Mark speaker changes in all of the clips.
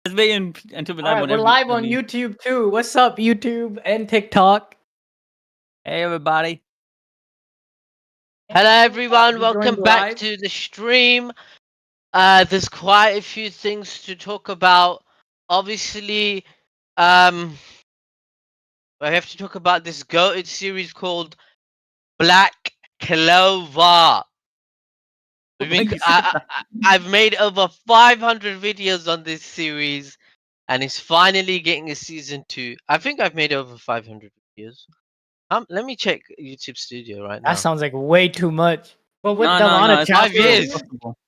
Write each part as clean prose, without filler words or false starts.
Speaker 1: Let's wait until we're
Speaker 2: All
Speaker 1: live
Speaker 2: right,
Speaker 1: on
Speaker 2: we're live on
Speaker 1: every.
Speaker 2: YouTube too. What's up, YouTube and TikTok?
Speaker 1: Hey everybody.
Speaker 3: Hello everyone,
Speaker 2: You joined
Speaker 3: welcome back
Speaker 2: live.
Speaker 3: to the stream. There's quite a few things to talk about. Obviously, I have to talk about this goated series called Black Clover.
Speaker 1: When you said that,
Speaker 3: I've made over 500 videos on this series, and it's finally getting a season 2. I think I've made over 500 videos. Let me check YouTube Studio right
Speaker 2: That
Speaker 3: now.
Speaker 2: sounds like way too much. But with
Speaker 1: no,
Speaker 2: the amount of
Speaker 1: it's
Speaker 3: Five
Speaker 1: possible.
Speaker 2: chapters,
Speaker 3: years.
Speaker 1: It's possible.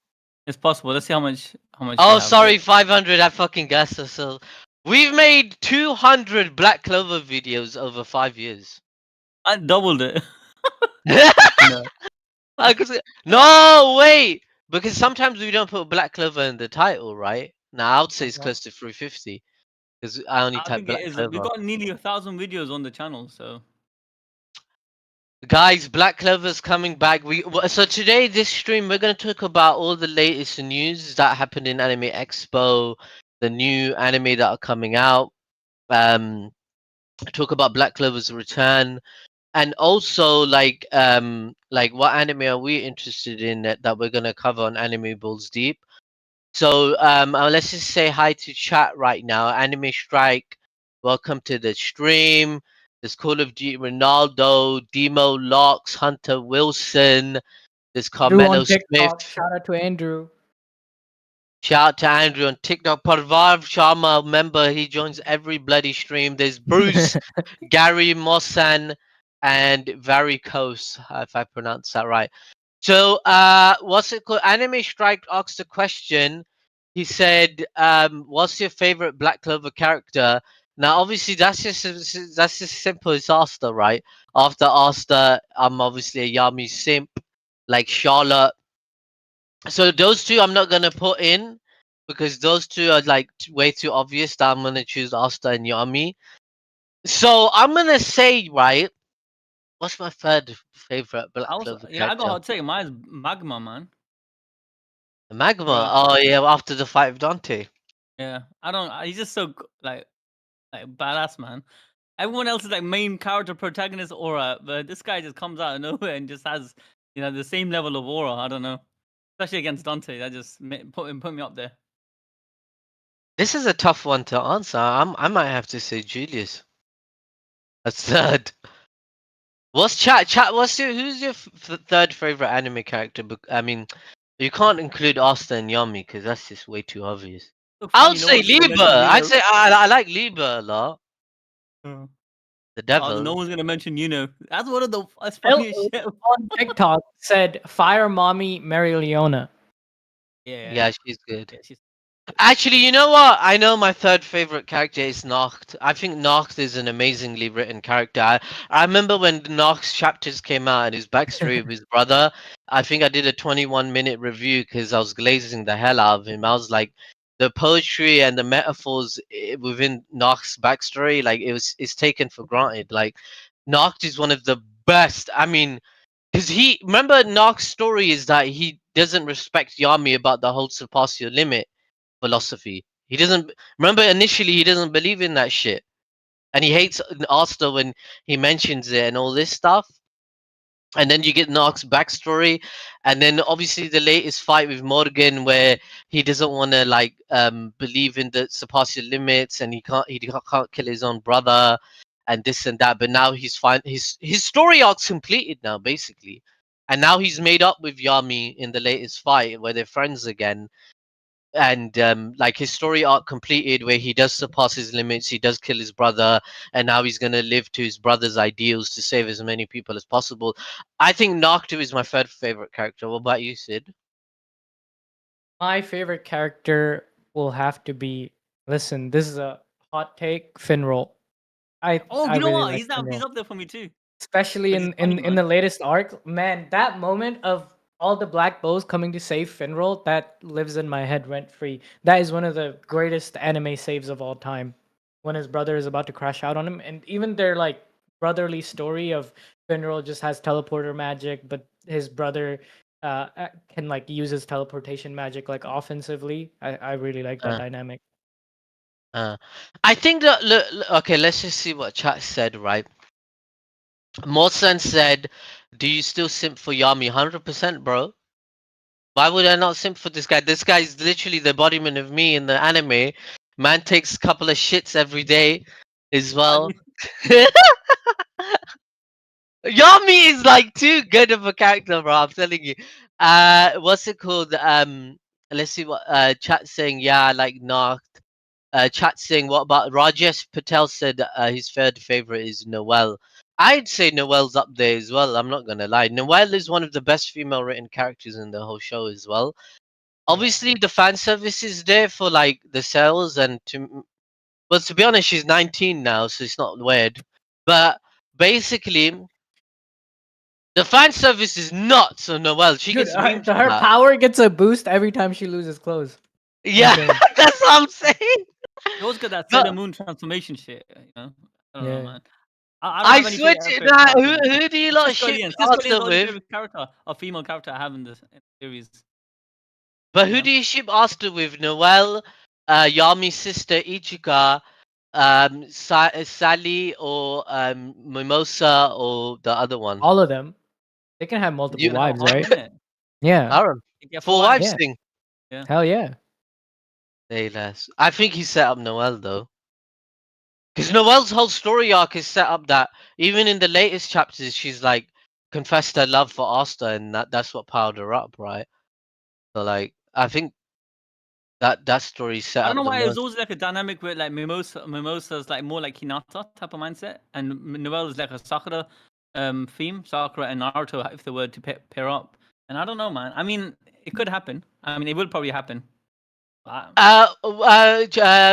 Speaker 1: It's possible. Let's see how much. You
Speaker 3: Oh,
Speaker 1: have.
Speaker 3: sorry, 500. I fucking guessed ourselves. We've made 200 Black Clover videos over 5 years.
Speaker 1: I doubled it. No.
Speaker 3: I could say, no, wait! Because sometimes we don't put Black Clover in the title, right? Now, I would say it's close to 350. Because I only
Speaker 1: I
Speaker 3: type
Speaker 1: think it
Speaker 3: Black
Speaker 1: is. We
Speaker 3: Clover.
Speaker 1: got nearly 1,000 videos on the channel, so.
Speaker 3: Guys, Black Clover's coming back. So today, this stream, we're going to talk about all the latest news that happened in Anime Expo, the new anime that are coming out. Talk about Black Clover's return, and also like what anime are we interested in that we're gonna cover on Anime Balls Deep. So let's just say hi to chat right now. Anime Strike, welcome to the stream. There's Call of Duty Ronaldo, Demo Locks, Hunter Wilson. There's
Speaker 2: Drew on
Speaker 3: Carmelo
Speaker 2: TikTok.
Speaker 3: Smith.
Speaker 2: Shout out to Andrew.
Speaker 3: Shout out to Andrew on TikTok. Parvar Sharma, member, he joins every bloody stream. There's Bruce, Gary Mossan, and Varicose, if I pronounce that right. So, what's it called? Anime Strike asked a question. He said, "What's your favorite Black Clover character?" Now, obviously, that's just simple as Asta, right? After Asta, I'm obviously a Yami simp, like Charlotte. So those two I'm not gonna put in because those two are like way too obvious that I'm gonna choose Asta and Yami. So I'm gonna say, right, what's my third favorite Black Clover
Speaker 1: I got
Speaker 3: character?
Speaker 1: hot take. Mine's Magma, man.
Speaker 3: Magma.
Speaker 1: Bruh.
Speaker 3: Oh yeah, after the fight with Dante.
Speaker 1: Yeah, I don't. He's just so like badass, man. Everyone else is like main character protagonist aura, but this guy just comes out of nowhere and just has the same level of aura. I don't know, especially against Dante. That just put me up there.
Speaker 3: This is a tough one to answer. I might have to say Julius. That's third. What's chat? Who's your third favorite anime character? I mean, you can't include Asta and Yami because that's just way too obvious.
Speaker 1: So
Speaker 3: I
Speaker 1: funny,
Speaker 3: would
Speaker 1: no
Speaker 3: say
Speaker 1: one's gonna
Speaker 3: Liber.
Speaker 1: mention
Speaker 3: I'd
Speaker 1: Yuno.
Speaker 3: say I like Liber a lot.
Speaker 1: Uh,
Speaker 3: The
Speaker 1: no
Speaker 3: devil.
Speaker 1: one's gonna mention Yuno. That's one of the that's
Speaker 2: Bill
Speaker 1: funniest shit.
Speaker 2: on TikTok said, "Fire mommy Mary Leona."
Speaker 3: Yeah, she's good.
Speaker 1: Yeah, she's
Speaker 3: Actually, you know what? I know my third favorite character is Nacht. I think Nacht is an amazingly written character. I remember when Nacht's chapters came out and his backstory of his brother. I think I did a 21-minute review because I was glazing the hell out of him. I was like, the poetry and the metaphors within Nacht's backstory, like it's taken for granted. Like Nacht is one of the best. I mean, because he remember Nacht's story is that he doesn't respect Yami about the whole surpass your limit philosophy. He doesn't remember initially he doesn't believe in that shit. And he hates Asta when he mentions it and all this stuff. And then you get Nox's backstory, and then obviously the latest fight with Morgan where he doesn't want to like believe in the surpass your limits, and he can't kill his own brother, and this and that. But now he's fine. His story arc's completed now, basically, and now he's made up with Yami in the latest fight where they're friends again, and like his story arc completed where he does surpass his limits, he does kill his brother, and now he's going to live to his brother's ideals to save as many people as possible. I think Noctu is my third favorite character. What about you, Sid?
Speaker 2: My favorite character will have to be. Listen, this is a hot take. Finroll.
Speaker 1: Oh,
Speaker 2: I
Speaker 1: you know
Speaker 2: really
Speaker 1: what?
Speaker 2: like
Speaker 1: He's
Speaker 2: Finroll,
Speaker 1: up there for me too.
Speaker 2: especially
Speaker 1: 'Cause he's funny,
Speaker 2: in
Speaker 1: man.
Speaker 2: the latest arc. Man, that moment of all the black bows coming to save Finroll, that lives in my head rent free. That is one of the greatest anime saves of all time. When his brother is about to crash out on him, and even their like brotherly story of Finroll just has teleporter magic, but his brother can like use his teleportation magic like offensively. I really like that
Speaker 3: Uh,
Speaker 2: dynamic.
Speaker 3: I think that okay, let's just see what chat said, right? Morsan said, "Do you still simp for Yami?" 100%, bro. Why would I not simp for this guy? This guy is literally the embodiment of me in the anime. Man takes a couple of shits every day as well. Yami is like too good of a character, bro. I'm telling you. What's it called? Let's see what chat saying. Yeah, I like Narc. Chat saying, what about Rajesh Patel said his third favorite is Noelle. I'd say Noelle's up there as well. I'm not gonna lie. Noelle is one of the best female written characters in the whole show as well.
Speaker 2: Yeah.
Speaker 3: Obviously, the fan service is there for like the sales and to. Well, to be honest, she's 19 now, so it's not weird. But basically, the fan service is nuts on Noelle. She
Speaker 2: Dude,
Speaker 3: gets memed for
Speaker 2: her
Speaker 3: that.
Speaker 2: power gets a boost every time she loses clothes.
Speaker 3: Yeah,
Speaker 2: Insane.
Speaker 3: that's what I'm saying.
Speaker 1: You always got that
Speaker 3: But
Speaker 1: Sailor Moon transformation shit. You know, I don't know,
Speaker 2: Yeah.
Speaker 1: man. I don't
Speaker 3: I
Speaker 1: have any
Speaker 3: swear
Speaker 1: favorite,
Speaker 3: to
Speaker 1: favorite
Speaker 3: that,
Speaker 1: characters.
Speaker 3: who do you lot ship
Speaker 1: Cisco Alien's
Speaker 3: Asta
Speaker 1: the only
Speaker 3: with?
Speaker 1: favorite character or female character I have in this series.
Speaker 3: But
Speaker 1: You
Speaker 3: who
Speaker 1: know?
Speaker 3: do you ship Asta with? Noelle, Yami's sister Ichika, Sally, or Mimosa, or the other one?
Speaker 2: All of them. They can have
Speaker 1: You
Speaker 2: multiple
Speaker 3: You,
Speaker 1: can have a
Speaker 2: wives,
Speaker 1: harem,
Speaker 2: right?
Speaker 1: innit?
Speaker 2: Yeah.
Speaker 3: Aaron,
Speaker 1: You get
Speaker 3: four
Speaker 1: four
Speaker 3: wives
Speaker 1: wives.
Speaker 2: Yeah.
Speaker 3: thing.
Speaker 1: Yeah.
Speaker 2: Hell yeah.
Speaker 3: Hey, less. I think he set up Noelle though. Because Noelle's whole story arc is set up that even in the latest chapters, she's like confessed her love for Asta, and that's what powered her up, right? So like, I think that story set
Speaker 1: I don't
Speaker 3: up
Speaker 1: know
Speaker 3: the
Speaker 1: why it was
Speaker 3: most.
Speaker 1: always like a dynamic with like Mimosa's like more like Hinata type of mindset, and Noelle is like a Sakura theme, Sakura and Naruto if they were to pair up. And I don't know, man. I mean, it could happen. I mean, it will probably happen.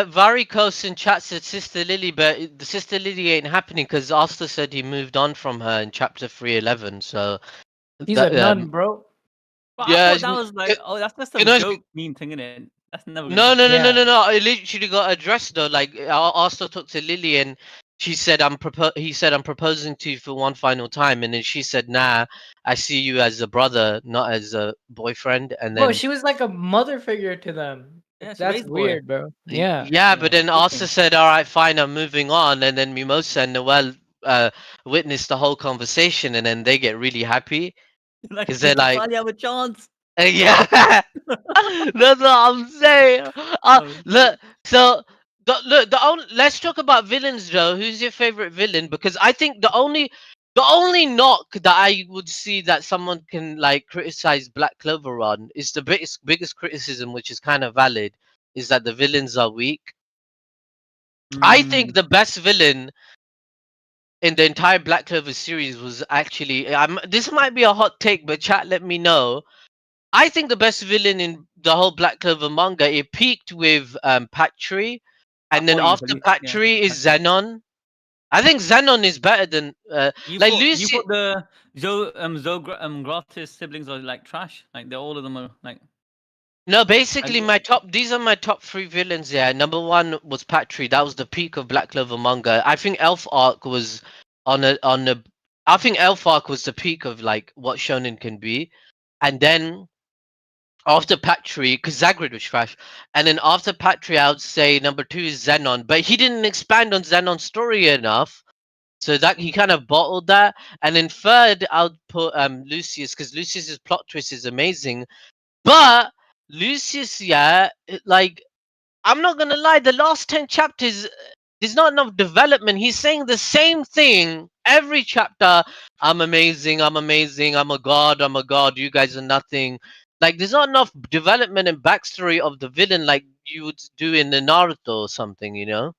Speaker 3: Varicose in chat said Sister Lily, but the Sister Lily ain't happening because Asta said he moved on from her in chapter 311. So
Speaker 2: He's a
Speaker 3: that
Speaker 2: nun, bro.
Speaker 1: But I
Speaker 3: yeah,
Speaker 1: thought that was like, oh, that's just a
Speaker 3: you know,
Speaker 1: joke meme thing, innit? That's never gonna
Speaker 3: no,
Speaker 1: happen.
Speaker 3: no, no, no,
Speaker 2: Yeah.
Speaker 3: no, no. It literally got addressed though. Like Asta talked to Lily and she said, He said, "I'm proposing to you for one final time," and then she said, "Nah, I see you as a brother, not as a boyfriend." And
Speaker 2: Bro,
Speaker 3: then
Speaker 2: she was like a mother figure to them.
Speaker 1: Yeah, she
Speaker 2: That's
Speaker 1: raised boy.
Speaker 2: weird, bro. Yeah.
Speaker 3: yeah, but
Speaker 1: Yeah,
Speaker 3: then
Speaker 1: cool
Speaker 3: Asta
Speaker 1: thing.
Speaker 3: said, "All right, fine, I'm moving on." And then Mimosa and Noel witnessed the whole conversation, and then they get really happy
Speaker 1: Like
Speaker 3: because they're
Speaker 1: you
Speaker 3: like,
Speaker 1: finally have a chance.
Speaker 3: Yeah, that's what I'm saying.
Speaker 1: Oh,
Speaker 3: Look, so the only let's talk about villains though. Who's your favorite villain? Because I think the only knock that I would see that someone can like criticize Black Clover on is the biggest criticism, which is kind of valid, is that the villains are weak. I think
Speaker 1: mm,
Speaker 3: the best villain in the entire Black Clover series was actually this might be a hot take, but chat let me know. I think the best villain in the whole Black Clover manga, it peaked with Patry, and
Speaker 1: that
Speaker 3: then
Speaker 1: point is the
Speaker 3: after
Speaker 1: least. Yeah,
Speaker 3: Patry is
Speaker 1: exactly.
Speaker 3: Xenon. I think Xenon is better than like
Speaker 1: You
Speaker 3: Lucy.
Speaker 1: thought the Gratis siblings are like trash. Like they're all of them are like.
Speaker 3: No,
Speaker 1: I,
Speaker 3: basically these are my top three villains. Yeah, number one was Patry. That was the peak of Black Clover manga. I think Elf Arc was on a. I think Elf Arc was the peak of like what shonen can be, and then after Patry, because Zagrid was trash, and then after Patry, I would say number two is Xenon, but he didn't expand on Xenon's story enough, so that he kind of bottled that. And then third, I would put Lucius, because Lucius's plot twist is amazing, but Lucius, yeah, like I'm not gonna lie, the last 10 chapters, there's not enough development. He's saying the same thing every chapter. I'm amazing. I'm amazing. I'm a god. I'm a god. You guys are nothing. Like there's not enough development and backstory of the villain like you would do in the Naruto or something. You know?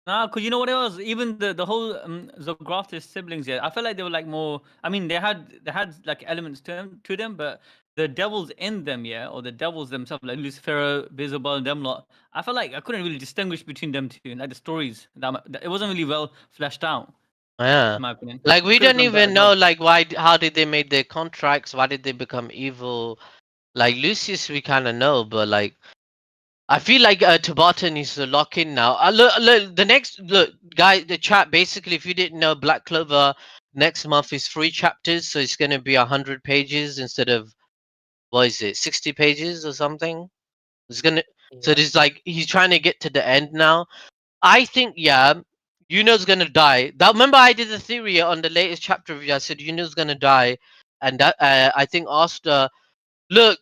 Speaker 1: nah, cause you know what it was. Even the whole Zograftis siblings. Yeah, I felt like they were like more. I mean, they had like elements to them, but the devils in them, yeah, or the devils themselves, like Lucifer, Beelzebub, and them lot. I felt like I couldn't really distinguish between them two. Like the stories, it wasn't really well fleshed out,
Speaker 3: Yeah.
Speaker 1: in my opinion.
Speaker 3: Like we
Speaker 1: Could have
Speaker 3: don't
Speaker 1: done a better
Speaker 3: even know
Speaker 1: job.
Speaker 3: like why, how did they make their contracts? Why did they become evil? Like Lucius, we kind of know, but like I feel like Tabata needs to lock in now. Look, the next look, guy, the chat. Basically, if you didn't know, Black Clover next month is 3 chapters, so it's gonna be 100 pages instead of what is it, 60 pages or something. It's gonna So
Speaker 2: Yeah.
Speaker 3: there's like he's trying to get to the end now. I think Yuno's gonna die. That remember I did the theory on the latest chapter review. I said Yuno's gonna die, and that I think Asta. Look,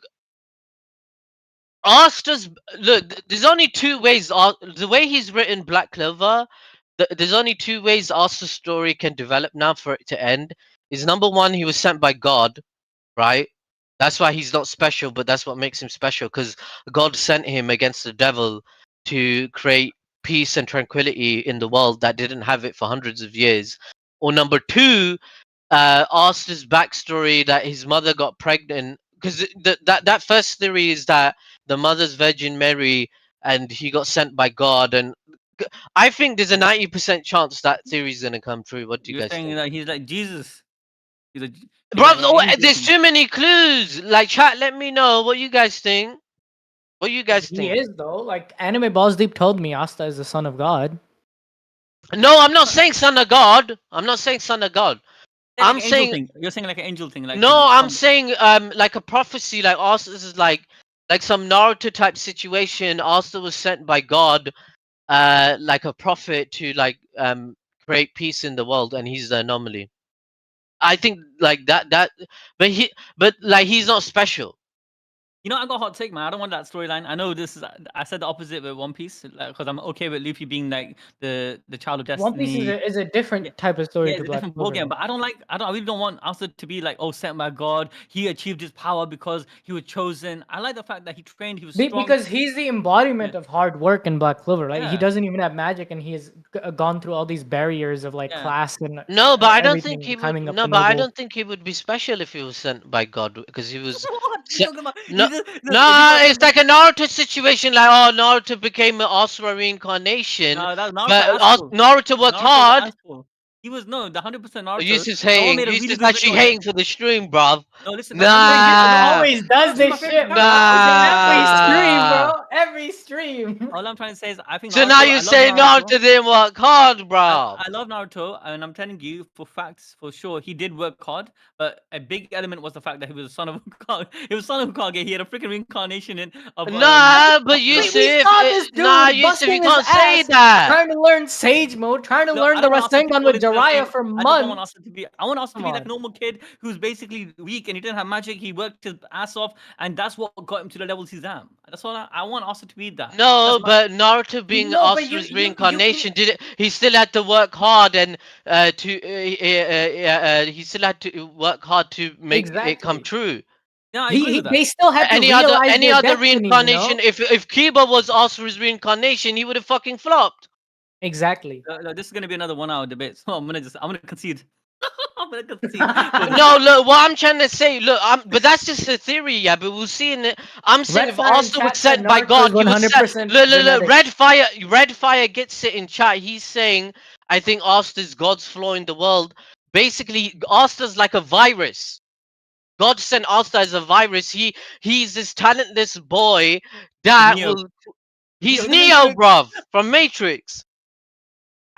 Speaker 3: Asta's look. There's only two ways. The way he's written Black Clover, there's only two ways Asta's story can develop now for it to end. Is number one, he was sent by God, right? That's why he's not special, but that's what makes him special because God sent him against the devil to create peace and tranquility in the world that didn't have it for hundreds of years. Or number two, Asta's backstory that his mother got pregnant because that first theory is that the mother's Virgin Mary and he got sent by God and I think there's a 90% chance that theory is gonna come true. What do you
Speaker 1: You're
Speaker 3: guys
Speaker 1: saying
Speaker 3: think?
Speaker 1: that he's like Jesus. He's
Speaker 3: Bro,
Speaker 1: like an angel
Speaker 3: there's
Speaker 1: thing.
Speaker 3: too many clues. Like, chat, let me know what you guys think. What you guys
Speaker 2: He
Speaker 3: think?
Speaker 2: is though. Like Anime Balls Deep told me, Asta is the son of God.
Speaker 3: No, I'm not saying son of God. I'm not saying son of God.
Speaker 1: Yeah, like
Speaker 3: I'm
Speaker 1: an angel
Speaker 3: saying
Speaker 1: thing. You're saying like an angel thing, like
Speaker 3: no.
Speaker 1: to
Speaker 3: I'm
Speaker 1: come.
Speaker 3: saying like a prophecy. Like Asta this is like some Naruto type situation. Asta was sent by God, like a prophet to like create peace in the world, and he's the anomaly. I think like that, but like he's not special.
Speaker 1: You know, I got a hot take, man. I don't want that storyline. I know this is. I said the opposite with One Piece, because I'm okay with Luffy being like the child of
Speaker 2: One Piece
Speaker 1: destiny.
Speaker 2: is a
Speaker 1: Yeah,
Speaker 2: different type of story
Speaker 1: yeah,
Speaker 2: to
Speaker 1: it's a
Speaker 2: Black
Speaker 1: different
Speaker 2: Clover.
Speaker 1: ballgame.
Speaker 2: Though.
Speaker 1: But I don't like. I really don't want Asta to be like, oh, sent by God. He achieved his power because he was chosen. I like the fact that he trained. He was strong.
Speaker 2: Because he's the
Speaker 1: Yeah,
Speaker 2: embodiment of hard work in Black Clover. Like he
Speaker 1: yeah,
Speaker 2: doesn't even have magic, and he has gone through all these barriers of like
Speaker 1: yeah.
Speaker 2: class and
Speaker 3: No, but I don't think
Speaker 2: everything,
Speaker 3: he would.
Speaker 2: climbing up
Speaker 3: No,
Speaker 2: the
Speaker 3: but I
Speaker 2: noble.
Speaker 3: don't think he would be special if he was sent by God because he was.
Speaker 1: What are you
Speaker 3: Se-
Speaker 1: talking about?
Speaker 3: no,
Speaker 1: You just look. If he
Speaker 3: no,
Speaker 1: got
Speaker 3: it's
Speaker 1: sent by,
Speaker 3: like a Naruto situation. Like, oh, Naruto became an Asura reincarnation,
Speaker 1: no, that's Naruto
Speaker 3: but
Speaker 1: asshole.
Speaker 3: Naruto worked
Speaker 1: Naruto the
Speaker 3: hard.
Speaker 1: asshole. He was no the 100%
Speaker 3: You
Speaker 1: Naruto.
Speaker 3: just
Speaker 1: Someone
Speaker 3: hating.
Speaker 1: made a
Speaker 3: You
Speaker 1: really
Speaker 3: just
Speaker 1: good
Speaker 3: actually
Speaker 1: video on it.
Speaker 3: hating for the stream, bruv.
Speaker 1: No, listen, I'm
Speaker 2: Bro,
Speaker 1: telling
Speaker 2: he
Speaker 1: you.
Speaker 3: Nah,
Speaker 2: always does
Speaker 1: Naruto's my
Speaker 2: this
Speaker 1: favorite
Speaker 2: shit, bro.
Speaker 1: character. I'm saying
Speaker 2: Every stream,
Speaker 3: nah.
Speaker 2: bro. Every stream.
Speaker 1: all I'm trying to say is I think
Speaker 3: So now
Speaker 1: Naruto.
Speaker 3: you
Speaker 1: I love
Speaker 3: say
Speaker 1: Naruto.
Speaker 3: Naruto didn't work hard,
Speaker 1: I,
Speaker 3: bruv.
Speaker 1: I love Naruto, and I'm telling you for facts, for sure, he did work hard. But a big element was the fact that he was a son of Kage. He was son of Kage. He had a freaking reincarnation of
Speaker 3: Nah, but
Speaker 2: We
Speaker 3: Yusuf,
Speaker 2: saw this
Speaker 3: nah,
Speaker 2: dude
Speaker 3: Yusuf, you
Speaker 2: busting his
Speaker 3: can't say
Speaker 2: ass,
Speaker 3: that.
Speaker 2: trying to learn Sage Mode, trying to
Speaker 1: Look,
Speaker 2: learn
Speaker 1: I
Speaker 2: the
Speaker 1: don't want Asta to
Speaker 2: Rasengan
Speaker 1: fall
Speaker 2: with
Speaker 1: into the
Speaker 2: Jiraiya
Speaker 1: same.
Speaker 2: for
Speaker 1: I just don't want
Speaker 2: months.
Speaker 1: Asta to be. I want Asta to
Speaker 2: Come
Speaker 1: be like a
Speaker 2: on.
Speaker 1: normal kid who's basically weak and he didn't have magic. He worked his ass off, and that's what got him to the levels he's at. That's all I want Asta to be that. That's
Speaker 3: No,
Speaker 1: my.
Speaker 3: but Naruto being
Speaker 2: No, but
Speaker 3: Asura's reincarnation did it. He still had to work hard and he still had to work hard to make it come
Speaker 2: exactly.
Speaker 3: true.
Speaker 1: Yeah, I agree with
Speaker 2: They
Speaker 1: that.
Speaker 2: still had to realize
Speaker 3: Any
Speaker 2: their
Speaker 3: other
Speaker 2: destiny, you
Speaker 3: reincarnation,
Speaker 2: know?
Speaker 3: if Kiba was Asura's reincarnation, he would have fucking flopped.
Speaker 2: Exactly.
Speaker 1: This is gonna be another 1 hour debate. So I'm gonna concede. I'm gonna concede.
Speaker 3: No, look, what I'm trying to say, look, but that's just a theory, yeah. But we'll see in it. I'm saying
Speaker 2: Red
Speaker 3: if
Speaker 2: Fire in
Speaker 3: Asta was
Speaker 2: chat said
Speaker 3: sent by
Speaker 2: Naruto is
Speaker 3: God, he was sent.
Speaker 2: 100%
Speaker 3: Look,
Speaker 2: genetic.
Speaker 3: Red Fire gets it in chat. He's saying, I think Asta's God's flaw in the world. Basically, Asta's like a virus. God sent Asta as a virus. He's this talentless boy that
Speaker 1: Neo.
Speaker 3: will. He's
Speaker 1: Neo the
Speaker 3: Neo,
Speaker 1: Matrix.
Speaker 3: bruv, from Matrix.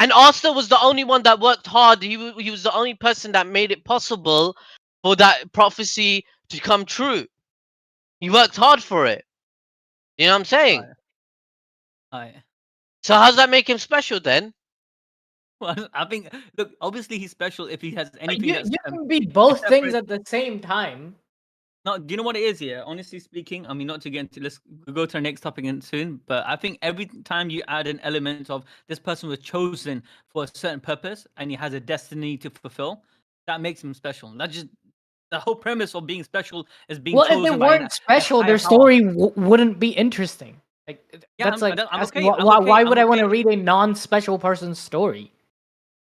Speaker 3: And Asta was the only one that worked hard. He was the only person that made it possible for that prophecy to come true. He worked hard for it. You know what I'm saying?
Speaker 1: Alright. Alright.
Speaker 3: So how's that make him special then?
Speaker 1: Well, I think look, obviously he's special if he has anything
Speaker 2: You
Speaker 1: that's
Speaker 2: can be both things
Speaker 1: separate.
Speaker 2: at the same time.
Speaker 1: No, do you know what it is here? Honestly speaking, I mean, not to get into, let's go to our next topic soon. But I think every time you add an element of this person was chosen for a certain purpose and he has a destiny to fulfill, that makes him special. That just the whole premise of being special is being
Speaker 2: Well, if they
Speaker 1: chosen by
Speaker 2: weren't
Speaker 1: a
Speaker 2: special,
Speaker 1: higher
Speaker 2: their
Speaker 1: power.
Speaker 2: story wouldn't be interesting. Like
Speaker 1: Yeah,
Speaker 2: that's like
Speaker 1: I'm
Speaker 2: asking
Speaker 1: okay.
Speaker 2: why
Speaker 1: I'm
Speaker 2: would I want
Speaker 1: okay.
Speaker 2: to read a non-special person's story?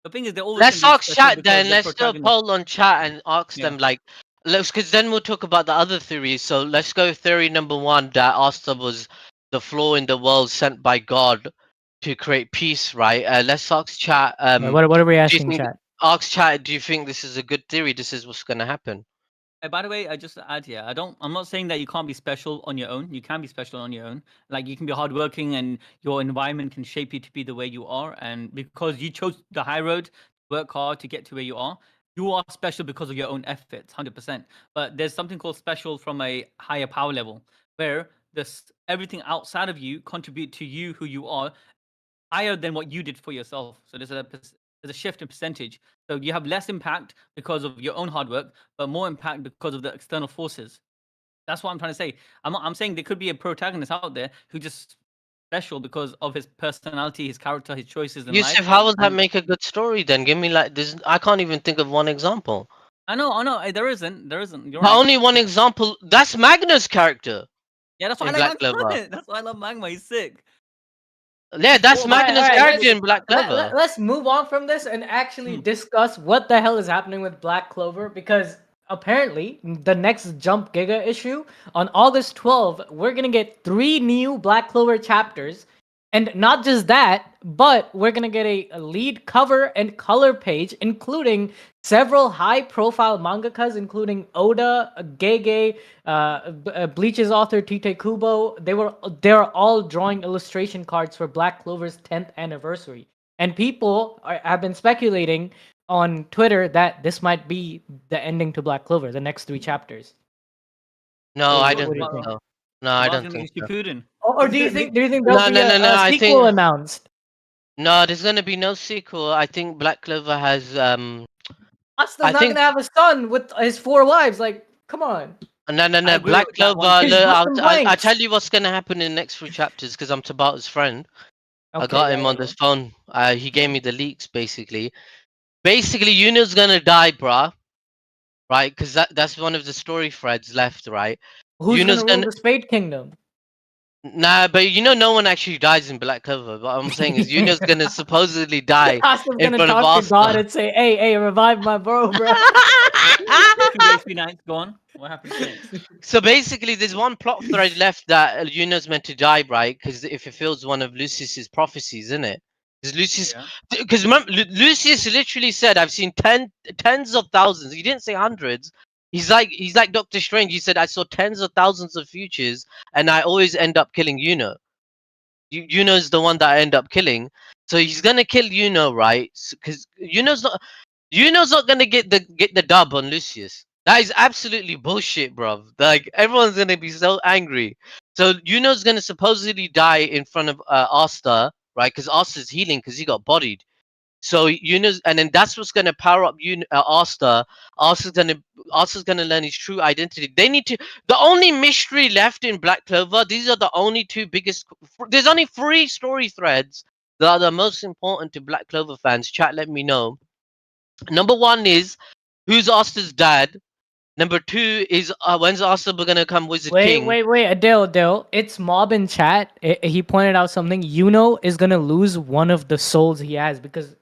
Speaker 1: The thing is, they're always
Speaker 3: Let's
Speaker 1: going to be
Speaker 3: ask
Speaker 1: special
Speaker 3: chat
Speaker 1: because
Speaker 3: then.
Speaker 1: they're
Speaker 3: Let's do a
Speaker 1: protagonists.
Speaker 3: poll on chat and ask
Speaker 1: Yeah.
Speaker 3: them like, let's because then we'll talk about the other theories. So let's go theory number one that Asta was the flaw in the world sent by God to create peace, right? Let's ask chat.
Speaker 2: What are we
Speaker 3: Do you
Speaker 2: asking,
Speaker 3: think
Speaker 2: chat?
Speaker 3: ask chat? Do you think this is a good theory? This is what's gonna happen.
Speaker 1: By the way, I just add here. I'm not saying that you can't be special on your own. You can be special on your own. Like you can be hardworking, and your environment can shape you to be the way you are. And because you chose the high road, work hard to get to where you are special because of your own efforts, 100%. But there's something called special from a higher power level, where this everything outside of you contribute to you who you are higher than what you did for yourself. So there's a shift in percentage. So you have less impact because of your own hard work, but more impact because of the external forces. That's what I'm trying to say. I'm saying there could be a protagonist out there who just special because of his personality, his character, his choices in life.
Speaker 3: Yusuf, how would that
Speaker 1: And
Speaker 3: make a good story then? Give me like this. I can't even think of one example.
Speaker 1: I know, there isn't. You're
Speaker 3: The
Speaker 1: right.
Speaker 3: only one example, that's Magna's character
Speaker 1: Yeah, that's why I
Speaker 3: in
Speaker 1: like
Speaker 3: Black Clover.
Speaker 1: Magma. That's why I love Magma. He's sick.
Speaker 3: Yeah, that's
Speaker 1: What about
Speaker 2: All
Speaker 3: Magna's
Speaker 2: right,
Speaker 3: character in Black Clover.
Speaker 2: let's move on from this and actually
Speaker 1: Hmm.
Speaker 2: discuss what the hell is happening with Black Clover, because apparently the next Jump Giga issue on August 12th, we're gonna get 3 new Black Clover chapters. And not just that, but we're gonna get a lead cover and color page, including several high-profile mangakas, including Oda, Gege, Bleach's author Tite Kubo. They're all drawing illustration cards for Black Clover's 10th anniversary, and people have been speculating on Twitter that this might be the ending to Black Clover, the next 3 chapters.
Speaker 3: No, I don't
Speaker 2: What do you
Speaker 3: think
Speaker 2: think?
Speaker 3: so. No, I
Speaker 1: What else
Speaker 3: don't
Speaker 1: gonna
Speaker 3: think
Speaker 1: be
Speaker 3: so.
Speaker 1: Shippuden?
Speaker 2: Or do you think there'll
Speaker 3: No,
Speaker 2: be
Speaker 3: no, no, no.
Speaker 2: a
Speaker 3: I
Speaker 2: sequel
Speaker 3: think
Speaker 2: announced?
Speaker 3: no. There's gonna be no sequel. I think Black Clover has.
Speaker 2: Asta's
Speaker 3: I
Speaker 2: not
Speaker 3: think
Speaker 2: gonna have a son with his 4 wives. Like, come on.
Speaker 3: no, no,
Speaker 1: I
Speaker 3: no.
Speaker 1: agree
Speaker 3: Black
Speaker 1: with that one
Speaker 3: Clover.
Speaker 2: He's
Speaker 1: too.
Speaker 3: Look,
Speaker 2: busting
Speaker 3: I'll
Speaker 2: blanks.
Speaker 3: tell you what's gonna happen in the next 3 chapters because I'm Tabata's friend. I
Speaker 2: Okay,
Speaker 3: got
Speaker 2: yeah,
Speaker 3: him
Speaker 2: yeah,
Speaker 3: on
Speaker 2: yeah.
Speaker 3: this phone. He gave me the leaks basically. Basically, Yuna's gonna die, bruh. Right? Because that's one of the story threads left. Right?
Speaker 2: Who's
Speaker 3: Yuna's
Speaker 2: gonna rule
Speaker 3: gonna.
Speaker 2: the Spade Kingdom?
Speaker 3: Nah, but no one actually dies in Black Clover. What I'm saying is Yuna's gonna supposedly die
Speaker 2: Asta's
Speaker 3: in
Speaker 2: gonna
Speaker 3: front of
Speaker 2: talk to God
Speaker 3: Asta.
Speaker 2: and say, "Hey, revive my bro."
Speaker 1: Two HP nights gone. What happens next?
Speaker 3: So basically, there's one plot thread left that Yuna's meant to die, right? Because if it fulfills one of Lucius's prophecies, isn't it? Because Lucius,
Speaker 1: Yeah.
Speaker 3: because Lucius literally said, "I've seen tens of thousands." He didn't say hundreds. He's like Doctor Strange. He said, "I saw tens of thousands of futures, and I always end up killing Yuna." Yuno's the one that I end up killing. So he's gonna kill Yuno, right? Because Yuno's not gonna get the dub on Lucius. That is absolutely bullshit, bro. Like everyone's gonna be so angry. So Yuno's gonna supposedly die in front of Asta, right? Because Asta's healing because he got bodied. So Yuno's, and then that's what's gonna power up Asta. Asta's gonna Asta's gonna learn his true identity. They need to. The only mystery left in Black Clover. These are the only 2 biggest. There's only 3 story threads that are the most important to Black Clover fans. Chat, let me know. Number 1 is who's Asta's dad. Number 2 is when's Asta gonna come Wizard King?
Speaker 2: Wait, Adele. It's Mob in chat. He pointed out something. Yuno is gonna lose one of the souls he has because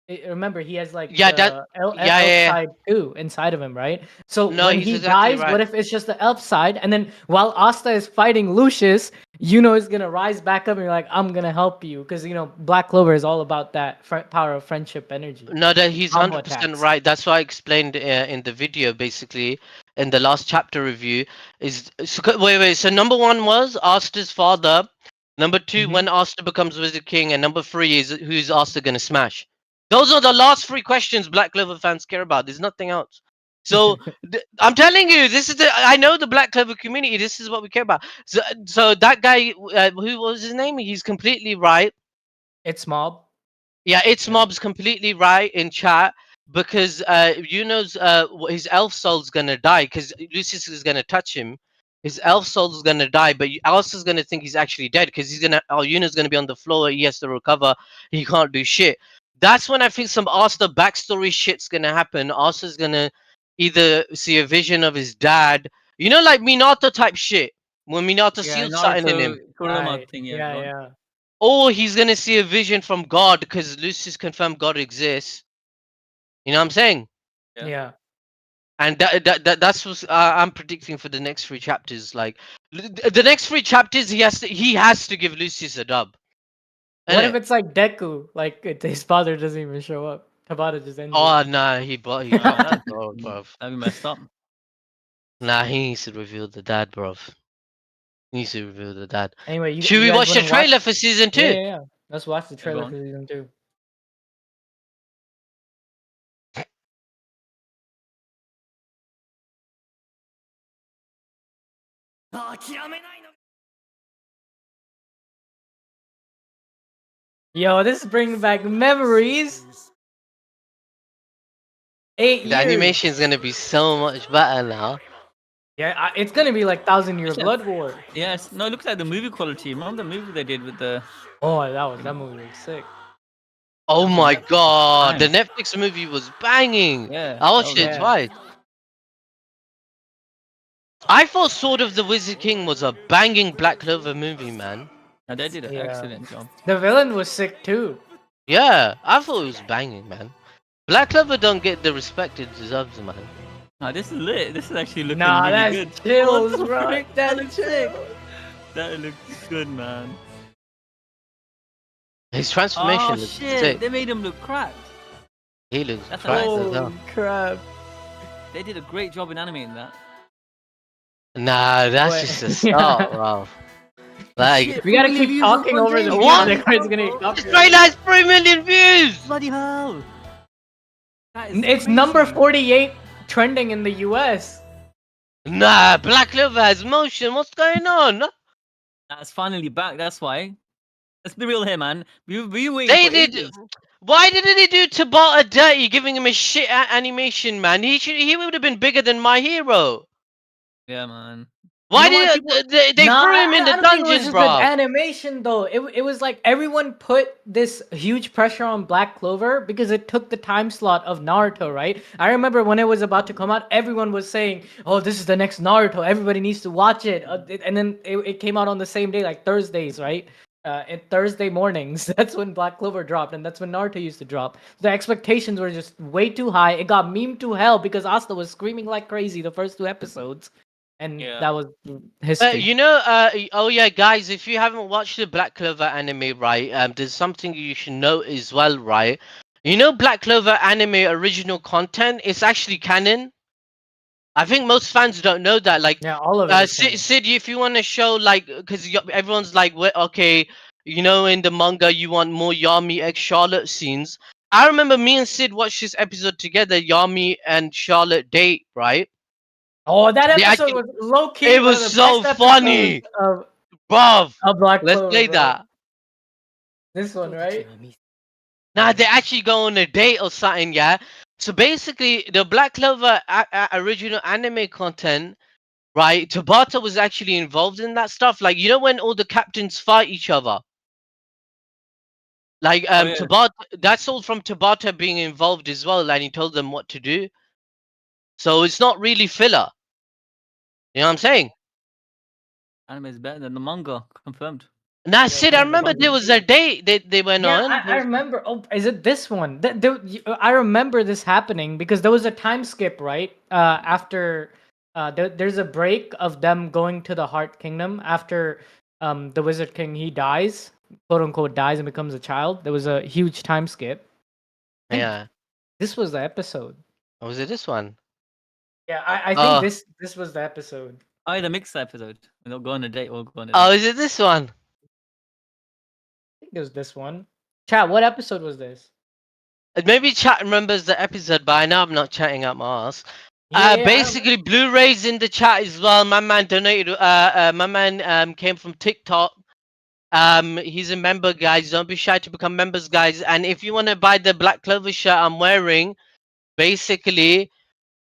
Speaker 2: remember he has like
Speaker 3: Yeah, that.
Speaker 2: the
Speaker 3: Yeah,
Speaker 2: elf
Speaker 3: yeah, yeah.
Speaker 2: side too inside of him, right? So
Speaker 3: No,
Speaker 2: when
Speaker 3: he's
Speaker 2: he
Speaker 3: exactly
Speaker 2: dies, what
Speaker 3: right.
Speaker 2: if it's just the elf side, and then while Asta is fighting Lucius, Yuno is gonna rise back up and you're like, I'm gonna help you because Black Clover is all about that power of friendship energy,
Speaker 3: No, that he's
Speaker 2: combo
Speaker 3: 100%
Speaker 2: attacks.
Speaker 3: right. That's why I explained in the video, basically, in the last chapter review. Wait. So number 1 was Asta's father. Number 2,
Speaker 2: Hmm.
Speaker 3: when Asta becomes Wizard King, and number 3 is who's Asta gonna smash. Those are the last 3 questions Black Clover fans care about. There's nothing else. So I'm telling you, this is the. I know the Black Clover community. This is what we care about. So that guy, who was his name? He's completely right.
Speaker 2: It's Mob.
Speaker 3: Yeah, it's
Speaker 1: Yeah.
Speaker 3: mob's completely right in chat because his elf soul's gonna die because Lucius is gonna touch him. His elf soul's gonna die, but Alistair's gonna think he's actually dead because Yuna's gonna be on the floor. He has to recover. He can't do shit. That's when I think some Asta backstory shit's gonna happen. Asta's gonna either see a vision of his dad, like Minato type shit. When Minato
Speaker 1: Yeah,
Speaker 3: seals something in him,
Speaker 1: Naruto Kurama
Speaker 2: Right.
Speaker 1: thing. Yeah,
Speaker 2: Yeah,
Speaker 1: go on.
Speaker 2: yeah.
Speaker 3: or he's gonna see a vision from God because Lucius confirmed God exists. You know what I'm saying?
Speaker 1: Yeah.
Speaker 2: Yeah.
Speaker 3: And that's what I'm predicting for the next 3 chapters. Like the next 3 chapters, he has to give Lucius a dub.
Speaker 2: What if
Speaker 3: Innit?
Speaker 2: it's like Deku? Like his father doesn't even show up. Tabata just ends it.
Speaker 3: Oh nah, he
Speaker 1: Oh,
Speaker 3: dropped
Speaker 1: that
Speaker 3: it, bro.
Speaker 1: that'd be messed up.
Speaker 3: Nah, he needs to reveal the dad, bro. He needs to reveal the dad.
Speaker 2: Anyway,
Speaker 3: Should
Speaker 2: you
Speaker 3: we
Speaker 2: guys
Speaker 3: watch
Speaker 2: want
Speaker 3: the
Speaker 2: to watch?
Speaker 3: trailer for season
Speaker 2: Yeah,
Speaker 3: 2?
Speaker 2: yeah, yeah. Let's watch the
Speaker 1: Yeah, go
Speaker 2: trailer
Speaker 1: on.
Speaker 2: for season 2. Yo, this is bringing back memories. 8
Speaker 3: The
Speaker 2: years.
Speaker 3: animation is gonna be so much better now.
Speaker 2: Yeah, it's gonna be like 1,000-Year
Speaker 1: It's like-
Speaker 2: Blood War.
Speaker 1: Yes. No, it looks like the movie quality. Remember the movie they did with the.
Speaker 2: Oh, that movie was sick.
Speaker 3: Oh
Speaker 1: That was
Speaker 3: my
Speaker 1: Netflix
Speaker 3: god, the
Speaker 1: time.
Speaker 3: Netflix movie was banging.
Speaker 1: Yeah.
Speaker 3: I watched
Speaker 1: that
Speaker 3: it
Speaker 1: was-
Speaker 2: Yeah.
Speaker 3: twice. I thought Sword of the Wizard King was a banging Black Clover movie, man.
Speaker 1: No, they did an
Speaker 2: Yeah.
Speaker 1: excellent job.
Speaker 2: The villain was sick too.
Speaker 3: Yeah, I thought it was banging, man. Black Clover don't get the respect it deserves, man.
Speaker 1: Nah, this is lit. This is actually looking
Speaker 2: Nah,
Speaker 1: really
Speaker 2: that's
Speaker 1: good.
Speaker 2: chills,
Speaker 1: What the
Speaker 2: bro.
Speaker 1: frick?
Speaker 2: That's
Speaker 1: That looks sick.
Speaker 2: chills.
Speaker 1: That looks good, man.
Speaker 3: His transformation
Speaker 1: Oh
Speaker 3: looks
Speaker 1: shit!
Speaker 3: sick.
Speaker 1: They made him look cracked.
Speaker 3: He looks
Speaker 1: That's
Speaker 3: cracked
Speaker 1: nice.
Speaker 3: as hell.
Speaker 2: Holy crap.
Speaker 1: They did a great job in animating that.
Speaker 3: Nah, that's
Speaker 2: Wait.
Speaker 3: just a start, bro. Like,
Speaker 1: Shit,
Speaker 2: We gotta
Speaker 1: 3 million
Speaker 2: keep
Speaker 1: views
Speaker 2: talking
Speaker 1: on one
Speaker 2: over the
Speaker 1: day.
Speaker 3: What?
Speaker 2: music or it's gonna get
Speaker 3: Straight
Speaker 2: copyrighted.
Speaker 3: Lights 3 million views!
Speaker 1: Bloody hell! That is
Speaker 2: It's number
Speaker 1: crazy.
Speaker 2: 48 trending in the US.
Speaker 3: Nah, Black Clover has motion. What's going on?
Speaker 1: That's finally back. That's why. Let's be real here, man. We waiting
Speaker 3: They
Speaker 1: for
Speaker 3: did.
Speaker 1: ages.
Speaker 3: Why didn't they do Tabata dirty, giving him a shit animation, man? He would have been bigger than my hero.
Speaker 1: Yeah, man.
Speaker 3: Why
Speaker 1: know why
Speaker 3: did they
Speaker 2: Nah,
Speaker 3: threw him in the
Speaker 2: I don't think it was
Speaker 3: dungeon,
Speaker 2: just
Speaker 3: bro?
Speaker 2: the animation though. It was like everyone put this huge pressure on Black Clover because it took the time slot of Naruto, right? I remember when it was about to come out, everyone was saying, "Oh, this is the next Naruto. Everybody needs to watch it." And then it came out on the same day, like Thursdays, right? And Thursday mornings. That's when Black Clover dropped, and that's when Naruto used to drop. The expectations were just way too high. It got memed to hell because Asta was screaming like crazy the first 2 episodes. And
Speaker 1: Yeah.
Speaker 2: that was history.
Speaker 3: You know, oh yeah, guys, if you haven't watched the Black Clover anime, right, there's something you should know as well, right? You know, Black Clover anime original content is actually canon. I think most fans don't know that. Like,
Speaker 2: Yeah, all of it. is canon.
Speaker 3: Sid, if you want to show, like, because everyone's like, okay, you know, in the manga, you want more Yami x Charlotte scenes. I remember me and Sid watched this episode together, Yami and Charlotte date, right?
Speaker 2: Oh, that
Speaker 3: They
Speaker 2: episode
Speaker 3: actually-
Speaker 2: was low key.
Speaker 3: it
Speaker 2: one
Speaker 3: was
Speaker 2: of the
Speaker 3: so
Speaker 2: best
Speaker 3: funny.
Speaker 2: episodes
Speaker 3: Bruv,
Speaker 2: of Black
Speaker 3: let's
Speaker 2: Clover,
Speaker 3: play
Speaker 2: bro.
Speaker 3: that.
Speaker 2: This one, right?
Speaker 3: Nah, they actually go on a date or something, yeah? So basically, the Black Clover original anime content, right? Tabata was actually involved in that stuff. Like, you know when all the captains fight each other? Like,
Speaker 1: Oh, yeah.
Speaker 3: Tabata, that's all from Tabata being involved as well, and he told them what to do. So it's not really filler. You know what I'm saying?
Speaker 1: Anime is better than the manga. Confirmed.
Speaker 3: Nah, Sid, I remember there was a date they went
Speaker 2: Yeah,
Speaker 3: on.
Speaker 2: I remember. Oh, is it this one? I remember this happening because there was a time skip, right? After there's a break of them going to the Heart Kingdom after the Wizard King he dies, quote unquote dies and becomes a child. There was a huge time skip. think-
Speaker 3: Yeah.
Speaker 2: This was the episode.
Speaker 3: Or was it this one?
Speaker 2: Yeah, I
Speaker 3: Oh.
Speaker 2: think this was the episode.
Speaker 1: Oh, the mixed episode. They'll go on a date or go on a
Speaker 3: Oh,
Speaker 1: date.
Speaker 3: is it this one?
Speaker 2: I think it was this one. Chat, what episode was this?
Speaker 3: Maybe chat remembers the episode, but I know I'm not chatting up my ass.
Speaker 2: Yeah,
Speaker 3: Basically, Blu-rays in the chat as well. My man donated. My man came from TikTok. He's a member, guys. Don't be shy to become members, guys. And if you want to buy the Black Clover shirt I'm wearing, basically,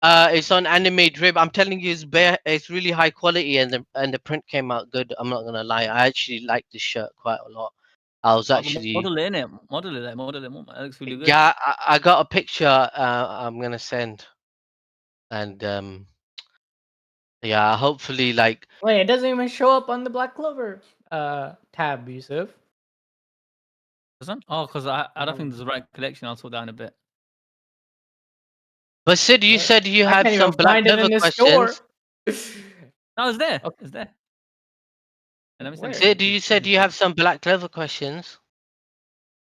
Speaker 3: it's on Anime Drip. I'm telling you, it's really high quality, and the print came out good. I'm not gonna lie. I actually like this shirt quite a lot. I was actually.
Speaker 1: Model in it. Model it. Model it. That looks really good.
Speaker 3: Yeah, I got a picture. I'm gonna send, and yeah, hopefully, like,
Speaker 2: Wait, it doesn't even show up on the Black Clover tab, Yusuf.
Speaker 1: Doesn't? Oh, because I don't think there's the right collection. I'll slow down a bit.
Speaker 3: but Sid, you
Speaker 2: What?
Speaker 3: said you
Speaker 2: I
Speaker 3: had
Speaker 2: can't
Speaker 3: some
Speaker 2: even
Speaker 3: Black
Speaker 2: find it
Speaker 3: Clover
Speaker 2: in the
Speaker 3: questions.
Speaker 2: store.
Speaker 1: No, it's there.
Speaker 2: Okay.
Speaker 1: It's there. Let me
Speaker 2: Where?
Speaker 1: send
Speaker 3: Sid, you said you have some Black Clover questions.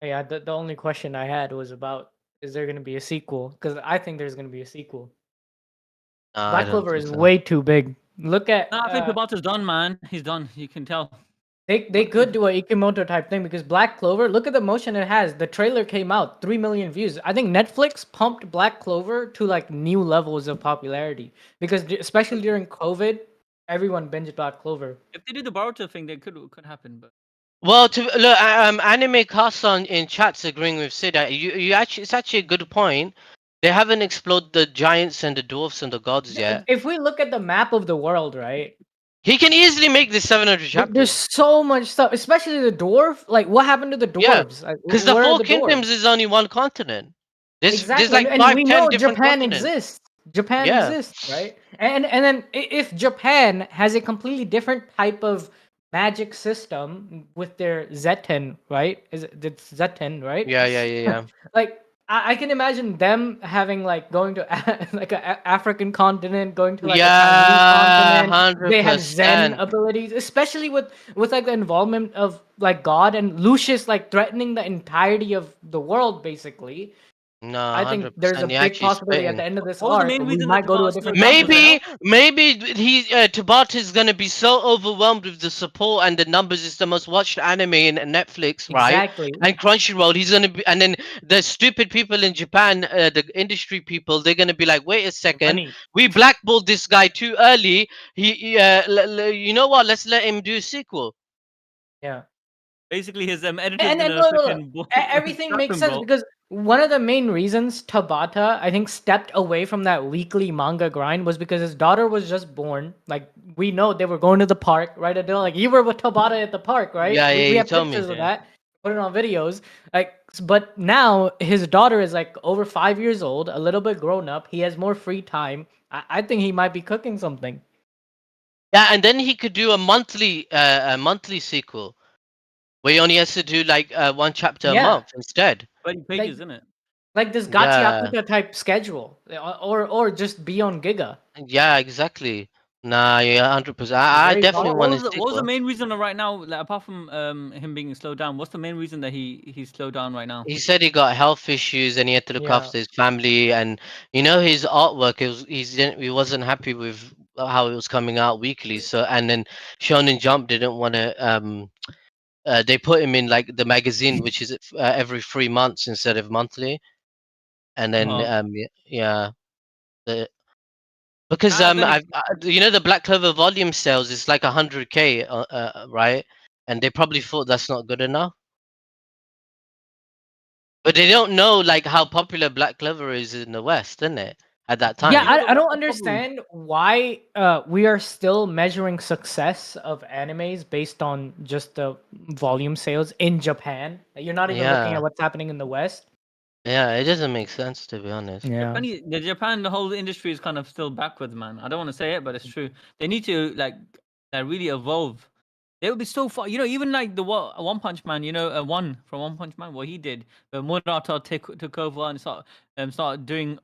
Speaker 2: Yeah, the only question I had was about is there going to be a sequel? Because I think there's going to be a sequel.
Speaker 3: No, I
Speaker 2: Black
Speaker 3: don't
Speaker 2: Clover
Speaker 3: think
Speaker 2: is
Speaker 3: so.
Speaker 2: way too big. Look at
Speaker 1: No, I think Tabata's done, man. He's done. You can tell.
Speaker 2: they could do a Ikimoto type thing because Black Clover. Look at the motion it has. The trailer came out 3 million views. I think Netflix pumped Black Clover to like new levels of popularity because especially during COVID, everyone binged Black Clover.
Speaker 1: If they do the Boruto thing, they could happen. But
Speaker 3: Well, to look, anime cast on in chats agreeing with Sid. You actually, it's actually a good point. They haven't explored the giants and the dwarfs and the gods yet.
Speaker 2: If we look at the map of the world, right?
Speaker 3: He can easily make this 700
Speaker 2: There's
Speaker 3: chapters.
Speaker 2: so much stuff, especially the dwarf. Like, what happened to the
Speaker 3: Yeah,
Speaker 2: dwarves? Like,
Speaker 3: because the
Speaker 2: where are
Speaker 3: Four
Speaker 2: the dwarves?
Speaker 3: Kingdoms is only one continent. There's
Speaker 2: Exactly,
Speaker 3: like
Speaker 2: and
Speaker 3: five,
Speaker 2: we
Speaker 3: ten
Speaker 2: know
Speaker 3: different
Speaker 2: Japan
Speaker 3: continents.
Speaker 2: exists. Japan
Speaker 3: Yeah.
Speaker 2: exists, right? And then if Japan has a completely different type of magic system with their Zetten, right? Is it it's Zetten, right?
Speaker 3: Yeah.
Speaker 2: Like I can imagine them having like going to like a African continent, going to like a Chinese
Speaker 3: Yeah,
Speaker 2: continent.
Speaker 3: hundred
Speaker 2: They have Zen
Speaker 3: percent.
Speaker 2: abilities, especially with like the involvement of like God and Lucius like threatening the entirety of the world, basically.
Speaker 3: No,
Speaker 2: I think there's a
Speaker 3: 100%. You're
Speaker 2: big
Speaker 3: actually
Speaker 2: possibility at the
Speaker 3: spitting.
Speaker 2: end of this
Speaker 1: What was the
Speaker 2: arc
Speaker 1: main
Speaker 2: we
Speaker 1: reason that
Speaker 2: might go to a
Speaker 1: Tabata slowed
Speaker 2: different
Speaker 1: down? Was it
Speaker 2: continent.
Speaker 1: health?
Speaker 3: Maybe he Tabata is gonna be so overwhelmed with the support and the numbers. It's the most watched anime in Netflix, right?
Speaker 2: Exactly.
Speaker 3: And Crunchyroll. He's gonna be, and then the stupid people in Japan, the industry people, they're gonna be like, wait a second,
Speaker 2: Money.
Speaker 3: we blackballed this guy too early. You know what? Let's let him do a sequel.
Speaker 2: Yeah.
Speaker 1: Basically, his editor's
Speaker 2: And
Speaker 1: gonna
Speaker 2: look, look, look.
Speaker 1: freaking
Speaker 2: Everything
Speaker 1: scrap
Speaker 2: makes
Speaker 1: him,
Speaker 2: sense
Speaker 1: bro.
Speaker 2: because one of the main reasons Tabata, I think, stepped away from that weekly manga grind was because his daughter was just born. Like we know they were going to the park, right? Adele? Like you were with Tabata at the park, right?
Speaker 3: Yeah,
Speaker 2: We
Speaker 3: you
Speaker 2: have
Speaker 3: told me.
Speaker 2: pictures of
Speaker 1: Yeah.
Speaker 2: that. Put it on videos. Like, but now his daughter is like over 5 years old, a little bit grown up. He has more free time. I think he might be cooking something.
Speaker 3: Yeah, and then he could do a monthly sequel where he only has to do like one chapter a
Speaker 2: Yeah,
Speaker 3: month instead.
Speaker 1: 20
Speaker 2: like
Speaker 1: pages, isn't it?
Speaker 2: like this
Speaker 3: Yeah,
Speaker 2: Gachiakuta type schedule, or just be on Giga.
Speaker 3: yeah, exactly. Nah, yeah, 100%.
Speaker 2: Be
Speaker 3: I
Speaker 2: very
Speaker 3: definitely
Speaker 1: What
Speaker 3: want
Speaker 2: thoughtful.
Speaker 3: a
Speaker 1: was the
Speaker 3: sequel.
Speaker 1: main reason right now, like, apart from him being slowed down? What's the main reason that he's slowed down right now?
Speaker 3: He said he got health issues and he had to look
Speaker 2: Yeah.
Speaker 3: after his family, and you know his artwork. He wasn't happy with how it was coming out weekly. So and then Shonen Jump didn't want to. They put him in like the magazine, which is every 3 months instead of monthly. And then
Speaker 1: Oh,
Speaker 3: yeah, the, because
Speaker 1: then he,
Speaker 3: you know the Black Clover volume sales is like 100K, right? And they probably thought that's not good enough, but they don't know like how popular Black Clover is in the West, isn't it? At that
Speaker 2: Yeah,
Speaker 3: time.
Speaker 2: I
Speaker 1: what's
Speaker 2: don't
Speaker 1: the problem?
Speaker 2: understand why we are still measuring success of animes based on just the volume sales in Japan. You're not even looking at
Speaker 3: Yeah,
Speaker 2: what's happening in the West.
Speaker 3: yeah, it doesn't make sense to be honest.
Speaker 2: Yeah.
Speaker 1: Japan, the whole industry is kind of still backwards, man. I don't want to say it, but it's true. They need to really evolve. They would be so far. Even like the One Punch Man. One from One Punch Man. What he did, Murata took over and started doing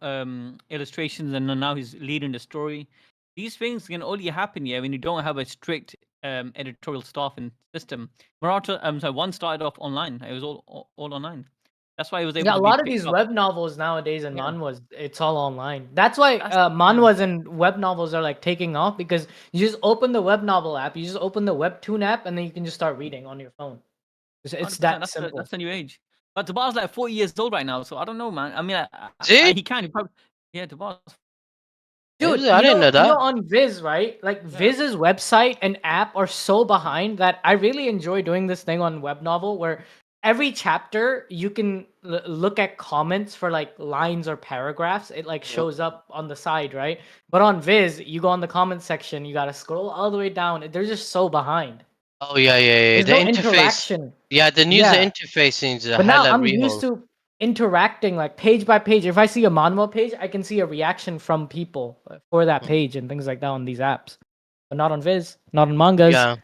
Speaker 1: illustrations, and then now he's leading the story. These things can only happen, yeah, when you don't have a strict editorial staff and system. One started off online. It was all online. That's why he was able
Speaker 2: Yeah, a
Speaker 1: to be
Speaker 2: lot of
Speaker 1: picked
Speaker 2: these
Speaker 1: up.
Speaker 2: web novels nowadays and
Speaker 1: Yeah,
Speaker 2: manhwas, it's all online. That's why
Speaker 1: that's yeah.
Speaker 2: manhwas and web novels are like taking off because you just open the web novel app, you just open the webtoon app, and then you can just start reading on your phone. It's
Speaker 1: 100%.
Speaker 2: that
Speaker 1: That's the
Speaker 2: simple.
Speaker 1: that's the new age. But Dubar's like 40 years old right now, so I don't know, man. I mean,
Speaker 3: See,
Speaker 1: he can. He probably, yeah, Dubar's.
Speaker 2: Dude,
Speaker 3: I didn't know
Speaker 2: you know
Speaker 3: that.
Speaker 2: on Viz, right? Like
Speaker 1: Yeah.
Speaker 2: Viz's website and app are so behind that I really enjoy doing this thing on web novel where every chapter you can look at comments for like lines or paragraphs. It like
Speaker 3: Mm.
Speaker 2: shows up on the side, right? But on Viz, you go on the comment section, you gotta scroll all the way down. They're just so behind.
Speaker 3: Oh yeah.
Speaker 2: There's
Speaker 3: The
Speaker 2: no
Speaker 3: interface,
Speaker 2: interaction.
Speaker 3: yeah, the user
Speaker 2: Yeah.
Speaker 3: interface needs a
Speaker 2: But now
Speaker 3: hella
Speaker 2: I'm used
Speaker 3: rehaul.
Speaker 2: to interacting like page by page. If I see a manhwa page, I can see a reaction from people for that page and things like that on these apps. But not on Viz, not on mangas.
Speaker 3: Yeah.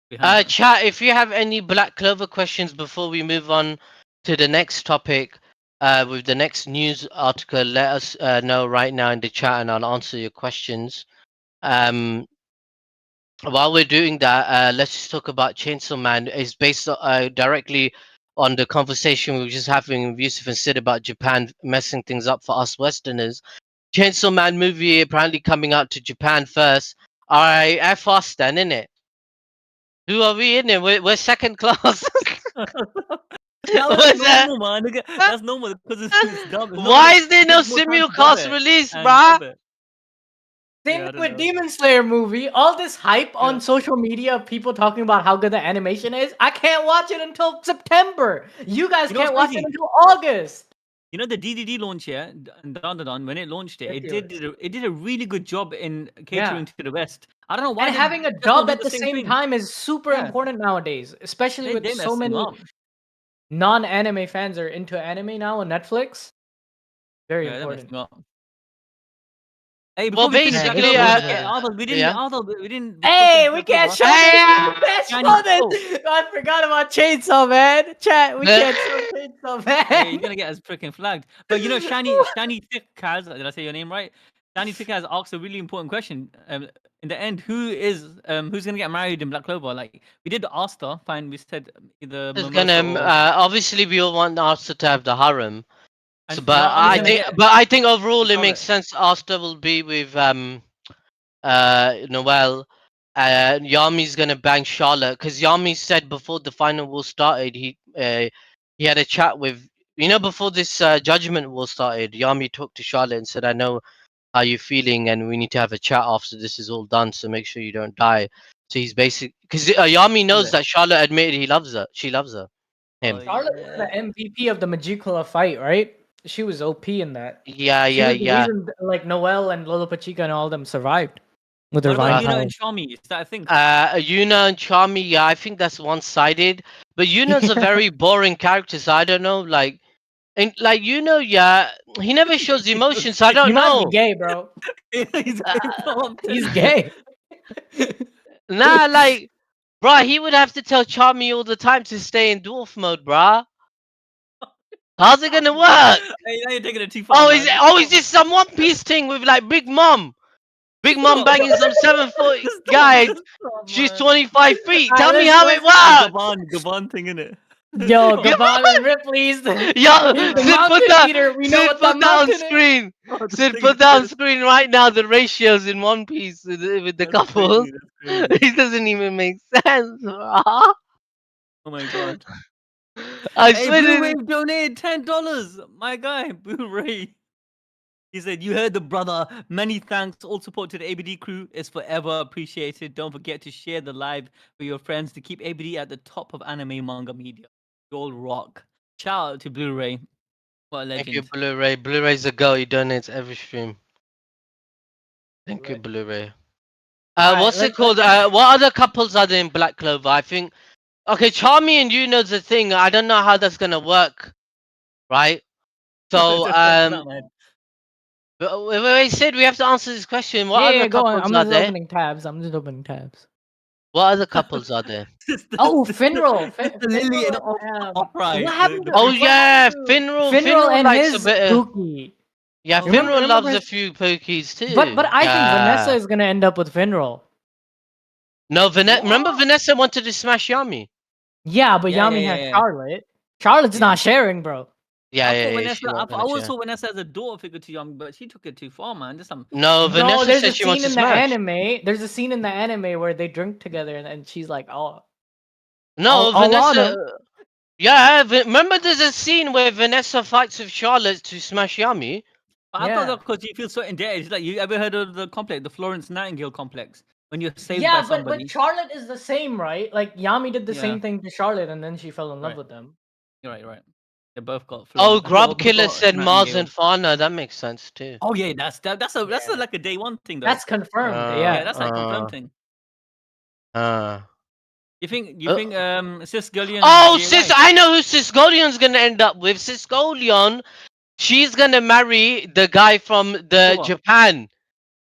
Speaker 1: Behind, man.
Speaker 3: Chat, if you have any Black Clover questions before we move on to the next topic, with the next news article, let us know right now in the chat and I'll answer your questions. Um, while we're doing that, let's just talk about Chainsaw Man. It's based directly on the conversation we were just having with Yusuf and Sid about Japan messing things up for us Westerners. Chainsaw Man movie apparently coming out to Japan first. Alright, F us then, innit? Who are we in it? We're second class.
Speaker 1: Now that's
Speaker 3: What's that?
Speaker 1: normal, man. That's normal because it's dumb. It's not
Speaker 3: Why
Speaker 1: like
Speaker 3: is there
Speaker 1: it
Speaker 3: no
Speaker 1: takes more time to dub
Speaker 3: simulcast
Speaker 1: it
Speaker 3: release,
Speaker 1: and
Speaker 3: bruh?
Speaker 1: sub it.
Speaker 2: Same
Speaker 1: Yeah, I
Speaker 2: thing
Speaker 1: don't
Speaker 2: with
Speaker 1: know.
Speaker 2: Demon Slayer movie. All this hype
Speaker 1: Yeah.
Speaker 2: on social media of people talking about how good the animation is. I can't watch it until September. You guys
Speaker 1: You know what's
Speaker 2: can't watch it
Speaker 1: crazy?
Speaker 2: until August.
Speaker 1: You know the DDD launch, yeah, and Dandadan, when it launched it,
Speaker 2: Ridiculous.
Speaker 1: it did a really good job in catering
Speaker 2: Yeah.
Speaker 1: to the West. I don't know why
Speaker 2: And
Speaker 1: they
Speaker 2: having a
Speaker 1: just don't
Speaker 2: dub
Speaker 1: do
Speaker 2: at
Speaker 1: the
Speaker 2: the
Speaker 1: same
Speaker 2: same
Speaker 1: thing.
Speaker 2: time is super
Speaker 1: Yeah,
Speaker 2: important nowadays, especially with
Speaker 1: they
Speaker 2: so
Speaker 1: messed him
Speaker 2: many
Speaker 1: up.
Speaker 2: non-anime fans are into anime now on Netflix. Very
Speaker 1: Yeah, they messed
Speaker 2: important.
Speaker 1: him up. Hey,
Speaker 3: Well,
Speaker 1: before we finish,
Speaker 2: Man,
Speaker 1: you
Speaker 2: this
Speaker 3: basically,
Speaker 1: know,
Speaker 2: season's gonna be.
Speaker 3: yeah.
Speaker 1: We didn't discuss the
Speaker 2: Hey, we
Speaker 1: Black
Speaker 2: can't
Speaker 1: Clover.
Speaker 2: show this.
Speaker 3: Hey,
Speaker 2: We can't
Speaker 1: Shiny,
Speaker 2: show this. I forgot about Chainsaw Man. Chat, we
Speaker 3: the-
Speaker 2: can't show Chainsaw
Speaker 1: Hey, you're
Speaker 2: Man.
Speaker 1: gonna get us freaking flagged. But you know, Shiny Tikaz, did I say your name right? Shiny Tikaz asks a really important question. In the end, who's gonna get married in Black Clover? Like we did Asta, fine. We said either
Speaker 3: is
Speaker 1: Mimosa
Speaker 3: gonna
Speaker 1: or
Speaker 3: obviously we all want Asta to have the harem. So,
Speaker 1: and
Speaker 3: but
Speaker 2: Yami's
Speaker 3: I
Speaker 2: gonna
Speaker 3: think,
Speaker 2: get.
Speaker 3: overall it makes
Speaker 1: Charlotte.
Speaker 3: sense. Asta will be with Noel. Yami's gonna bang Charlotte because Yami said before the final war started, he had a chat with, before this judgment war started. Yami talked to Charlotte and said, "I know how you're feeling, and we need to have a chat after this is all done. So make sure you don't die." So he's basically because Yami knows
Speaker 1: Charlotte.
Speaker 3: that Charlotte admitted he loves her. She loves her.
Speaker 1: Oh
Speaker 3: Him.
Speaker 2: Charlotte was
Speaker 1: yeah.
Speaker 2: the MVP of the Magicula fight, right? She was OP in that.
Speaker 3: Yeah,
Speaker 2: She
Speaker 3: yeah,
Speaker 2: was the
Speaker 3: yeah.
Speaker 2: reason, like Noel and Lolo Pachica and all them survived with their
Speaker 1: What about
Speaker 2: vine
Speaker 3: Uh,
Speaker 1: Yuna and
Speaker 2: powers.
Speaker 1: Shami? Is that a thing?
Speaker 3: Yuna and Charmy, yeah, I think that's one-sided. But Yuna's a very boring character, so I don't know. And like yeah, he never shows emotions, so I
Speaker 2: He
Speaker 3: don't
Speaker 2: might be
Speaker 3: know.
Speaker 2: gay, bro.
Speaker 1: He's
Speaker 3: Uh,
Speaker 1: gay, bro. I'm
Speaker 2: He's
Speaker 1: telling you.
Speaker 2: gay.
Speaker 3: nah, like, bruh, he would have to tell Charmy all the time to stay in dwarf mode, bruh. How's it gonna work?
Speaker 1: Hey, now you're taking it too far, man.
Speaker 3: Is this some One Piece thing with like Big Mom? Big Mom
Speaker 1: Stop.
Speaker 3: banging some 7 foot
Speaker 1: Just stop.
Speaker 3: guy.
Speaker 1: Just stop,
Speaker 3: She's
Speaker 1: man.
Speaker 3: 25 feet.
Speaker 2: Alright,
Speaker 3: Tell me how it
Speaker 2: let's
Speaker 1: The
Speaker 3: works.
Speaker 1: Gaban thing, innit?
Speaker 2: Yo,
Speaker 1: Stop.
Speaker 2: Gavon and Ripley's the
Speaker 3: Yo,
Speaker 2: he's the
Speaker 1: Stop.
Speaker 2: mountain eater. We know
Speaker 3: Sid,
Speaker 2: what that
Speaker 3: put that on
Speaker 2: mountain is.
Speaker 3: screen.
Speaker 1: Oh, this
Speaker 3: Sid,
Speaker 1: thing
Speaker 3: put
Speaker 1: is
Speaker 3: that on
Speaker 1: good.
Speaker 3: screen right now. The ratios in One Piece with the
Speaker 1: That's
Speaker 3: couples.
Speaker 1: crazy. That's crazy.
Speaker 3: It doesn't even make sense. Bro.
Speaker 1: Oh my god.
Speaker 3: I
Speaker 1: Hey,
Speaker 3: swear
Speaker 1: Blue
Speaker 3: to
Speaker 1: Wave donated $10. My guy, Blue Ray. He said, "You heard the brother. Many thanks. All support to the ABD crew is forever appreciated. Don't forget to share the live with your friends to keep ABD at the top of anime manga media. You all rock. Shout out to Blue Ray. What a
Speaker 3: thank you,
Speaker 1: legend.
Speaker 3: Blu-ray. Blu-ray's a girl. He donates every stream. Thank you,
Speaker 2: Right.
Speaker 3: Blu-ray.
Speaker 2: All right,
Speaker 3: What's it
Speaker 2: let's
Speaker 3: called? What other couples are there in Black Clover? I think. Okay, Charmy and Yuno's the thing. I don't know how that's gonna work, right? So,
Speaker 1: Just fucking out, man.
Speaker 3: but wait, Sid, we have to answer this question. What
Speaker 2: yeah,
Speaker 3: other
Speaker 2: yeah, go on.
Speaker 3: couples
Speaker 2: I'm
Speaker 3: are
Speaker 2: just
Speaker 3: there?
Speaker 2: opening tabs. I'm just opening tabs.
Speaker 3: What other couples are there?
Speaker 2: Oh, Finral.
Speaker 1: Sister Lily and
Speaker 2: What
Speaker 1: Upright.
Speaker 2: happened to
Speaker 3: Oh
Speaker 2: what happened
Speaker 3: yeah,
Speaker 2: to
Speaker 3: Finral.
Speaker 2: Finral
Speaker 3: Finral
Speaker 2: and
Speaker 3: likes a
Speaker 2: his
Speaker 3: bit of.
Speaker 2: Pookie?
Speaker 3: Yeah,
Speaker 1: Oh yeah.
Speaker 3: Finral
Speaker 2: Remember
Speaker 3: loves a
Speaker 2: his,
Speaker 3: few pokies
Speaker 2: but
Speaker 3: too.
Speaker 2: I think Vanessa
Speaker 3: Yeah.
Speaker 2: is gonna end up with Finral.
Speaker 3: No, Vanessa. Remember
Speaker 1: What?
Speaker 3: Vanessa wanted to smash Yami.
Speaker 2: Yeah, but
Speaker 1: Yeah, yeah,
Speaker 2: Yami
Speaker 1: yeah,
Speaker 2: has
Speaker 1: yeah.
Speaker 2: Charlotte. Charlotte's
Speaker 1: Yeah.
Speaker 2: not sharing, bro.
Speaker 3: Yeah,
Speaker 1: I
Speaker 3: yeah,
Speaker 1: thought
Speaker 3: yeah.
Speaker 1: Vanessa.
Speaker 3: She's
Speaker 1: I
Speaker 3: not gonna
Speaker 1: always
Speaker 3: share.
Speaker 1: saw Vanessa as a daughter figure to Young, but she took it too far, man. Just some.
Speaker 3: No,
Speaker 2: No,
Speaker 3: Vanessa
Speaker 2: there's a
Speaker 3: said she wants
Speaker 2: scene
Speaker 3: to
Speaker 2: in the
Speaker 3: smash.
Speaker 2: anime. There's a scene in the anime where they drink together, and she's like, "Oh,
Speaker 3: No,
Speaker 2: all on
Speaker 3: Vanessa.
Speaker 2: him."
Speaker 3: Yeah, remember there's a scene where Vanessa fights with Charlotte to smash Yami.
Speaker 1: I thought
Speaker 2: Yeah,
Speaker 1: that because you feel so indebted. It's like you ever heard of the complex, the Florence Nightingale complex, when you're saved by
Speaker 2: yeah, but
Speaker 1: somebody.
Speaker 2: Charlotte is the same, right? Like Yami did the
Speaker 1: Yeah,
Speaker 2: same thing to Charlotte, and then she fell in love
Speaker 1: right.
Speaker 2: with them.
Speaker 1: You're right. Right. They both got
Speaker 3: Oh,
Speaker 1: Florence. Well,
Speaker 3: Grub
Speaker 1: both
Speaker 3: Killer
Speaker 1: got
Speaker 3: said Mars
Speaker 1: Nightingale.
Speaker 3: and Fauna. That makes sense too.
Speaker 1: Oh yeah, that's
Speaker 2: Yeah,
Speaker 1: like a day one thing though.
Speaker 2: that's confirmed.
Speaker 3: Uh,
Speaker 1: Yeah,
Speaker 2: Yeah,
Speaker 1: that's like confirmed
Speaker 3: uh,
Speaker 1: thing.
Speaker 3: uh.
Speaker 1: You think Sis Gullion and
Speaker 3: Oh, Sis,
Speaker 1: JY?
Speaker 3: I know who Sisgolion's gonna end up with. Sisgolion, she's gonna marry the guy from the
Speaker 1: What?
Speaker 3: Japan,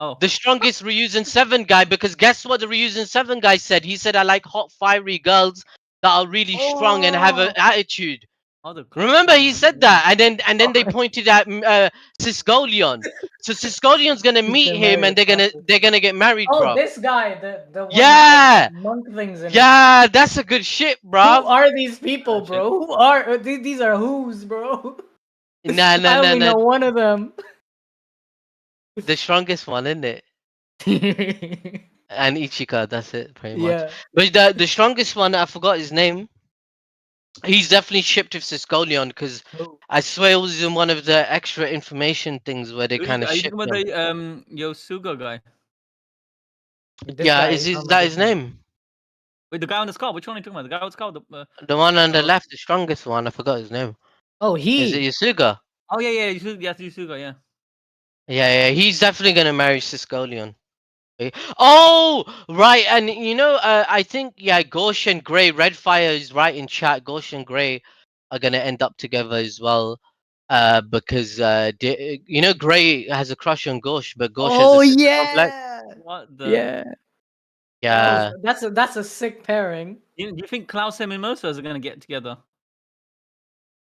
Speaker 1: Oh.
Speaker 3: the strongest Ryuzen 7 guy, because guess what the Ryuzen 7 guy said? He said, I like hot, fiery girls that are really strong and have an
Speaker 1: Oh.
Speaker 3: attitude.
Speaker 1: Other
Speaker 3: Remember,
Speaker 1: couple,
Speaker 3: he
Speaker 1: man.
Speaker 3: said that, and then they pointed at Sisgolion. So Sisgolion's gonna
Speaker 2: he's
Speaker 3: meet
Speaker 2: gonna
Speaker 3: him,
Speaker 2: marry a
Speaker 3: and
Speaker 2: couple.
Speaker 3: they're gonna get married,
Speaker 2: Oh,
Speaker 3: bro.
Speaker 2: this guy, the one with the
Speaker 3: Yeah,
Speaker 2: monk things in his.
Speaker 3: yeah, that's a good shit,
Speaker 2: Who
Speaker 3: bro.
Speaker 2: are these people,
Speaker 1: Shit.
Speaker 2: bro? Who are these? Are who's, bro?
Speaker 3: Nah, nah,
Speaker 2: I
Speaker 3: nah,
Speaker 2: only
Speaker 3: nah.
Speaker 2: know one of them.
Speaker 3: The strongest one, isn't it? And Ichika, that's it, pretty much.
Speaker 2: Yeah.
Speaker 3: But the strongest one, I forgot his name. He's definitely shipped with Sisgolion because
Speaker 2: Who?
Speaker 3: I swear it was in one of the extra information things where they kind of
Speaker 1: Are you
Speaker 3: shipped
Speaker 1: talking about
Speaker 3: them.
Speaker 1: the Yosuga guy?
Speaker 2: This
Speaker 3: Yeah,
Speaker 2: guy
Speaker 3: is
Speaker 2: is
Speaker 3: that his
Speaker 2: competition.
Speaker 3: name?
Speaker 1: Wait, the guy on the skull. Which one are you talking about? The guy on the skull.
Speaker 3: The one on the
Speaker 1: Oh,
Speaker 3: left, the strongest one. I forgot his name.
Speaker 2: Oh,
Speaker 3: Is it
Speaker 2: he.
Speaker 3: Yasuga?
Speaker 1: oh yeah, yeah. Yes, Yusuga. Yeah.
Speaker 3: Yeah, he's definitely gonna marry Siscolion. Oh, right, and I think Ghosh and Gray, Redfire is right in chat. Ghosh and Gray are gonna end up together as well, because Gray has a crush on Ghosh, but Ghosh has a
Speaker 2: Oh
Speaker 3: sister complex.
Speaker 2: yeah.
Speaker 1: What the?
Speaker 2: Yeah.
Speaker 3: Yeah,
Speaker 2: That's a sick pairing.
Speaker 1: Do you think Klaus and Mimosas are gonna get together?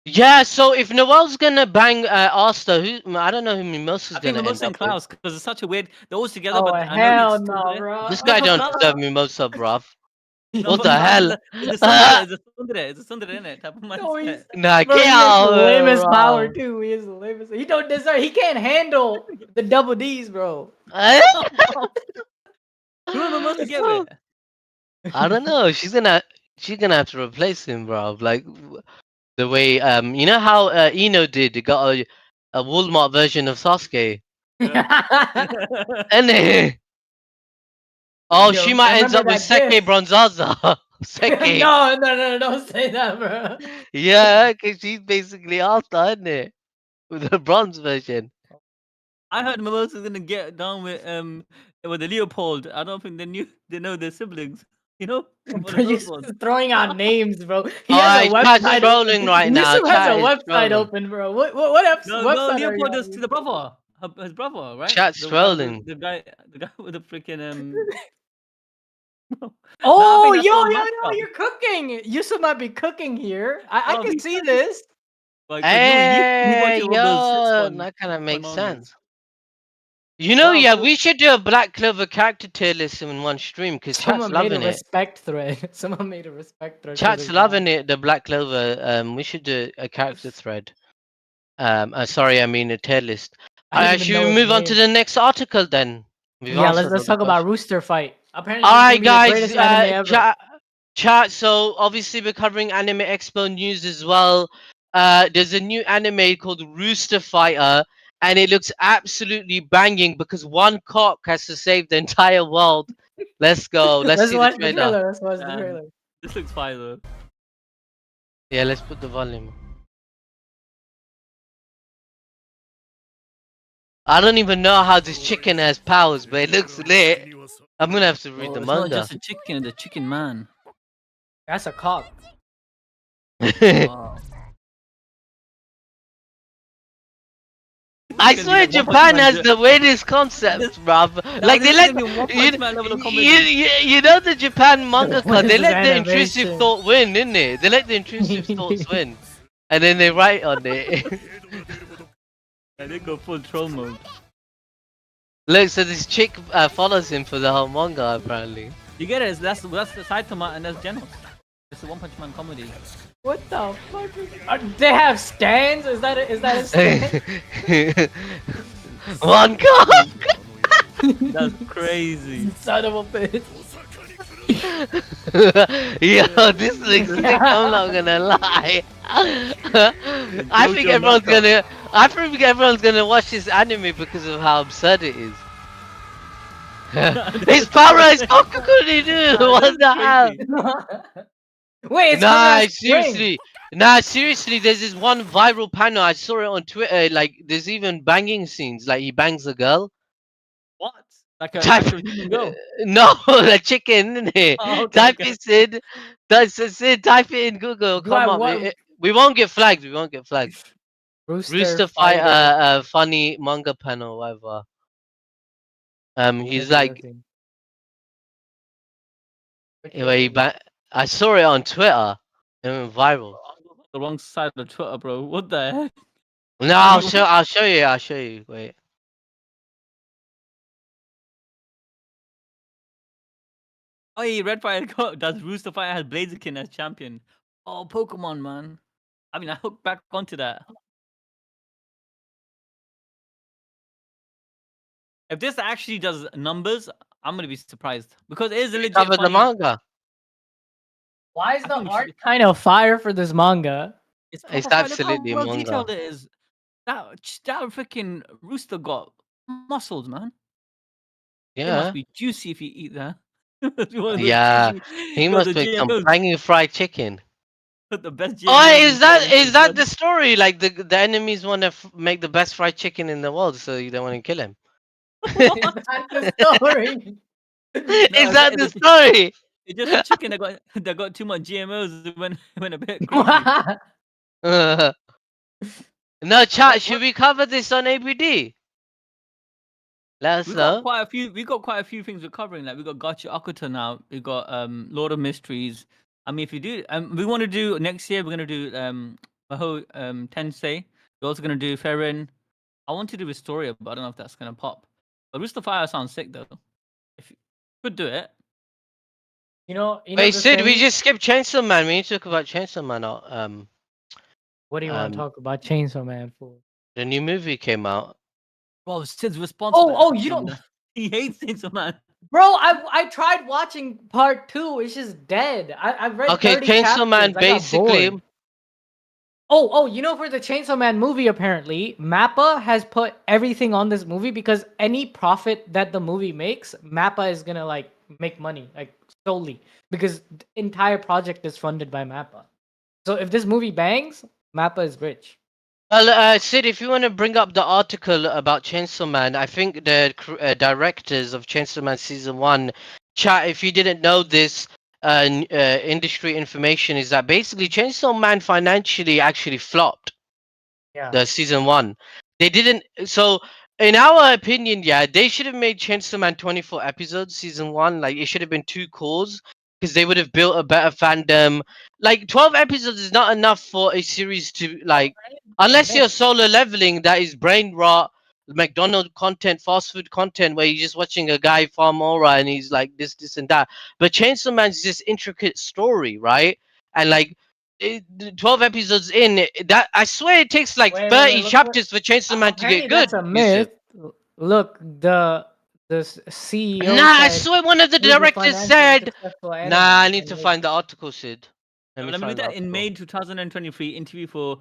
Speaker 3: yeah. So if Noel's gonna bang Asta, I don't know who Mimosa's
Speaker 1: I think
Speaker 3: gonna end
Speaker 1: Mimosa
Speaker 3: up
Speaker 1: and
Speaker 3: with.
Speaker 1: Klaus because it's such a weird. They're always together,
Speaker 2: Oh
Speaker 1: but I know
Speaker 2: hell
Speaker 1: it's
Speaker 2: no,
Speaker 1: tsundere.
Speaker 2: bro.
Speaker 3: This guy
Speaker 1: For
Speaker 3: don't
Speaker 1: Klaus,
Speaker 3: deserve Mimosa, bruv.
Speaker 1: no,
Speaker 3: What
Speaker 1: for
Speaker 3: the
Speaker 1: Klaus
Speaker 3: hell?
Speaker 1: it's a tsundere. It's a tsundere. It's a tsundere in it type of
Speaker 2: No, he's
Speaker 1: mindset.
Speaker 3: Nah,
Speaker 2: bro.
Speaker 3: get
Speaker 2: He has the
Speaker 3: out,
Speaker 2: lamest power
Speaker 3: bro.
Speaker 2: too. He has the lamest. He don't deserve. He can't handle the double D's, bro.
Speaker 1: Who will Mimosa get with?
Speaker 3: I don't know. She's gonna have to replace him, bro. Like the way you know how Ino did. They got a Walmart version of Sasuke, and oh, she
Speaker 2: Yo,
Speaker 3: might ends
Speaker 2: remember
Speaker 3: up with
Speaker 2: that
Speaker 3: Seke
Speaker 2: gif?
Speaker 3: Bronzaza. Seke,
Speaker 2: No, don't say that, bro.
Speaker 3: yeah, cause she's basically Asta, isn't it? With the bronze version.
Speaker 1: I heard Mimosa's gonna get down with the Leopold. I don't think they know their siblings. You know, one
Speaker 2: Bro,
Speaker 1: of
Speaker 2: you
Speaker 1: those
Speaker 2: just
Speaker 1: ones.
Speaker 2: throwing out names, bro. He has a
Speaker 3: Alright, chat's
Speaker 2: website.
Speaker 3: trolling right now.
Speaker 2: Yusuf has a
Speaker 3: Chat is
Speaker 2: website
Speaker 3: trolling.
Speaker 2: open, bro.
Speaker 1: No,
Speaker 2: Website are you
Speaker 1: Leopold is
Speaker 2: on?
Speaker 1: the brother, his brother, right?
Speaker 3: Chat's
Speaker 1: The guy, with
Speaker 3: trolling.
Speaker 1: the guy with the freaking No, I
Speaker 2: Oh,
Speaker 1: think that's the
Speaker 2: yo,
Speaker 1: mascot.
Speaker 2: you're cooking. Yusuf might be cooking here. I
Speaker 1: Oh,
Speaker 2: can
Speaker 1: he's
Speaker 2: see
Speaker 1: trying to
Speaker 2: this.
Speaker 1: like because you
Speaker 3: Hey,
Speaker 1: watching all those
Speaker 3: yo,
Speaker 1: Sitcon
Speaker 3: that kind of makes
Speaker 1: mangas.
Speaker 3: sense. Yeah,
Speaker 1: Bro,
Speaker 3: we should do a Black Clover character tier list in one stream because chat's
Speaker 2: Someone made a
Speaker 3: loving it.
Speaker 2: respect thread. Someone made a respect thread for
Speaker 3: Chat's
Speaker 2: this guy.
Speaker 3: loving it. The Black Clover. We should do a character thread. Sorry, I mean a tier list.
Speaker 2: I didn't even
Speaker 3: Should
Speaker 2: know
Speaker 3: we
Speaker 2: his
Speaker 3: move on to
Speaker 2: name.
Speaker 3: the next article then? We've
Speaker 2: Yeah, let's
Speaker 3: answered
Speaker 2: let's
Speaker 3: all the
Speaker 2: talk about
Speaker 3: questions.
Speaker 2: Rooster Fight. Apparently,
Speaker 3: All
Speaker 2: this is
Speaker 3: right,
Speaker 2: gonna be the
Speaker 3: guys.
Speaker 2: greatest anime ever.
Speaker 3: Chat. So obviously we're covering Anime Expo news as well. There's a new anime called Rooster Fighter, and it looks absolutely banging because one cock has to save the entire world. Let's go. Let's
Speaker 2: Let's
Speaker 3: see the
Speaker 2: watch the
Speaker 3: trailer.
Speaker 2: trailer. Let's watch the
Speaker 1: man,
Speaker 2: trailer.
Speaker 1: this looks fire though.
Speaker 3: Yeah, let's put the volume. I don't even know how this chicken has powers, but it looks lit. I'm gonna have to read
Speaker 1: Oh,
Speaker 3: the
Speaker 1: it's not
Speaker 3: manga.
Speaker 1: just a chicken, the chicken man.
Speaker 2: That's a cock.
Speaker 1: Wow.
Speaker 3: I
Speaker 1: This is
Speaker 3: swear
Speaker 1: gonna be like One Punch
Speaker 3: Japan
Speaker 1: Man.
Speaker 3: has the weirdest concepts, bruv. Like
Speaker 1: This
Speaker 3: they
Speaker 1: is
Speaker 3: let
Speaker 1: gonna be One
Speaker 3: you,
Speaker 1: Punch Man level of
Speaker 3: you,
Speaker 1: comedy.
Speaker 3: you know the Japan
Speaker 2: What
Speaker 3: mangaka,
Speaker 2: is
Speaker 3: they
Speaker 2: this
Speaker 3: let the intrusive
Speaker 2: animation?
Speaker 3: thought win, didn't they? They let the intrusive thoughts win, and then they write on it.
Speaker 1: And they go full troll mode.
Speaker 3: Look, so this chick follows him for the whole manga apparently.
Speaker 1: You get it? That's the Saitama and that's Genos. It's a One Punch Man comedy.
Speaker 2: What the fuck? They have stands? Is that a stand?
Speaker 3: One cock.
Speaker 1: That's crazy.
Speaker 2: Son of a bitch.
Speaker 3: Yo, this looks sick. I'm not gonna lie. I think
Speaker 1: Jojo
Speaker 3: everyone's
Speaker 1: knockout.
Speaker 3: gonna. I think everyone's gonna watch this anime because of how absurd it is. His power is Kokukuri, what the hell?
Speaker 2: Wait, it's
Speaker 3: Nah,
Speaker 2: coming on spring.
Speaker 3: seriously. Nah, seriously, there's this one viral panel. I saw it on Twitter. Like, there's even banging scenes. Like, he bangs a girl.
Speaker 1: What? Like an
Speaker 3: Type.
Speaker 1: actual human girl?
Speaker 3: No, a chicken, isn't it?
Speaker 1: Oh, okay,
Speaker 3: Type
Speaker 1: okay.
Speaker 3: it, Sid. Sid, type it in Google.
Speaker 2: Do I
Speaker 3: Come up.
Speaker 2: what?
Speaker 3: We won't get flagged. We won't get flagged.
Speaker 2: Rooster
Speaker 3: Rooster Fight,
Speaker 2: Fighter.
Speaker 3: funny manga panel, whatever. He's
Speaker 2: Let's see,
Speaker 3: like,
Speaker 2: let's see.
Speaker 3: anyway, I saw it on Twitter. It went viral.
Speaker 1: The wrong side of Twitter, bro. What the heck?
Speaker 3: No, I'll show you. I'll show you. Wait.
Speaker 1: Oh, yeah, Red Fire does Rooster Fighter has Blaziken as champion. Oh, Pokemon, man. I mean, I hooked back onto that. If this actually does numbers, I'm gonna be surprised because it is a legit
Speaker 3: Cover the
Speaker 1: funny.
Speaker 3: manga.
Speaker 2: Why is
Speaker 1: I
Speaker 2: the
Speaker 1: think we
Speaker 2: art
Speaker 1: should-
Speaker 2: kind of fire for this manga?
Speaker 1: It's
Speaker 3: It's
Speaker 1: proper fire. Look how
Speaker 3: absolutely a
Speaker 1: well
Speaker 3: manga.
Speaker 1: detailed it is. That freaking Rooster got muscles, man. It must
Speaker 3: Yeah.
Speaker 1: be juicy if you eat that. It's one of those
Speaker 3: Yeah.
Speaker 1: juicy.
Speaker 3: He
Speaker 1: Got the
Speaker 3: must make some
Speaker 1: GMOs.
Speaker 3: banging fried chicken.
Speaker 1: Got the best
Speaker 3: Oh,
Speaker 1: GMOs
Speaker 3: is
Speaker 1: inside
Speaker 3: that
Speaker 1: into
Speaker 3: is
Speaker 1: his
Speaker 3: that
Speaker 1: blood.
Speaker 3: the story? Like the enemies want to make the best fried chicken in the world, so you don't want to kill him.
Speaker 2: Is
Speaker 1: What?
Speaker 2: that the story?
Speaker 1: No,
Speaker 3: Is that the
Speaker 1: it's
Speaker 3: story?
Speaker 1: it's just a chicken that got too much GMOs. It went a bit crazy.
Speaker 3: No, chat.
Speaker 1: What?
Speaker 3: Should we cover this on ABD? Let us
Speaker 1: We got
Speaker 3: know.
Speaker 1: quite a few. We got quite a few things we're covering. Like we got Gacha Akuta now. We got Lord of Mysteries. I mean, if you do, we want to do next year. We're gonna do Maho Tensei. We're also gonna do Ferrin. I want to do Historia, but I don't know if that's gonna pop. But Rooster Fire sounds sick though. If you could do it.
Speaker 3: Wait,
Speaker 2: The
Speaker 3: Sid, we
Speaker 2: thing.
Speaker 3: just skipped Chainsaw Man. We need to talk about Chainsaw Man.
Speaker 2: What do you want to
Speaker 3: Um,
Speaker 2: talk about Chainsaw Man for?
Speaker 3: the new movie came out.
Speaker 1: Well, Sid's response to that
Speaker 2: Oh,
Speaker 1: is
Speaker 2: you don't,
Speaker 1: that he hates Chainsaw Man.
Speaker 2: bro. I tried watching part 2. It's just dead. I've read
Speaker 3: Okay,
Speaker 2: 30
Speaker 3: Chainsaw Man
Speaker 2: chapters. I got
Speaker 3: basically.
Speaker 2: bored. For the Chainsaw Man movie, apparently, Mappa has put everything on this movie because any profit that the movie makes, Mappa is gonna like make money, like solely, because the entire project is funded by Mappa. So if this movie bangs, Mappa is rich.
Speaker 3: Well, Sid, if you want to bring up the article about Chainsaw Man, I think the directors of Chainsaw Man season 1, chat. If you didn't know this, industry information is that basically Chainsaw Man financially actually flopped.
Speaker 2: Yeah.
Speaker 3: The season 1, they didn't. So in our opinion, yeah, they should have made Chainsaw Man 24 episodes season 1. Like it should have been 2 cores because they would have built a better fandom. Like 12 episodes is not enough for a series to like, unless you're solo leveling, that is brain rot, McDonald's content, fast food content, where you're just watching a guy farm aura and he's like this and that. But Chainsaw Man's this intricate story, right? And like 12 episodes in that, I swear it takes like
Speaker 2: Wait,
Speaker 3: 30
Speaker 2: look what.
Speaker 3: chapters for Chainsaw Man to
Speaker 2: Apparently,
Speaker 3: get good,
Speaker 2: that's a
Speaker 3: Yusuf.
Speaker 2: myth. Look, the CEO
Speaker 3: Nah, I
Speaker 2: said
Speaker 3: swear one of the
Speaker 2: it was a
Speaker 3: directors
Speaker 2: financially
Speaker 3: said,
Speaker 2: successful
Speaker 3: nah,
Speaker 2: anime,
Speaker 3: I need
Speaker 2: and
Speaker 3: to
Speaker 2: like,
Speaker 3: find the article, Sid. Let me
Speaker 1: Let me read
Speaker 3: find the
Speaker 1: that. In
Speaker 3: article.
Speaker 1: May 2023, interview for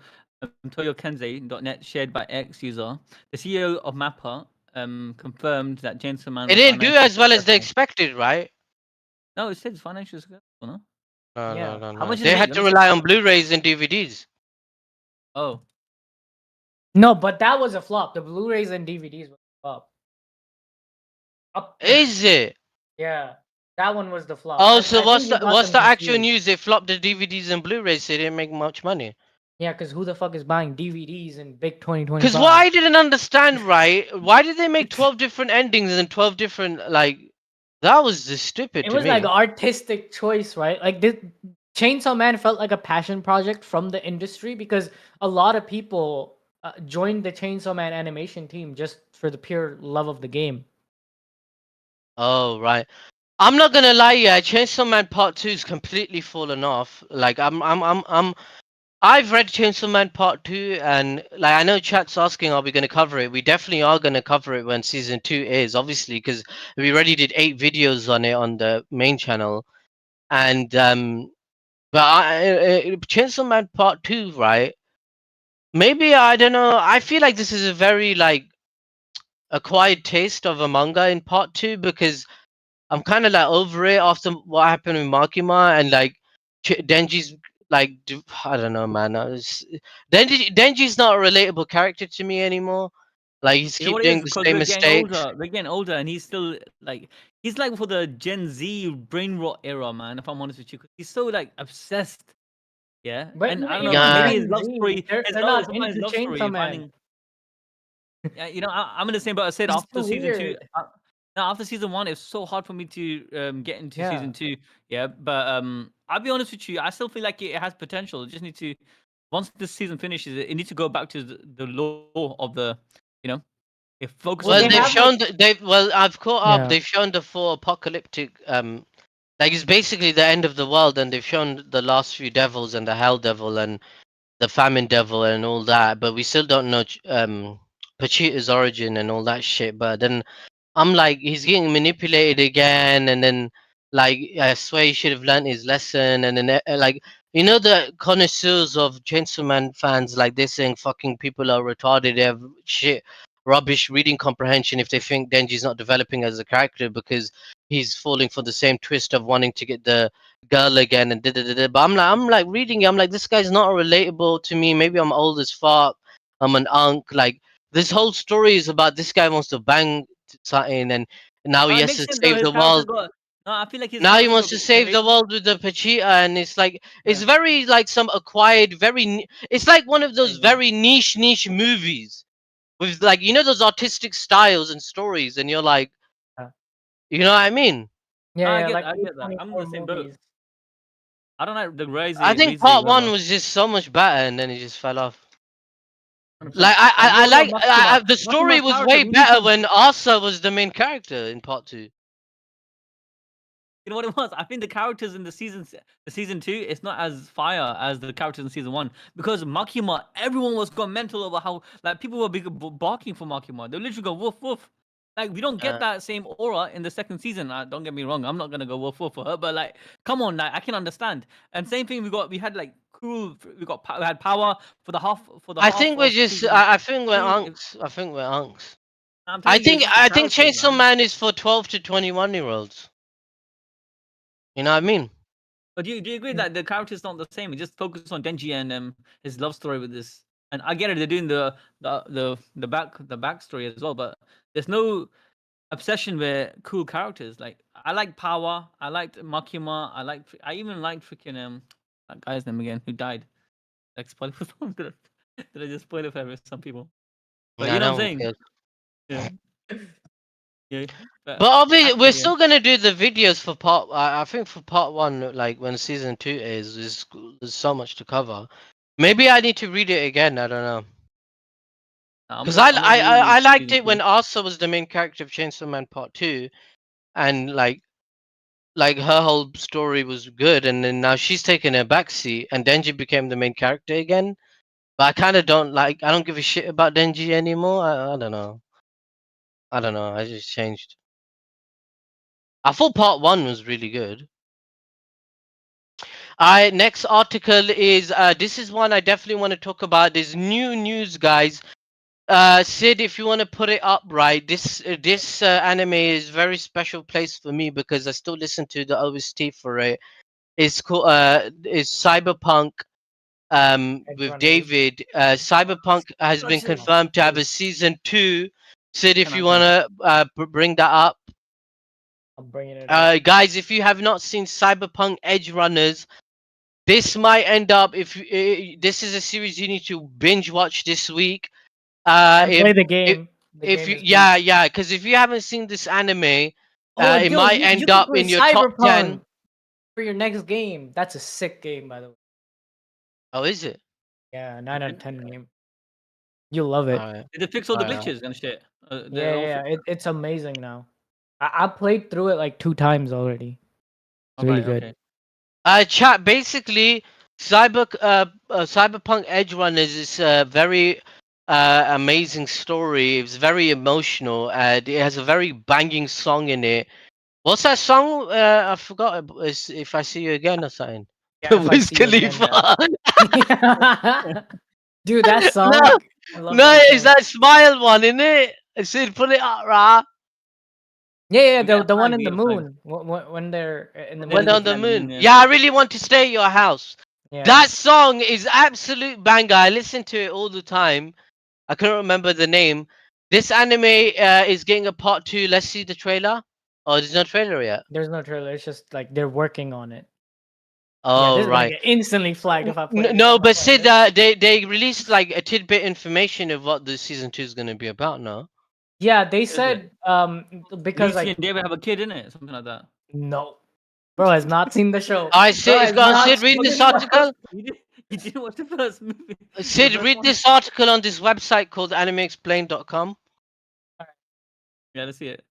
Speaker 1: ToyoKenze.net shared by X user, the CEO of Mappa confirmed that Chainsaw Man
Speaker 3: It
Speaker 1: was
Speaker 3: didn't do
Speaker 1: financially
Speaker 3: as well as they
Speaker 1: successful.
Speaker 3: expected, right?
Speaker 1: No, it says financially successful. No?
Speaker 3: No,
Speaker 2: yeah.
Speaker 3: no, no,
Speaker 1: How
Speaker 3: no.
Speaker 1: much did it
Speaker 3: They
Speaker 1: make?
Speaker 3: had
Speaker 1: Let
Speaker 3: to
Speaker 1: me see.
Speaker 3: rely on Blu-rays and DVDs.
Speaker 1: Oh,
Speaker 2: No, but that was a flop. The Blu-rays and DVDs were a flop.
Speaker 3: Is it?
Speaker 2: Yeah, that one was the flop.
Speaker 3: Oh, so
Speaker 2: I think you got
Speaker 3: what's
Speaker 2: them
Speaker 3: the actual
Speaker 2: confused.
Speaker 3: news? They flopped the DVDs and Blu-rays, so they didn't make much money.
Speaker 2: Yeah, because who the fuck is buying DVDs in big
Speaker 3: Because what
Speaker 2: 2025?
Speaker 3: I didn't understand, right? Why did they make 12 different endings and 12 different like? That was just stupid
Speaker 2: It
Speaker 3: to
Speaker 2: was like
Speaker 3: me.
Speaker 2: an artistic choice, right? Like this Chainsaw Man felt like a passion project from the industry because a lot of people joined the Chainsaw Man animation team just for the pure love of the game.
Speaker 3: Oh right. I'm not gonna lie, yeah. Chainsaw Man Part 2 is completely fallen off. Like I've read Chainsaw Man Part 2, and like I know chat's asking, are we gonna cover it? We definitely are gonna cover it when season 2 is, obviously, because we already did 8 videos on it on the main channel, and but Chainsaw Man Part 2, right? Maybe I don't know. I feel like this is a very like acquired taste of a manga in Part 2 because I'm kind of like over it after what happened with Makima and like Denji's like I don't know, man. Denji's not a relatable character to me anymore. Like he's
Speaker 1: you know
Speaker 3: keep
Speaker 1: what it is?
Speaker 3: doing the
Speaker 1: Because
Speaker 3: same
Speaker 1: we're getting
Speaker 3: mistakes.
Speaker 1: older. We're getting older, and he's still like he's like for the Gen Z brain rot era, man. If I'm honest with you, 'cause he's so like obsessed. Yeah,
Speaker 2: But
Speaker 1: and I don't know.
Speaker 2: even
Speaker 3: Yeah,
Speaker 1: Maybe his
Speaker 2: Gen
Speaker 1: love
Speaker 2: Z,
Speaker 1: story,
Speaker 2: they're not
Speaker 1: sometimes
Speaker 2: into
Speaker 1: his love story,
Speaker 2: Chainsaw
Speaker 1: you're
Speaker 2: Man.
Speaker 1: finding. Yeah, I'm in the same boat. I said
Speaker 2: It's
Speaker 1: after
Speaker 2: too
Speaker 1: season 2.
Speaker 2: weird.
Speaker 1: No, after season 1, it's so hard for me to get into
Speaker 2: Yeah.
Speaker 1: season 2. Yeah, but I'll be honest with you. I still feel like it has potential. It just need to once this season finishes, it needs to go back to the law of the, you know, it focus
Speaker 2: Well,
Speaker 1: on
Speaker 3: well
Speaker 1: the
Speaker 2: they
Speaker 3: they've
Speaker 2: have
Speaker 1: lore.
Speaker 2: like
Speaker 3: shown they've well I've caught up.
Speaker 2: yeah.
Speaker 3: They've shown the full apocalyptic like it's basically the end of the world, and they've shown the last few devils and the hell devil and the famine devil and all that, but we still don't know Pachita's origin and all that shit. But then I'm like, he's getting manipulated again, and then like I swear he should have learned his lesson, and then like you know the connoisseurs of Chainsaw Man fans, like they're saying fucking people are retarded, they have shit rubbish reading comprehension if they think Denji's not developing as a character because he's falling for the same twist of wanting to get the girl again and da da da da. But I'm like reading it, I'm like, this guy's not relatable to me. Maybe I'm old as fuck. I'm an unk. Like this whole story is about this guy wants to bang something and now he
Speaker 1: It
Speaker 3: has
Speaker 1: makes
Speaker 3: to
Speaker 1: sense though.
Speaker 3: save
Speaker 1: His
Speaker 3: the
Speaker 1: character's
Speaker 3: world.
Speaker 1: got. No, I feel like his
Speaker 3: Now he
Speaker 1: character's
Speaker 3: wants
Speaker 1: got
Speaker 3: to
Speaker 1: good
Speaker 3: save the
Speaker 1: motivation.
Speaker 3: world with the Pachita, and it's like it's
Speaker 1: Yeah,
Speaker 3: very like some acquired, it's like one of those
Speaker 1: yeah, yeah.
Speaker 3: very niche movies with like those artistic styles and stories, and you're like,
Speaker 2: Yeah,
Speaker 3: you know what I mean?
Speaker 2: yeah, like
Speaker 1: I get that. I'm in the
Speaker 2: A24
Speaker 1: same boat.
Speaker 2: movies.
Speaker 1: I don't like the
Speaker 3: I think
Speaker 1: Reze,
Speaker 3: part one
Speaker 1: whatever.
Speaker 3: was just so much better, and then it just fell off.
Speaker 1: 100%.
Speaker 3: Like I
Speaker 1: What about
Speaker 3: like
Speaker 1: Makima?
Speaker 3: the story
Speaker 1: Makima's
Speaker 3: was
Speaker 1: character,
Speaker 3: way
Speaker 1: we need
Speaker 3: better
Speaker 1: some.
Speaker 3: when Asa was the main character in part two.
Speaker 1: You know what it was? I think the characters in the season 2, it's not as fire as the characters in season 1 because Makima, everyone was going mental about how like people were barking for Makima. They literally go woof woof. Like we don't get
Speaker 3: Uh,
Speaker 1: that same aura in the second season. Don't get me wrong. I'm not gonna go woof woof for her, but like, come on, like I can understand. And same thing, we had like cool. We had power for the
Speaker 3: I
Speaker 1: half
Speaker 3: think we're
Speaker 1: of
Speaker 3: just
Speaker 1: season
Speaker 3: I think we're
Speaker 1: 2.
Speaker 3: unks. I think we're unks.
Speaker 1: I'm telling you, it's just the
Speaker 3: I think
Speaker 1: characters,
Speaker 3: Chainsaw
Speaker 1: man.
Speaker 3: Man is for 12 to 21-year-olds. You know what I mean?
Speaker 1: But do you agree
Speaker 2: Mm.
Speaker 1: that the character's not the same? It just focuses on Denji and his love story with this. And I get it, they're doing the backstory as well, but there's no obsession with cool characters. Like I like Power, I liked Makima, I even liked freaking that guy's name again who died. Like spoiler for some did I just spoil it for some people? But
Speaker 3: I
Speaker 1: you know what I'm
Speaker 3: don't
Speaker 1: saying?
Speaker 3: care.
Speaker 1: Yeah, yeah. But
Speaker 3: But obviously, we're
Speaker 1: actually, yeah.
Speaker 3: still gonna do the videos for part. I think for part one, like when season two is, there's so much to cover. Maybe I need to read it again. I don't know. Because
Speaker 1: I'm gonna read
Speaker 3: I liked
Speaker 1: season
Speaker 3: it
Speaker 1: 2.
Speaker 3: when Asa was the main character of Chainsaw Man Part Two, and like her whole story was good, and then now she's taken a backseat, and Denji became the main character again. But I kind of don't like. I don't give a shit about Denji anymore. I don't know. I don't know. I just changed. I thought part one was really good. Alright, next article is this is one I definitely want to talk about. There's new news, guys. Sid, if you want to put it up right, this anime is very special place for me because I still listen to the OST for it. It's called it's Cyberpunk
Speaker 2: Edge
Speaker 3: with
Speaker 2: runners.
Speaker 3: David. Cyberpunk has been
Speaker 1: Such a
Speaker 3: confirmed to have a
Speaker 1: good
Speaker 3: season 2. Sid, if you
Speaker 1: anime.
Speaker 3: want to bring that up.
Speaker 2: I'm bringing it up.
Speaker 3: Guys, if you have not seen Cyberpunk Edge Runners, this might end up this is a series you need to binge watch this week.
Speaker 2: And play the
Speaker 3: If
Speaker 2: game. The
Speaker 3: if
Speaker 2: game
Speaker 3: you
Speaker 2: is beast.
Speaker 3: yeah, because if you haven't seen this anime,
Speaker 2: Oh,
Speaker 3: it
Speaker 2: yo,
Speaker 3: might
Speaker 2: you
Speaker 3: end
Speaker 2: could
Speaker 3: up
Speaker 2: play
Speaker 3: in your top 10.
Speaker 2: Cyberpunk for your next game. That's a sick game, by the way.
Speaker 3: Oh, is it?
Speaker 2: Yeah, 9 out of 10 game. You'll love it.
Speaker 3: Alright,
Speaker 1: Did they fix all the
Speaker 3: alright.
Speaker 1: glitches and shit?
Speaker 2: Yeah,
Speaker 1: They're all
Speaker 2: yeah,
Speaker 1: fixed.
Speaker 2: it's amazing now. I played through it like 2 times already. It's
Speaker 1: All
Speaker 2: really
Speaker 1: right,
Speaker 2: good.
Speaker 1: okay.
Speaker 3: Chat. Basically, Cyberpunk Edge Runners is a very amazing story. It's very emotional, and it has a very banging song in it. What's that song? I forgot. It's If I See You Again or something.
Speaker 2: Yeah, if I
Speaker 3: Wiz
Speaker 2: see you again.
Speaker 3: Khalifa.
Speaker 2: Dude, that
Speaker 3: No,
Speaker 2: song, I love
Speaker 3: no,
Speaker 2: that
Speaker 3: it's
Speaker 2: song.
Speaker 3: that Smile one, isn't it? I said, put it up, right?
Speaker 2: Yeah, yeah,
Speaker 1: We get
Speaker 2: the one
Speaker 1: fine
Speaker 2: in the
Speaker 1: beat flags.
Speaker 2: moon when they're in the
Speaker 1: When they're
Speaker 3: When
Speaker 1: in the
Speaker 3: on
Speaker 2: moon.
Speaker 3: the
Speaker 1: cabin,
Speaker 3: moon.
Speaker 1: yeah.
Speaker 3: Yeah, I really want to stay at your house.
Speaker 2: Yeah.
Speaker 3: That song is absolute banger. I listen to it all the time. I couldn't remember the name. This anime is getting a part 2. Let's see the trailer. Oh, there's no trailer yet.
Speaker 2: There's no trailer. It's just like they're working on it. Yeah,
Speaker 3: Oh,
Speaker 2: this is gonna
Speaker 3: right.
Speaker 2: get instantly flagged if I play this
Speaker 3: No,
Speaker 2: on my
Speaker 3: but
Speaker 2: phone.
Speaker 3: Sid, they released like a tidbit information of what the season 2 is going to be about. No.
Speaker 2: Yeah, they
Speaker 1: What is it?
Speaker 2: said because
Speaker 1: Lucy
Speaker 2: like
Speaker 1: and David have a kid in it, something like that.
Speaker 2: no, bro has not seen the show.
Speaker 3: All right,
Speaker 2: Bro
Speaker 3: Sid,
Speaker 2: has
Speaker 3: go on.
Speaker 2: not
Speaker 3: Sid, read
Speaker 2: seen
Speaker 3: this
Speaker 2: the show.
Speaker 3: article.
Speaker 1: You didn't watch the first movie. The
Speaker 3: Sid,
Speaker 1: first
Speaker 3: read
Speaker 1: one?
Speaker 3: this article on this website called animeexplain.com.
Speaker 1: Yeah, let's see it.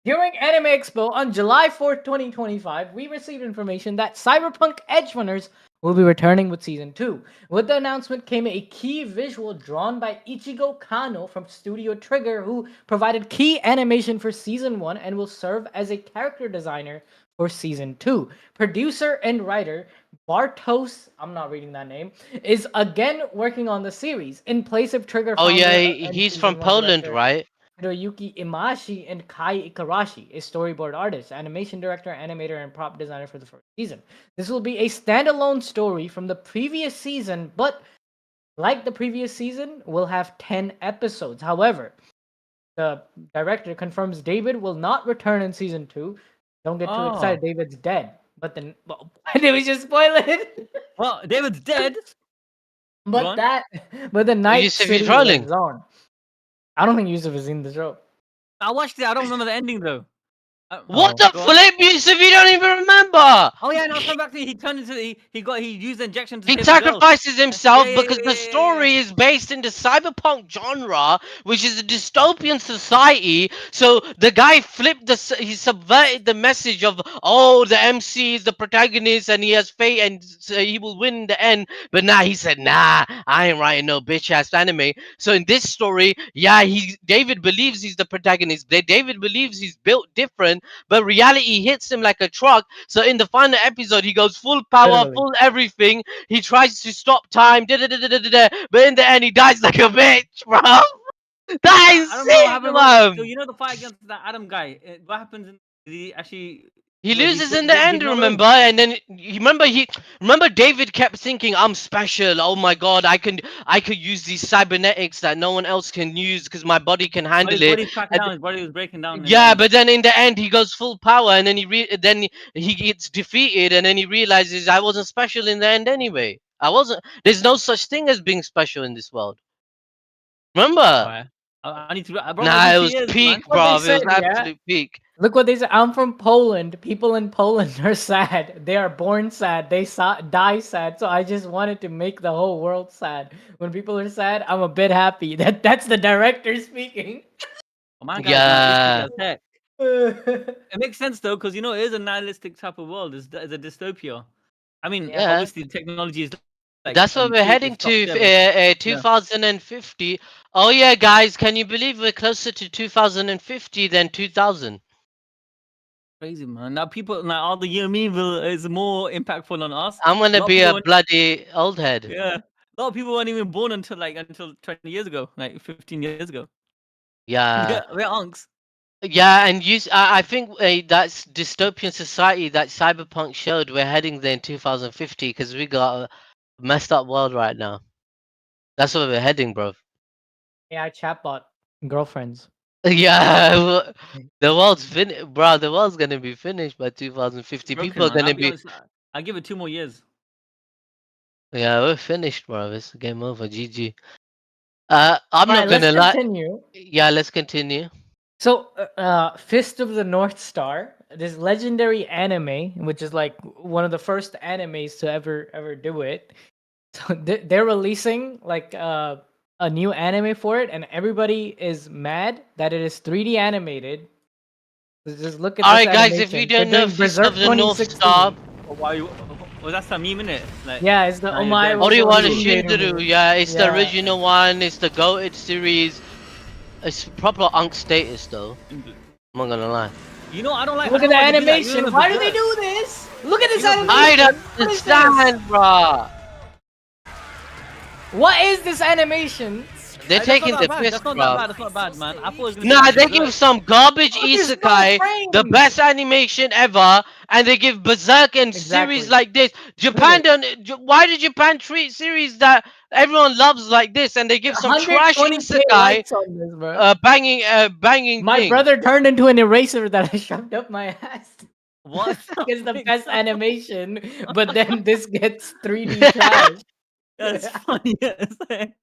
Speaker 2: During Anime Expo on July 4th, 2025, we received information that Cyberpunk Edge Runners will be returning with Season 2. With the announcement came a key visual drawn by Ichigo Kano from Studio Trigger, who provided key animation for Season 1 and will serve as a character designer for Season 2. Producer and writer Bartos, I'm not reading that name, is again working on the series in place of Trigger
Speaker 3: Oh
Speaker 2: founder
Speaker 3: yeah,
Speaker 2: and
Speaker 3: he's from
Speaker 2: season one
Speaker 3: Poland,
Speaker 2: director
Speaker 3: right?
Speaker 2: Hiroyuki Imaishi and Kai Ikarashi is storyboard artist, animation director, animator, and prop designer for the first season. This will be a standalone story from the previous season, but like the previous season, will have 10 episodes. However, the director confirms David will not return in season 2. Don't get too
Speaker 1: Oh,
Speaker 2: excited, David's dead. But then, why did we just spoil it?
Speaker 1: well, David's dead. Go
Speaker 2: but
Speaker 1: on.
Speaker 2: that, but the Night
Speaker 3: Yusuf, you
Speaker 2: City
Speaker 3: trolling?
Speaker 2: lives on. I don't think Yusuf has seen the show.
Speaker 1: I watched it. I don't remember the ending though.
Speaker 3: What
Speaker 2: Oh,
Speaker 3: the
Speaker 1: Go on.
Speaker 3: flip, Yusuf? You don't even remember.
Speaker 1: Oh yeah, no, come back to he turned into he used the injection to
Speaker 3: He
Speaker 1: save the girl.
Speaker 3: sacrifices
Speaker 1: Yeah,
Speaker 3: himself
Speaker 1: yeah,
Speaker 3: because
Speaker 1: yeah,
Speaker 3: the
Speaker 1: yeah, yeah, yeah.
Speaker 3: story is based in the cyberpunk genre, which is a dystopian society. So the guy flipped he subverted the message of, oh, the MC is the protagonist and he has fate and so he will win in the end. But now he said, nah, I ain't writing no bitch ass anime. So in this story, yeah, David believes he's the protagonist. David believes he's built different, but reality hits him like a truck. So in the final episode, he goes full power,
Speaker 2: literally.
Speaker 3: full everything. He tries to stop time, but in the end, he dies like a bitch, bro. That is
Speaker 1: I don't remember what
Speaker 3: sick,
Speaker 1: happened. So
Speaker 3: man.
Speaker 1: you know the fight against that Adam guy. What happens? Did he actually?
Speaker 3: He
Speaker 1: Wait, he
Speaker 3: loses
Speaker 1: took.
Speaker 3: in the
Speaker 1: Did
Speaker 3: end,
Speaker 1: he not win?
Speaker 3: remember? And then remember David kept thinking, "I'm special. Oh my God, I could use these cybernetics that no one else can use because my body can
Speaker 1: But his
Speaker 3: handle it."
Speaker 1: body's cracking
Speaker 3: And
Speaker 1: down. His body was breaking down in the
Speaker 3: yeah,
Speaker 1: end.
Speaker 3: but then in the end, he goes full power, and then he gets defeated, and then he realizes I wasn't special in the end anyway. I wasn't. There's no such thing as being special in this world. Remember?
Speaker 1: Right. I need to. Bro, it's
Speaker 3: Nah,
Speaker 1: been
Speaker 3: it
Speaker 1: two
Speaker 3: was
Speaker 1: years, man.
Speaker 3: peak,
Speaker 2: What they
Speaker 3: bro. It was
Speaker 2: said, yeah.
Speaker 3: absolute peak.
Speaker 2: Look what they said. I'm from Poland. People in Poland are sad. They are born sad. They die sad. So I just wanted to make the whole world sad. When people are sad, I'm a bit happy. That's the director speaking.
Speaker 1: Oh, my guy's nihilistic
Speaker 3: Yeah,
Speaker 1: as heck.
Speaker 2: yeah,
Speaker 1: It makes sense though, because you know it is a nihilistic type of world. It's a dystopia. I mean,
Speaker 3: yeah.
Speaker 1: obviously the technology is like
Speaker 3: That's what we're heading
Speaker 1: it's top
Speaker 3: to.
Speaker 1: level. Yeah,
Speaker 3: 2050. Oh yeah, guys, can you believe we're closer to 2050 than 2000?
Speaker 1: crazy man. Now people, now all the you and me will is more impactful on us.
Speaker 3: I'm
Speaker 1: A
Speaker 3: gonna
Speaker 1: lot of
Speaker 3: be
Speaker 1: people,
Speaker 3: a bloody old head.
Speaker 1: yeah, a lot of people weren't even born until 20 years ago, like 15 years ago.
Speaker 3: Yeah.
Speaker 1: Yeah, we're unks.
Speaker 3: Yeah, and I think that's dystopian society that Cyberpunk showed. We're heading there in 2050 because we got a messed up world right now. That's where we're heading, bro.
Speaker 2: chatbot girlfriends.
Speaker 3: Yeah, the world's bro. The world's gonna be finished by 2050. People
Speaker 1: Broken
Speaker 3: are
Speaker 1: man. I'll
Speaker 3: gonna
Speaker 1: be
Speaker 3: be.
Speaker 1: honest. I give it 2 more years.
Speaker 3: Yeah, we're finished, bro. It's game over. GG. I'm
Speaker 2: All
Speaker 3: not
Speaker 2: right, let's
Speaker 3: gonna lie.
Speaker 2: continue.
Speaker 3: Yeah, let's continue.
Speaker 2: So, Fist of the North Star, this legendary anime, which is like one of the first animes to ever do it. So they're releasing like a new anime for it, and everybody is mad that it is 3D animated. Just look at
Speaker 3: All
Speaker 2: this
Speaker 3: right, guys. If you
Speaker 2: animation. They're
Speaker 3: don't know
Speaker 2: doing
Speaker 3: Fist of
Speaker 2: Berserk
Speaker 3: the North
Speaker 2: 2016.
Speaker 3: Star,
Speaker 1: Why? Was that some meme in it? Like,
Speaker 2: Yeah, it's the
Speaker 1: nah, you're dead.
Speaker 2: Omae
Speaker 3: Oriwara
Speaker 2: Shindere
Speaker 3: Shinduru.
Speaker 2: movie.
Speaker 3: Yeah, it's the
Speaker 2: Yeah.
Speaker 3: original one. It's the goated series. It's proper unk status though. I'm not gonna lie.
Speaker 1: You know, I don't like.
Speaker 2: Look
Speaker 1: I
Speaker 2: at
Speaker 1: don't
Speaker 2: the
Speaker 1: know why they do that. You
Speaker 2: animation.
Speaker 1: know,
Speaker 2: Why do they
Speaker 1: Berserk.
Speaker 2: do this? Look at this
Speaker 1: You know,
Speaker 2: animation.
Speaker 3: I don't
Speaker 2: What is this?
Speaker 3: understand, bro.
Speaker 2: What is this animation?
Speaker 3: They're
Speaker 1: That's not
Speaker 3: taking
Speaker 1: that
Speaker 3: the
Speaker 1: bad.
Speaker 3: piss,
Speaker 1: That's not
Speaker 3: bro.
Speaker 1: that bad. That's not bad, man. I thought it was gonna
Speaker 3: Nah,
Speaker 1: be
Speaker 3: they
Speaker 1: Berserk.
Speaker 3: give some garbage
Speaker 2: Look, there's no
Speaker 3: isekai, the
Speaker 2: frames.
Speaker 3: best animation ever, and they give Berserk and
Speaker 2: Exactly.
Speaker 3: series like this. Japan don't. Why did Japan treat series that everyone loves like this, and they give some trash
Speaker 2: 120K
Speaker 3: isekai,
Speaker 2: likes on this, bro.
Speaker 3: banging
Speaker 2: My
Speaker 3: thing?
Speaker 2: brother turned into an eraser that I shoved up my ass.
Speaker 1: What?
Speaker 2: It's the
Speaker 1: Like,
Speaker 2: best animation, but then this gets 3D trash.
Speaker 1: That's funny as heck.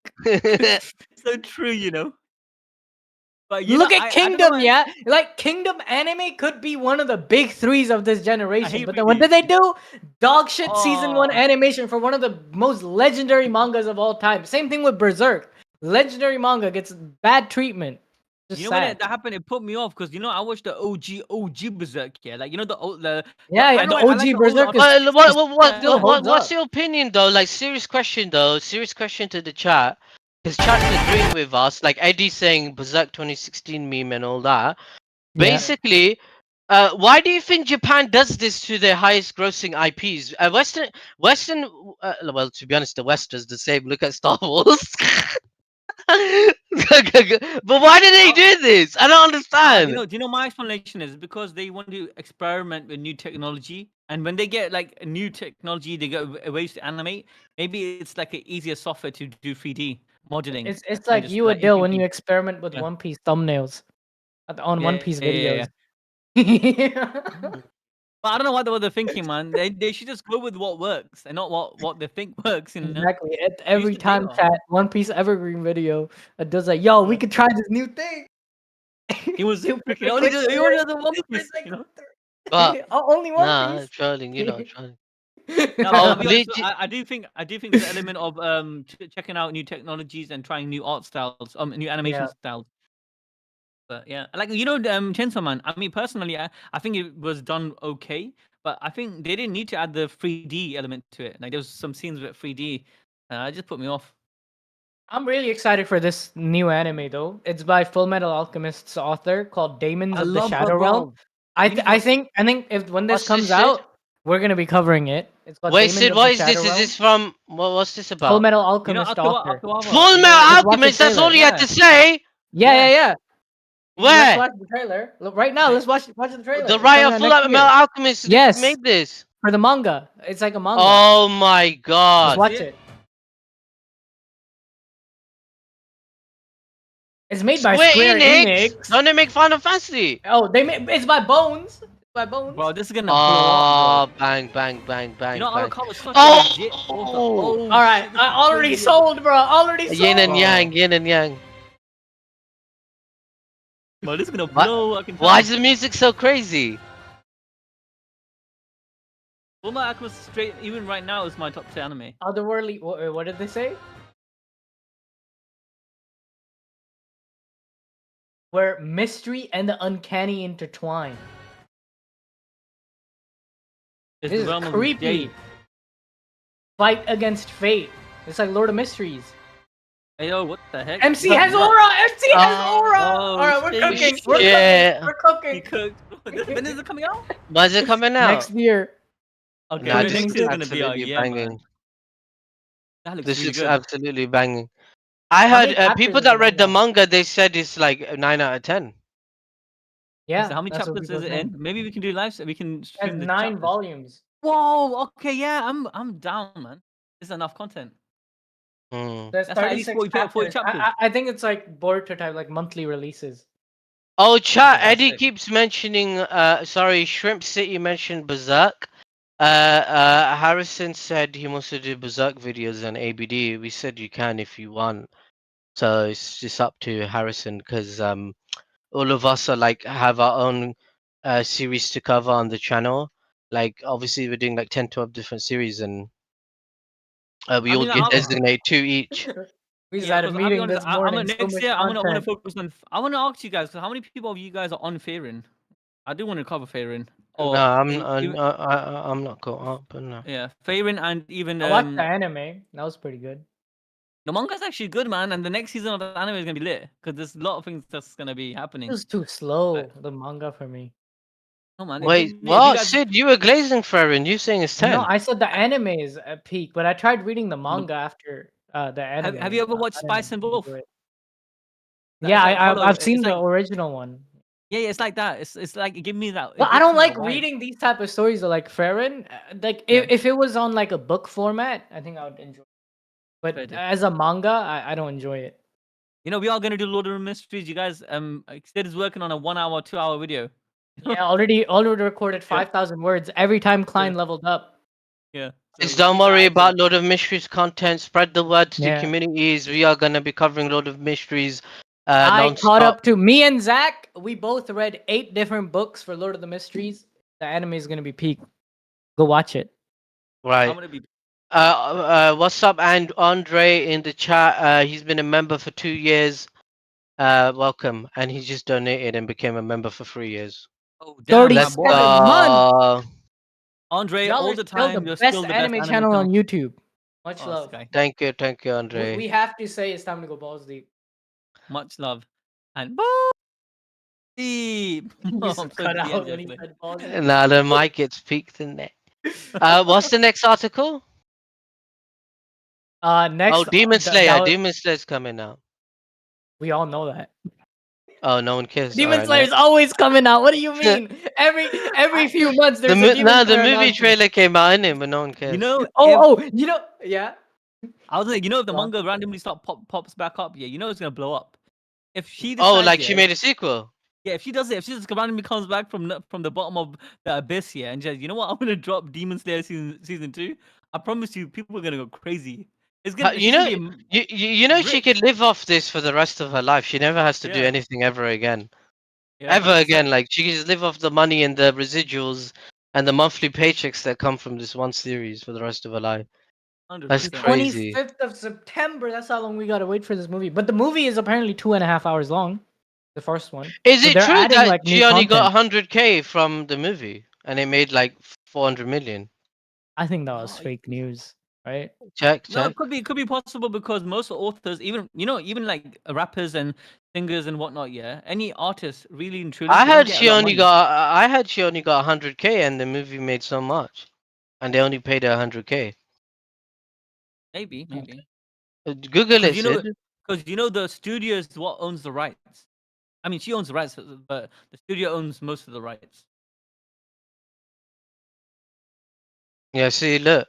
Speaker 1: So true, you know. But you
Speaker 2: Look
Speaker 1: know,
Speaker 2: at
Speaker 1: I don't
Speaker 2: Kingdom,
Speaker 1: know.
Speaker 2: yeah? Like, Kingdom anime could be one of the big threes of this generation.
Speaker 1: hate
Speaker 2: But then what
Speaker 1: 3D.
Speaker 2: did they do? Dog shit season 1
Speaker 1: Oh,
Speaker 2: animation for one of the most legendary mangas of all time. Same thing with Berserk. Legendary manga gets bad treatment. Just
Speaker 1: you know when
Speaker 2: sad.
Speaker 1: that happened, it put me off because you know I watched the OG Berserk, yeah, like you know
Speaker 2: Yeah,
Speaker 1: I
Speaker 2: yeah,
Speaker 1: know
Speaker 2: the
Speaker 1: I like
Speaker 2: OG
Speaker 1: the old
Speaker 2: Berserk is still holds
Speaker 3: What's
Speaker 2: up.
Speaker 3: your opinion though? Like serious question though. Serious question to the chat. Because chat's agreeing with us. Like Eddie saying Berserk 2016 meme and all that.
Speaker 2: Yeah.
Speaker 3: Basically, Why do you think Japan does this to their highest grossing IPs? Western, well, to be honest, the West does the same. Look at Star Wars. But why do they do this? I don't understand.
Speaker 1: Do you know my explanation is because they want to experiment with new technology, and when they get like a new technology, they get ways to animate. Maybe it's like an easier software to do 3D modeling.
Speaker 2: It's
Speaker 1: and
Speaker 2: like
Speaker 1: just,
Speaker 2: you, Adil, when you
Speaker 1: implement-
Speaker 2: experiment with
Speaker 1: Yeah.
Speaker 2: One Piece thumbnails on One Piece
Speaker 1: yeah.
Speaker 2: videos.
Speaker 1: But I don't know what they're thinking, man. They should just go with what works and not what they think works. You know,
Speaker 2: Exactly.
Speaker 1: use
Speaker 2: Every
Speaker 1: the
Speaker 2: time
Speaker 1: data.
Speaker 2: chat One Piece evergreen video, Adil's like, "Yo, we
Speaker 1: Yeah.
Speaker 2: could try this new thing."
Speaker 1: He was
Speaker 2: Super
Speaker 1: freaking
Speaker 2: quick
Speaker 1: only
Speaker 2: click
Speaker 1: he only
Speaker 2: through
Speaker 1: does the One
Speaker 2: it.
Speaker 1: Piece. You know.
Speaker 3: But
Speaker 2: Only One
Speaker 3: nah,
Speaker 2: Piece.
Speaker 3: trolling. You know, trolling.
Speaker 1: No, but
Speaker 3: Oh,
Speaker 1: I'll be honest,
Speaker 3: Bleach.
Speaker 1: I do think there's an element of checking out new technologies and trying new art styles, new animation
Speaker 2: Yeah.
Speaker 1: styles. But yeah, like Chainsaw Man. I mean, personally, I think it was done okay, but I think they didn't need to add the 3D element to it. Like there was some scenes with 3D, it just put me off.
Speaker 2: I'm really excited for this new anime though. It's by Fullmetal Alchemist's author called Daemons of the Shadow Realm. I think if when this
Speaker 3: What's
Speaker 2: comes
Speaker 3: this, Sid?
Speaker 2: out, we're gonna be covering it. It's called
Speaker 3: Wait,
Speaker 2: Daemons
Speaker 3: Sid,
Speaker 2: of
Speaker 3: what
Speaker 2: the
Speaker 3: is
Speaker 2: Shadow
Speaker 3: this? Is
Speaker 2: Realm.
Speaker 3: this from what's this about?
Speaker 2: Fullmetal
Speaker 1: You know,
Speaker 2: Alchemist author.
Speaker 3: Full Metal
Speaker 2: Let's watch the
Speaker 3: Alchemist. That's all
Speaker 2: trailer.
Speaker 3: you had to say.
Speaker 2: Yeah. Let's
Speaker 3: Where?
Speaker 2: watch the trailer. Look, right now, let's watch the trailer.
Speaker 3: The
Speaker 2: It's
Speaker 3: writer
Speaker 2: coming
Speaker 3: of
Speaker 2: out
Speaker 3: Full
Speaker 2: next
Speaker 3: Metal
Speaker 2: year.
Speaker 3: Alchemist
Speaker 2: Yes.
Speaker 3: made this.
Speaker 2: For the manga. It's like a manga.
Speaker 3: Oh my
Speaker 2: Let's
Speaker 3: god.
Speaker 2: watch it. It's made by Square Enix.
Speaker 3: Don't they make Final Fantasy?
Speaker 2: Oh, it's by Bones. It's by Bones.
Speaker 1: Bro, this is gonna blow up, bro.
Speaker 3: Bang, bang,
Speaker 1: You
Speaker 3: bang,
Speaker 1: know,
Speaker 3: bang.
Speaker 1: Arakawa was such
Speaker 3: Oh!
Speaker 1: a legit author. Oh,
Speaker 2: All right,
Speaker 1: shit, this
Speaker 2: I
Speaker 1: is
Speaker 2: already
Speaker 1: crazy.
Speaker 2: sold, bro. Already sold.
Speaker 3: Yin and yang, yin and yang.
Speaker 1: Bro, this is gonna blow. I can tell
Speaker 3: Why
Speaker 1: you.
Speaker 3: is the music so crazy?
Speaker 1: Fullmetal Alchemist straight, even right now, is my top 10 anime.
Speaker 2: Otherworldly. What did they say? Where mystery and the uncanny intertwine.
Speaker 1: It's
Speaker 2: This
Speaker 1: the
Speaker 2: is
Speaker 1: realm of
Speaker 2: creepy.
Speaker 1: Jade.
Speaker 2: Fight against fate. It's like Lord of Mysteries.
Speaker 1: Hey yo, what the heck?
Speaker 2: MC has aura. MC has aura.
Speaker 1: Oh,
Speaker 2: All right, we're
Speaker 1: shit.
Speaker 2: cooking.
Speaker 3: Yeah.
Speaker 2: We're
Speaker 1: He
Speaker 2: cooking.
Speaker 1: cooked. When is it coming out?
Speaker 3: When's it coming out?
Speaker 2: Next year.
Speaker 1: Okay,
Speaker 3: Nah,
Speaker 1: next
Speaker 3: this
Speaker 1: year's
Speaker 3: is
Speaker 1: gonna be
Speaker 3: absolutely
Speaker 1: yeah,
Speaker 3: banging.
Speaker 1: man. That looks
Speaker 3: This
Speaker 1: really
Speaker 3: looks
Speaker 1: good.
Speaker 3: absolutely banging. I
Speaker 2: How
Speaker 3: heard
Speaker 2: many chapters
Speaker 3: people
Speaker 2: is
Speaker 3: that
Speaker 2: the
Speaker 3: read the
Speaker 2: manga?
Speaker 3: manga, they said it's like a 9 out of 10.
Speaker 2: Yeah.
Speaker 1: So how many
Speaker 2: that's what
Speaker 1: chapters
Speaker 2: people
Speaker 1: is it
Speaker 2: say.
Speaker 1: in? Maybe we can do live. We can
Speaker 2: It has
Speaker 1: stream the
Speaker 2: 9
Speaker 1: chapters.
Speaker 2: volumes.
Speaker 1: Whoa. Okay. Yeah. I'm down, man. This is enough content.
Speaker 3: Hmm.
Speaker 2: There's
Speaker 1: That's like at least
Speaker 2: 36
Speaker 1: 40
Speaker 2: chapters.
Speaker 1: chapters.
Speaker 2: I think it's like Boruto type, like monthly releases.
Speaker 3: Oh, chat.
Speaker 1: Okay, that's
Speaker 3: Eddie
Speaker 1: sick.
Speaker 3: keeps mentioning. Sorry, Shrimp City mentioned Berserk. Harrison said he wants to do Berserk videos on ABD. We said you can if you want. So it's just up to Harrison because all of us are like have our own series to cover on the channel. Like obviously we're doing like 10, 12 different series and we
Speaker 1: I
Speaker 3: all
Speaker 1: mean,
Speaker 3: get designated 2 each.
Speaker 2: We just
Speaker 1: yeah,
Speaker 2: had a
Speaker 1: because I'll be
Speaker 2: meeting
Speaker 1: honest.
Speaker 2: this
Speaker 1: I'm
Speaker 2: morning.
Speaker 1: gonna
Speaker 2: So
Speaker 1: next
Speaker 2: much
Speaker 1: year. I want to
Speaker 2: content.
Speaker 1: focus on. I want to ask you guys. How many people of you guys are on Fairin? I do want to cover Fairin.
Speaker 3: No,
Speaker 1: Or
Speaker 3: I'm not caught up. But no.
Speaker 1: yeah, Fairin and even
Speaker 2: I watched the anime. That was pretty good.
Speaker 1: the manga's actually good, man. And the next season of the anime is gonna be lit because there's a lot of things that's gonna be
Speaker 2: It
Speaker 1: happening.
Speaker 2: was too slow, the manga for me.
Speaker 1: No man.
Speaker 3: Wait,
Speaker 1: If you
Speaker 3: what?
Speaker 1: guys,
Speaker 3: Sid, you were glazing for and you saying it's 10.
Speaker 2: No, I said the anime is at peak, but I tried reading the manga after the anime.
Speaker 1: have you ever watched
Speaker 2: I didn't
Speaker 1: Spice and Wolf?
Speaker 2: enjoy it.
Speaker 1: It's
Speaker 2: Yeah,
Speaker 1: like Hollow.
Speaker 2: I've seen
Speaker 1: It's
Speaker 2: the
Speaker 1: like
Speaker 2: original one.
Speaker 1: yeah, it's like that. It's like give me that.
Speaker 2: Well,
Speaker 1: It
Speaker 2: I
Speaker 1: gives
Speaker 2: don't
Speaker 1: me that
Speaker 2: like
Speaker 1: vibe.
Speaker 2: reading these type of stories. Like Farron, like
Speaker 1: Yeah.
Speaker 2: if it was on like a book format, I think I would enjoy it. But
Speaker 1: Fair dude.
Speaker 2: as a manga, I don't enjoy it.
Speaker 1: You know, we are gonna do Lord of the Mysteries. You guys, Sid is working on a 1 hour, 2 hour video.
Speaker 2: Yeah, already recorded 5,000 words every time Klein leveled up.
Speaker 1: Yeah.
Speaker 3: Just
Speaker 1: So
Speaker 3: don't
Speaker 1: keep your
Speaker 3: worry
Speaker 1: eyes
Speaker 3: about
Speaker 1: on-
Speaker 3: Lord of Mysteries content. Spread the word to the
Speaker 2: Yeah.
Speaker 3: communities. We are gonna be covering Lord of Mysteries.
Speaker 2: I
Speaker 3: Non-stop.
Speaker 2: caught up to me and Zach. We both read 8 different books for Lord of the Mysteries. The anime is gonna be peak. Go watch it.
Speaker 3: Right.
Speaker 1: I'm gonna be.
Speaker 3: What's up, and Andre in the chat? He's been a member for 2 years. Welcome, and he just donated and became a member for 3 years.
Speaker 1: Oh damn, my
Speaker 2: 37
Speaker 1: boy.
Speaker 2: months.
Speaker 1: Andre,
Speaker 2: Y'all
Speaker 1: all
Speaker 2: are
Speaker 1: the
Speaker 2: still
Speaker 1: time.
Speaker 2: the
Speaker 1: You're
Speaker 2: best
Speaker 1: still the
Speaker 2: anime
Speaker 1: best
Speaker 2: channel on YouTube. Much
Speaker 1: Oh,
Speaker 2: love.
Speaker 1: Sky.
Speaker 3: Thank you, Andre.
Speaker 2: We have to say it's time to go balls deep.
Speaker 1: Much love, and boo. Deep.
Speaker 2: You
Speaker 1: I'm
Speaker 2: just
Speaker 1: so
Speaker 2: cut
Speaker 1: jealous,
Speaker 2: out when he
Speaker 1: actually.
Speaker 2: said pause.
Speaker 3: Nah, the mic gets peaked in there. What's the next article?
Speaker 2: Next,
Speaker 3: Oh, Demon
Speaker 2: that
Speaker 3: Slayer.
Speaker 2: was,
Speaker 3: Demon Slayer's coming out.
Speaker 2: we all know that.
Speaker 3: Oh, no one cares.
Speaker 2: Demon
Speaker 3: Alright,
Speaker 2: Slayer's
Speaker 3: next.
Speaker 2: always coming out. What do you mean? Every few months there's a Demon
Speaker 3: The
Speaker 2: Slayer
Speaker 3: movie
Speaker 2: announcement.
Speaker 3: trailer came out in it, but no one
Speaker 1: You
Speaker 3: cares.
Speaker 1: know,
Speaker 2: You know, yeah.
Speaker 1: I was like, if the
Speaker 2: Go on.
Speaker 1: manga randomly pops back up, yeah, it's gonna blow up. If she
Speaker 3: Oh,
Speaker 1: decides,
Speaker 3: like
Speaker 1: yeah,
Speaker 3: she made a sequel.
Speaker 1: yeah, if she does it, if she just randomly comes back from the bottom of the abyss, yeah, and just, you know what, I'm gonna drop Demon Slayer season 2. I promise you, people are gonna go crazy. It's gonna,
Speaker 3: You
Speaker 1: she's
Speaker 3: know,
Speaker 1: gonna be
Speaker 3: you know she
Speaker 1: rich.
Speaker 3: could live off this for the rest of her life. She never has to do
Speaker 1: Yeah,
Speaker 3: anything ever again.
Speaker 1: yeah,
Speaker 3: Ever
Speaker 1: 100%,
Speaker 3: again. Like she can just live off the money and the residuals and the monthly paychecks that come from this one series for the rest of her life. That's
Speaker 1: 100%.
Speaker 3: crazy.
Speaker 2: 25th of September. That's how long we gotta wait for this movie. But the movie is apparently 2.5 hours long. The first one.
Speaker 3: Is
Speaker 2: So
Speaker 3: it
Speaker 2: they're
Speaker 3: true
Speaker 2: adding
Speaker 3: that
Speaker 2: like new
Speaker 3: she only got
Speaker 2: content.
Speaker 3: 100K from the movie and it made like 400 million?
Speaker 2: I think that was
Speaker 1: No,
Speaker 2: fake news, right?
Speaker 3: Check,
Speaker 1: no,
Speaker 3: check.
Speaker 1: it could be possible because most authors, even like rappers and singers and whatnot, yeah, any artist really and truly, they don't get a lot of money.
Speaker 3: I heard she only got 100K and the movie made so much, and they only paid her 100K.
Speaker 1: Maybe,
Speaker 3: Google
Speaker 1: because
Speaker 3: it, Sid.
Speaker 1: the studio is what owns the rights. I mean, she owns the rights, but the studio owns most of the rights.
Speaker 3: Yeah, see, look,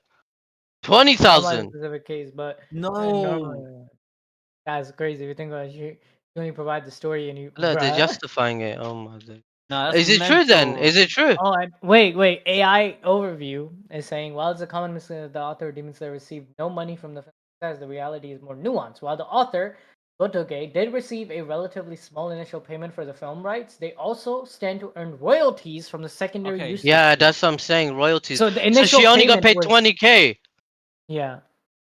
Speaker 2: Not my
Speaker 3: 20,000.
Speaker 2: specific case, but
Speaker 1: No,
Speaker 2: normally that's crazy. If you think about it, you only provide the story and you
Speaker 3: Look, they're
Speaker 2: bruh.
Speaker 3: justifying it. Oh my god.
Speaker 1: no, that's
Speaker 3: Is it true then?
Speaker 1: mental.
Speaker 3: Is it true?
Speaker 2: Oh, and wait. AI overview is saying while it's a common mistake that the author of Demon Slayer received no money from the film, says the reality is more nuanced. While the author Gotoge did receive a relatively small initial payment for the film rights, they also stand to earn royalties from the secondary
Speaker 1: Okay,
Speaker 2: use.
Speaker 3: Yeah, that's what I'm saying. Royalties.
Speaker 2: So the
Speaker 3: So
Speaker 2: initial
Speaker 3: she only got
Speaker 2: payment
Speaker 3: paid
Speaker 2: was
Speaker 3: 20K.
Speaker 2: yeah.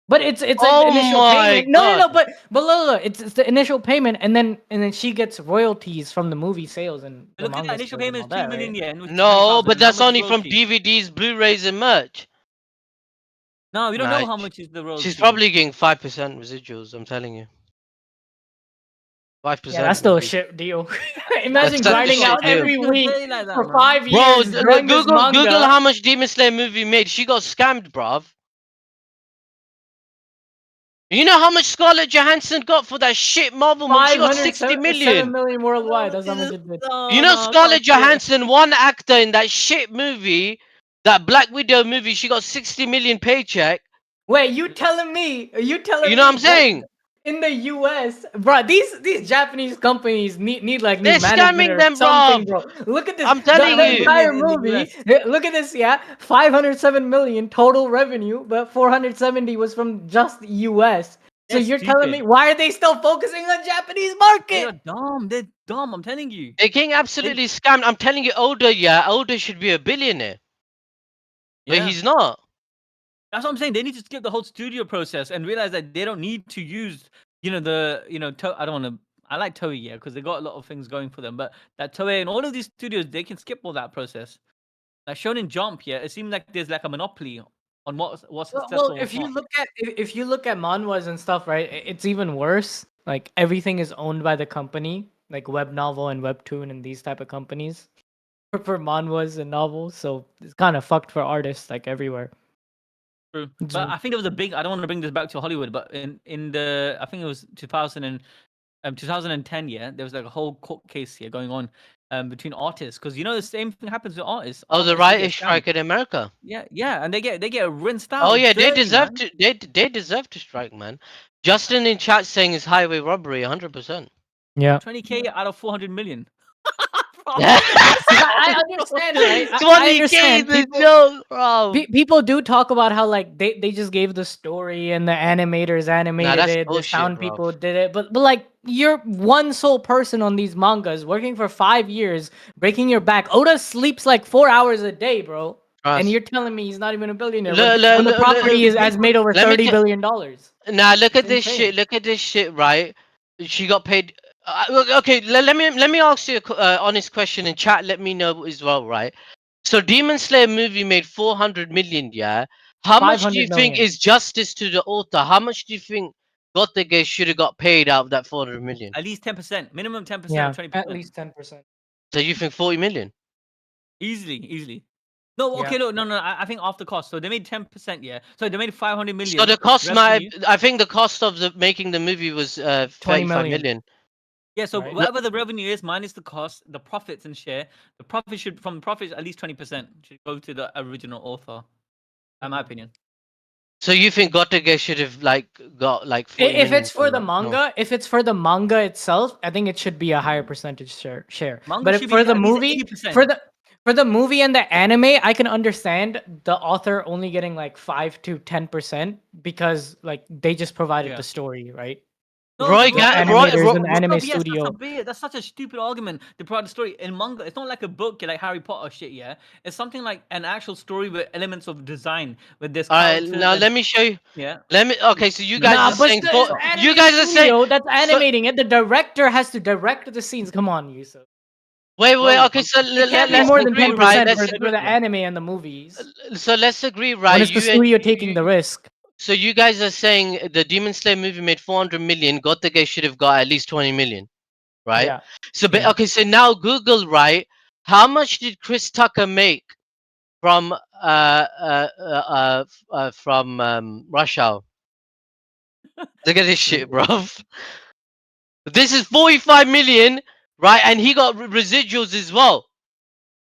Speaker 2: But it's like the
Speaker 3: Oh
Speaker 2: initial
Speaker 3: my
Speaker 2: payment. No,
Speaker 3: god.
Speaker 2: but look, it's the initial payment, and then she gets royalties from the movie sales and the
Speaker 1: look at that
Speaker 2: manga
Speaker 1: initial
Speaker 2: sales and
Speaker 1: payment
Speaker 2: all
Speaker 1: is
Speaker 2: that,
Speaker 1: 2 million
Speaker 2: right?
Speaker 1: yen, which is
Speaker 3: No,
Speaker 1: 20,000.
Speaker 3: but
Speaker 1: And how
Speaker 3: that's
Speaker 1: much is
Speaker 3: only from
Speaker 1: royalty?
Speaker 3: DVDs, Blu-rays, and merch.
Speaker 1: No, we don't
Speaker 3: Nah,
Speaker 1: know how much is the
Speaker 3: she's
Speaker 1: royalty.
Speaker 3: probably getting 5% residuals. I'm telling you,
Speaker 2: Yeah, that's
Speaker 3: 5%
Speaker 2: still
Speaker 3: would
Speaker 2: a
Speaker 3: be.
Speaker 2: shit deal.
Speaker 3: That's
Speaker 2: Imagine
Speaker 3: such a
Speaker 2: grinding
Speaker 3: shit
Speaker 2: out
Speaker 3: deal.
Speaker 2: every
Speaker 1: Gonna
Speaker 2: week
Speaker 1: say like that,
Speaker 2: for
Speaker 1: man.
Speaker 2: 5 years drawing this
Speaker 3: Google
Speaker 2: manga.
Speaker 3: how much Demon Slayer movie made. She got scammed, bruv. You know how much Scarlett Johansson got for that shit Marvel movie? She got 60
Speaker 2: 7
Speaker 3: million.
Speaker 2: million worldwide.
Speaker 1: No,
Speaker 2: That's how much it did.
Speaker 3: You
Speaker 1: no,
Speaker 3: know
Speaker 1: I can't
Speaker 3: Scarlett
Speaker 1: see it.
Speaker 3: Johansson, one actor in that shit movie, that Black Widow movie, she got 60 million paycheck.
Speaker 2: Wait, you telling me? You
Speaker 3: You
Speaker 2: telling
Speaker 3: know what I'm
Speaker 2: me just
Speaker 3: saying?
Speaker 2: in the U.S., bro? These Japanese companies need like new
Speaker 3: They're
Speaker 2: management
Speaker 3: scamming
Speaker 2: or
Speaker 3: them,
Speaker 2: something,
Speaker 3: bruv.
Speaker 2: bro. Look at this.
Speaker 3: I'm
Speaker 2: The,
Speaker 3: telling
Speaker 2: the
Speaker 1: 500
Speaker 3: you.
Speaker 1: million
Speaker 2: entire
Speaker 1: in the
Speaker 2: movie.
Speaker 1: US.
Speaker 2: Look at this. Yeah, 507 million total revenue, but 470 was from just the U.S. So
Speaker 1: They're
Speaker 2: you're telling me
Speaker 1: stupid.
Speaker 2: why are they still focusing on Japanese
Speaker 1: They are
Speaker 2: market?
Speaker 1: dumb. They're dumb. I'm telling you.
Speaker 3: They're getting
Speaker 1: They,
Speaker 3: absolutely scammed. I'm telling you, Oda should be a billionaire. But
Speaker 1: yeah.
Speaker 3: he's not.
Speaker 1: That's what I'm saying. They need to skip the whole studio process and realize that they don't need to use, I don't want to. I like Toei, yeah, because they got a lot of things going for them. But that Toei and all of these studios, they can skip all that process. Like Shonen Jump, yeah, it seems like there's like a monopoly on what's
Speaker 2: Well,
Speaker 1: successful,
Speaker 2: if
Speaker 1: what's
Speaker 2: you
Speaker 1: not.
Speaker 2: look at if you look at manhwas and stuff, right, it's even worse. Like everything is owned by the company, like web novel and webtoon and these type of companies for manhwas and novels. So it's kind of fucked for artists like everywhere.
Speaker 1: True.
Speaker 2: It's
Speaker 1: But I think there was a big. I don't want to bring this back to Hollywood, but in the I think it was 2010, yeah, there was like a whole court case here going on between artists because the same thing happens with artists.
Speaker 3: Oh, the
Speaker 1: Artists they get
Speaker 3: writers'
Speaker 1: scammed.
Speaker 3: strike in America.
Speaker 1: Yeah, and they get rinsed
Speaker 3: Oh
Speaker 1: out
Speaker 3: yeah, they
Speaker 1: dirty,
Speaker 3: deserve
Speaker 1: man.
Speaker 3: to. They deserve to strike, man. Justin in chat saying it's highway robbery, 100%.
Speaker 2: yeah.
Speaker 1: 20K out of 400 million. Bro,
Speaker 2: I understand, right? I
Speaker 3: 20K is
Speaker 2: understand.
Speaker 3: a joke, bro.
Speaker 2: People do talk about how like they just gave the story and the animators
Speaker 3: Nah,
Speaker 2: animated
Speaker 3: that's
Speaker 2: it, the
Speaker 3: bullshit,
Speaker 2: sound
Speaker 3: bro.
Speaker 2: people did it, but like you're one sole person on these mangas working for 5 years, breaking your back. Oda sleeps like 4 hours a day, bro. And
Speaker 3: Trust.
Speaker 2: you're telling me he's not even a billionaire when,
Speaker 3: Look,
Speaker 2: when the property
Speaker 1: he
Speaker 2: has
Speaker 1: pays for
Speaker 2: made over
Speaker 3: let me
Speaker 2: $30 billion.
Speaker 3: Now look
Speaker 2: It's
Speaker 3: at this
Speaker 2: insane.
Speaker 3: shit. Look at this shit, right? She got paid. Okay, let me ask you a honest question in chat. Let me know as well, right? So Demon Slayer movie made 400 million. Yeah. How much do
Speaker 2: 500
Speaker 3: you think
Speaker 2: million.
Speaker 3: is justice to the author? How much do you think Gottege should have got paid out of that 400 million?
Speaker 1: at least 10%, minimum 10% or
Speaker 2: Yeah, at
Speaker 1: 20%.
Speaker 2: least 10%.
Speaker 3: So you think 40 million?
Speaker 1: Easily. No,
Speaker 2: Yeah.
Speaker 1: okay, no. I think after cost. So they made 10%, yeah. So they made 500 million.
Speaker 3: So the cost
Speaker 1: revenue.
Speaker 3: I think the cost of making the movie was
Speaker 2: 20
Speaker 3: 35
Speaker 2: million.
Speaker 3: million.
Speaker 1: Yeah, so
Speaker 2: Right.
Speaker 1: whatever the revenue is minus the cost, the profits and share, the profit should from the profits at least 20% should go to the original author. In my opinion.
Speaker 3: So you think Gotage should have got like 40
Speaker 2: If
Speaker 3: million
Speaker 2: it's for the
Speaker 3: from it? No.
Speaker 2: manga, if it's for the manga itself, I think it should be a higher percentage share.
Speaker 1: Manga
Speaker 2: But
Speaker 1: should
Speaker 2: if
Speaker 1: be
Speaker 2: for the
Speaker 1: at least
Speaker 2: movie,
Speaker 1: 80%.
Speaker 2: for the movie and the anime, I can understand the author only getting like 5 to 10% because like they just provided
Speaker 1: Yeah.
Speaker 2: the story, right?
Speaker 1: No,
Speaker 3: Roy
Speaker 1: so
Speaker 2: The
Speaker 3: Ga-
Speaker 2: animators and
Speaker 3: Roy-
Speaker 2: anime
Speaker 1: yes,
Speaker 2: studio.
Speaker 1: that's such a stupid argument. They provide the story in manga. It's not like a book like Harry Potter shit. Yeah, it's something like an actual story with elements of design, with this
Speaker 3: All right,
Speaker 1: characters.
Speaker 3: now
Speaker 1: And,
Speaker 3: let me show you.
Speaker 1: yeah.
Speaker 3: Okay, so you
Speaker 1: No,
Speaker 3: guys
Speaker 2: Nah,
Speaker 3: are
Speaker 2: but
Speaker 3: saying
Speaker 2: the
Speaker 3: you
Speaker 2: anime
Speaker 3: guys are saying
Speaker 2: studio that's
Speaker 3: so,
Speaker 2: animating it. The director has to direct the scenes. Come on, Yusuf.
Speaker 3: wait,
Speaker 1: Bro,
Speaker 3: okay, so
Speaker 2: It can't be
Speaker 3: let's
Speaker 2: more than
Speaker 3: agree, right?
Speaker 2: 10%
Speaker 3: Let's
Speaker 2: for
Speaker 3: agree.
Speaker 2: the anime and the movies.
Speaker 3: So let's agree,
Speaker 2: When
Speaker 3: right?
Speaker 2: it's the studio taking the risk.
Speaker 3: So you guys are saying the Demon Slayer movie made 400 million. Gotage should have got at least 20 million, right?
Speaker 2: Yeah.
Speaker 3: So
Speaker 2: Yeah.
Speaker 3: okay, so now Google, right? How much did Chris Tucker make from Russia? Look at this shit, bro. This is 45 million, right? And he got residuals as well.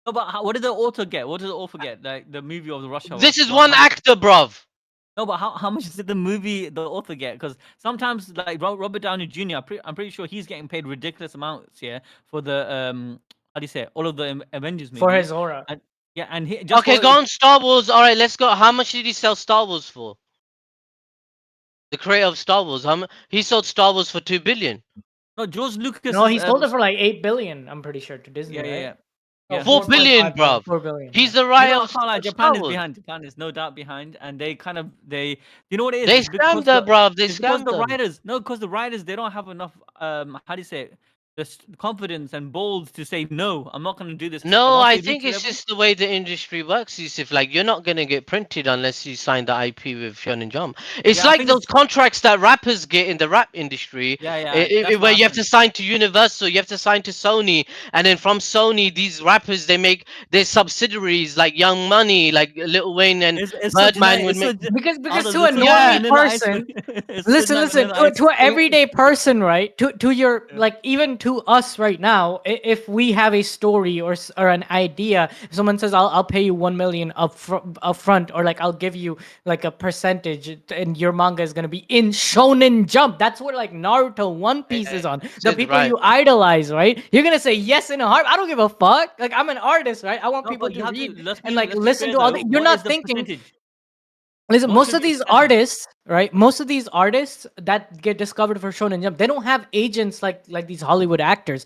Speaker 1: No, but what did the author get? What did the author get? Like the movie of the Russia.
Speaker 3: This is one
Speaker 1: how,
Speaker 3: actor, bruv.
Speaker 1: No, but how much did the movie the author get? Because sometimes like Robert Downey Jr. I'm pretty sure he's getting paid ridiculous amounts, yeah, for the how do you say it? All of the Avengers movies.
Speaker 2: For his aura.
Speaker 1: And, yeah, and he just
Speaker 3: Okay, go on Star Wars. All right, let's go. How much did he sell Star Wars for? The creator of Star Wars. He sold Star Wars for 2 billion.
Speaker 1: No, George Lucas.
Speaker 2: No, he sold it for like 8 billion, I'm pretty sure, to Disney,
Speaker 1: Yeah,
Speaker 2: right?
Speaker 1: yeah.
Speaker 2: Oh,
Speaker 1: Yeah.
Speaker 3: 4 billion,
Speaker 2: 4.5
Speaker 3: bruv.
Speaker 2: 4 billion.
Speaker 3: He's
Speaker 2: Yeah.
Speaker 3: the writer
Speaker 1: I
Speaker 3: of
Speaker 1: can't lie, Japan
Speaker 3: Star
Speaker 1: is
Speaker 3: Wars.
Speaker 1: behind. Japan is no doubt behind, and they kind of you know what it is?
Speaker 3: They
Speaker 1: It's because
Speaker 3: scammed her, bruv. They
Speaker 1: it's because
Speaker 3: scammed
Speaker 1: the
Speaker 3: them.
Speaker 1: writers because the writers they don't have enough how do you say it? Confidence and balls to say no. I'm not going to do this. And
Speaker 3: No,
Speaker 1: once
Speaker 3: I
Speaker 1: they
Speaker 3: think
Speaker 1: reach a
Speaker 3: it's
Speaker 1: level,
Speaker 3: just the way the industry works, Yusuf. Like, you're not going to get printed unless you sign the IP with Shonen Jump. It's
Speaker 1: yeah, I
Speaker 3: like
Speaker 1: think
Speaker 3: those contracts that rappers get in the rap industry,
Speaker 1: yeah, that's what
Speaker 3: where you have to
Speaker 1: happened.
Speaker 3: sign to Universal, you have to sign to Sony, and then from Sony, these rappers, they make their subsidiaries like Young Money, like Lil Wayne and
Speaker 1: It's so
Speaker 3: Birdman
Speaker 1: generic.
Speaker 3: would
Speaker 1: It's so
Speaker 3: make.
Speaker 2: Because
Speaker 1: Although
Speaker 2: to a
Speaker 1: it's so like
Speaker 3: Yeah.
Speaker 2: normie
Speaker 1: vanilla ice.
Speaker 2: person,
Speaker 1: It's so
Speaker 2: listen,
Speaker 1: like
Speaker 2: listen,
Speaker 1: vanilla ice.
Speaker 2: to an everyday person, right? To your
Speaker 1: Yeah.
Speaker 2: like even to us right now, if we have a story or an idea, if someone says I'll pay you 1 million up front, or like I'll give you like a percentage, and your manga is gonna be in Shonen Jump. That's what like Naruto, One Piece is on. The
Speaker 3: Said
Speaker 2: people
Speaker 3: right.
Speaker 2: you idolize, right? You're gonna say yes in a heart. I don't give a fuck. Like I'm an artist, right? I want
Speaker 1: No,
Speaker 2: people
Speaker 1: but you
Speaker 2: to
Speaker 1: have
Speaker 2: read
Speaker 1: to let's
Speaker 2: and
Speaker 1: be
Speaker 2: like
Speaker 1: let's be
Speaker 2: listen
Speaker 1: fair
Speaker 2: to all
Speaker 1: though.
Speaker 2: the. You're
Speaker 1: What is
Speaker 2: not
Speaker 1: the
Speaker 2: thinking.
Speaker 1: percentage?
Speaker 2: Listen,
Speaker 1: What
Speaker 2: most
Speaker 1: should
Speaker 2: of
Speaker 1: be
Speaker 2: these
Speaker 1: acceptable?
Speaker 2: artists, right? Most of these artists that get discovered for Shonen Jump, they don't have agents like these Hollywood actors.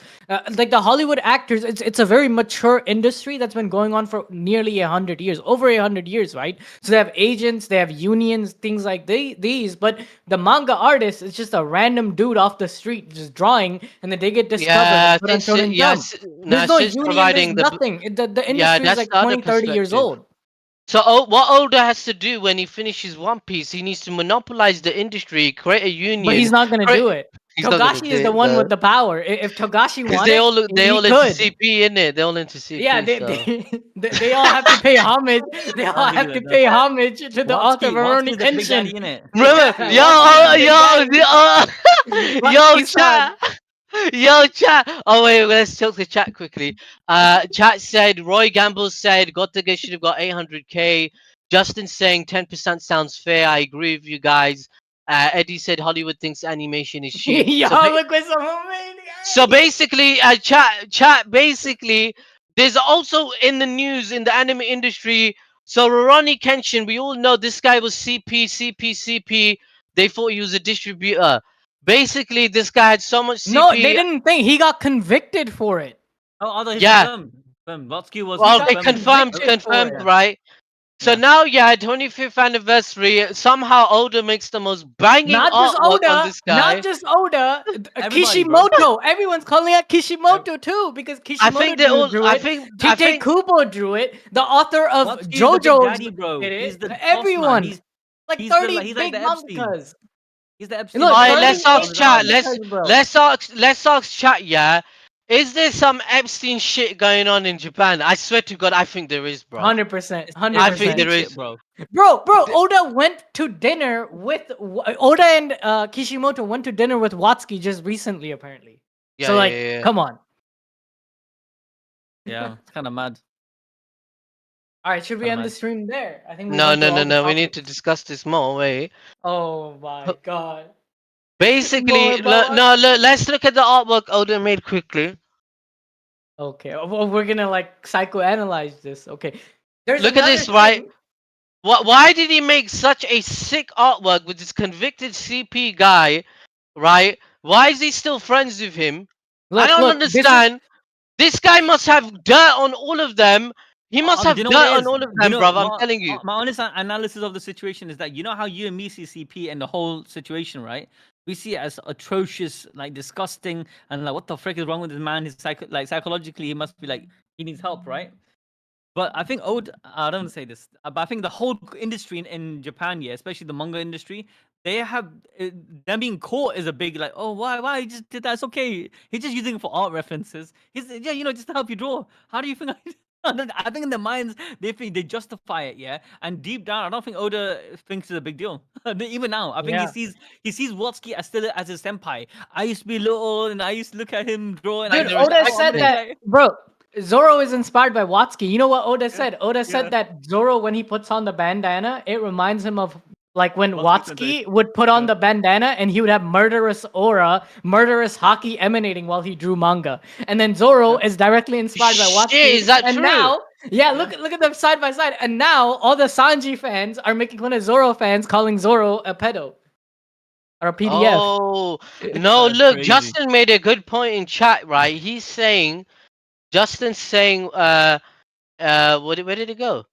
Speaker 2: Like the Hollywood actors, it's a very mature industry that's been going on for nearly 100 years, over 100 years, right? So they have agents, they have unions, things like these. But the manga artist is just a random dude off the street just drawing, and then they get discovered
Speaker 3: Yeah,
Speaker 2: and put on Shonen Jump.
Speaker 3: no,
Speaker 2: There's no
Speaker 3: since
Speaker 2: union, there's
Speaker 3: providing
Speaker 2: nothing. The
Speaker 3: yeah,
Speaker 2: industry is
Speaker 3: that's
Speaker 2: like
Speaker 3: the other
Speaker 2: 20, 30 years
Speaker 3: perspective.
Speaker 2: old.
Speaker 3: So what Oda has to do when he finishes One Piece, he needs to monopolize the industry, create a union.
Speaker 2: But he's not gonna do it.
Speaker 3: He's not gonna
Speaker 2: Togashi
Speaker 3: do
Speaker 2: is the
Speaker 3: it
Speaker 2: one
Speaker 3: though,
Speaker 2: with the power. If Togashi
Speaker 3: because
Speaker 2: wanted,
Speaker 3: they
Speaker 2: he
Speaker 3: all into
Speaker 2: could.
Speaker 3: CP, in it. They all into
Speaker 2: Yeah,
Speaker 3: CP. So
Speaker 2: they all have to pay homage. They all
Speaker 1: Don't
Speaker 2: have
Speaker 1: believe
Speaker 2: to
Speaker 1: it.
Speaker 2: pay homage to the author of
Speaker 1: Watsky
Speaker 2: Rurouni
Speaker 1: is the big daddy
Speaker 2: Kenshin.
Speaker 1: in it.
Speaker 3: remember,
Speaker 2: Yeah,
Speaker 3: yo,
Speaker 2: Watsky-san.
Speaker 3: chat. Yo, chat. Oh wait, let's talk to chat quickly. Chat said Roy Gamble said Gotage should have got 800k. Justin saying 10% sounds fair. I agree with you guys. Eddie said Hollywood thinks animation is cheap.
Speaker 2: Yo,
Speaker 3: So,
Speaker 2: look what's so amazing.
Speaker 3: so basically, chat. Basically, there's also in the news in the anime industry. So Rurouni Kenshin, we all know this guy was CP. They thought he was a distributor. Basically, this guy had so much
Speaker 2: No,
Speaker 3: CP.
Speaker 2: they didn't think he got convicted for it.
Speaker 1: Oh, although he's
Speaker 3: Yeah.
Speaker 1: confirmed. Watsky was
Speaker 3: Well, they
Speaker 1: confirmed.
Speaker 3: confirmed,
Speaker 1: Yeah.
Speaker 3: right? So
Speaker 1: Yeah.
Speaker 3: now, yeah, 25th anniversary. Somehow Oda makes the most banging
Speaker 2: Not just
Speaker 3: artwork on
Speaker 2: Oda,
Speaker 3: this guy.
Speaker 2: not just Oda.
Speaker 1: Everybody, bro.
Speaker 2: Kishimoto. Everyone's calling out Kishimoto too because
Speaker 3: I
Speaker 2: Kishimoto
Speaker 3: think they all.
Speaker 2: drew
Speaker 3: I
Speaker 2: it.
Speaker 3: think.
Speaker 2: Tite Kubo drew it. The author of
Speaker 1: Watsky is the big
Speaker 2: JoJo's
Speaker 1: daddy, bro.
Speaker 2: did
Speaker 1: He's
Speaker 2: it.
Speaker 1: the boss man.
Speaker 2: Everyone.
Speaker 1: He's
Speaker 2: Like
Speaker 1: he's
Speaker 2: 30
Speaker 1: he's
Speaker 2: big
Speaker 1: like the Epstein.
Speaker 2: mangakas.
Speaker 1: He's the Epstein.
Speaker 2: Look,
Speaker 3: Alright,
Speaker 2: 30
Speaker 3: let's
Speaker 2: big
Speaker 3: ask chat.
Speaker 2: mangakas, bro.
Speaker 3: Let's ask chat. Yeah, Is there some Epstein shit going on in Japan? I swear to God, I think there is, bro.
Speaker 2: 100%,
Speaker 3: I think
Speaker 2: 100%.
Speaker 3: there
Speaker 1: shit,
Speaker 3: is.
Speaker 1: bro.
Speaker 2: Bro,
Speaker 3: Th-
Speaker 2: Oda went to dinner with Oda and Kishimoto went to dinner with Watsuki just recently, apparently.
Speaker 3: Yeah,
Speaker 2: So
Speaker 3: yeah,
Speaker 2: like,
Speaker 3: yeah.
Speaker 2: come on.
Speaker 1: Yeah, it's kind of mad.
Speaker 2: All right, should we
Speaker 1: Kind of
Speaker 2: end the
Speaker 1: mad.
Speaker 2: stream there? I think we
Speaker 3: No,
Speaker 2: went
Speaker 3: no,
Speaker 2: through
Speaker 3: no,
Speaker 2: all the
Speaker 3: no. We need to
Speaker 2: topics.
Speaker 3: discuss this more. Wait.
Speaker 2: Oh my god.
Speaker 3: Basically,
Speaker 2: More about
Speaker 3: let's look at the artwork Oda made quickly.
Speaker 2: Okay, well, we're gonna like psychoanalyze this. Okay, there's
Speaker 3: Look at
Speaker 2: another
Speaker 3: this, right?
Speaker 2: thing.
Speaker 3: Why did he make such a sick artwork with this convicted CP guy, right? Why is he still friends with him? I don't
Speaker 2: Look, this is
Speaker 3: understand. This guy must have dirt on all of them. He must
Speaker 1: Do
Speaker 3: have
Speaker 1: you know what
Speaker 3: dirt
Speaker 1: it
Speaker 3: on
Speaker 1: is?
Speaker 3: all of
Speaker 1: You
Speaker 3: them,
Speaker 1: know,
Speaker 3: bruv. I'm telling you.
Speaker 1: my honest analysis of the situation is that you know how you and me see CP and the whole situation, right? We see it as atrocious, like disgusting, and like what the frick is wrong with this man? He's psychologically, he must be like he needs help, right? But I think I don't want to say this, but I think the whole industry in Japan, yeah, especially the manga industry, they have them being caught is a big like, oh, why he just did that? It's okay. He's just using it for art references. He's yeah, just to help you draw. How do you think? I think in their minds they think they justify it, yeah. And deep down, I don't think Oda thinks it's a big deal. Even now, I think
Speaker 2: yeah.
Speaker 1: he sees Watsuki as still as his senpai. I used to be little, and I used to look at him draw, and I
Speaker 2: Dude,
Speaker 1: used
Speaker 3: The
Speaker 1: to be like,
Speaker 2: Oda
Speaker 1: oh, I'm
Speaker 2: said
Speaker 1: gonna
Speaker 3: respect.
Speaker 1: be
Speaker 2: that,
Speaker 1: like,
Speaker 2: bro. Zoro is inspired by Watsuki. You know what Oda
Speaker 1: yeah,
Speaker 2: said? Oda
Speaker 1: yeah.
Speaker 2: said that Zoro, when he puts on the bandana, it reminds him of like when
Speaker 1: Watsuki Sensei.
Speaker 2: Watsuki would put on
Speaker 1: Yeah.
Speaker 2: the bandana and he would have murderous aura, murderous haki emanating while he drew manga. And then Zoro
Speaker 1: Yeah.
Speaker 2: is directly inspired by
Speaker 3: Shit,
Speaker 2: Watsuki.
Speaker 3: is that
Speaker 2: And
Speaker 3: true?
Speaker 2: now, yeah,
Speaker 1: Yeah.
Speaker 2: look at them side by side. And now all the Sanji fans are making fun of Zoro fans, calling Zoro a pedo or a PDF.
Speaker 3: Oh no!
Speaker 1: That's
Speaker 3: Look,
Speaker 1: crazy.
Speaker 3: Justin made a good point in chat, right? He's saying, Justin's saying, where did it go?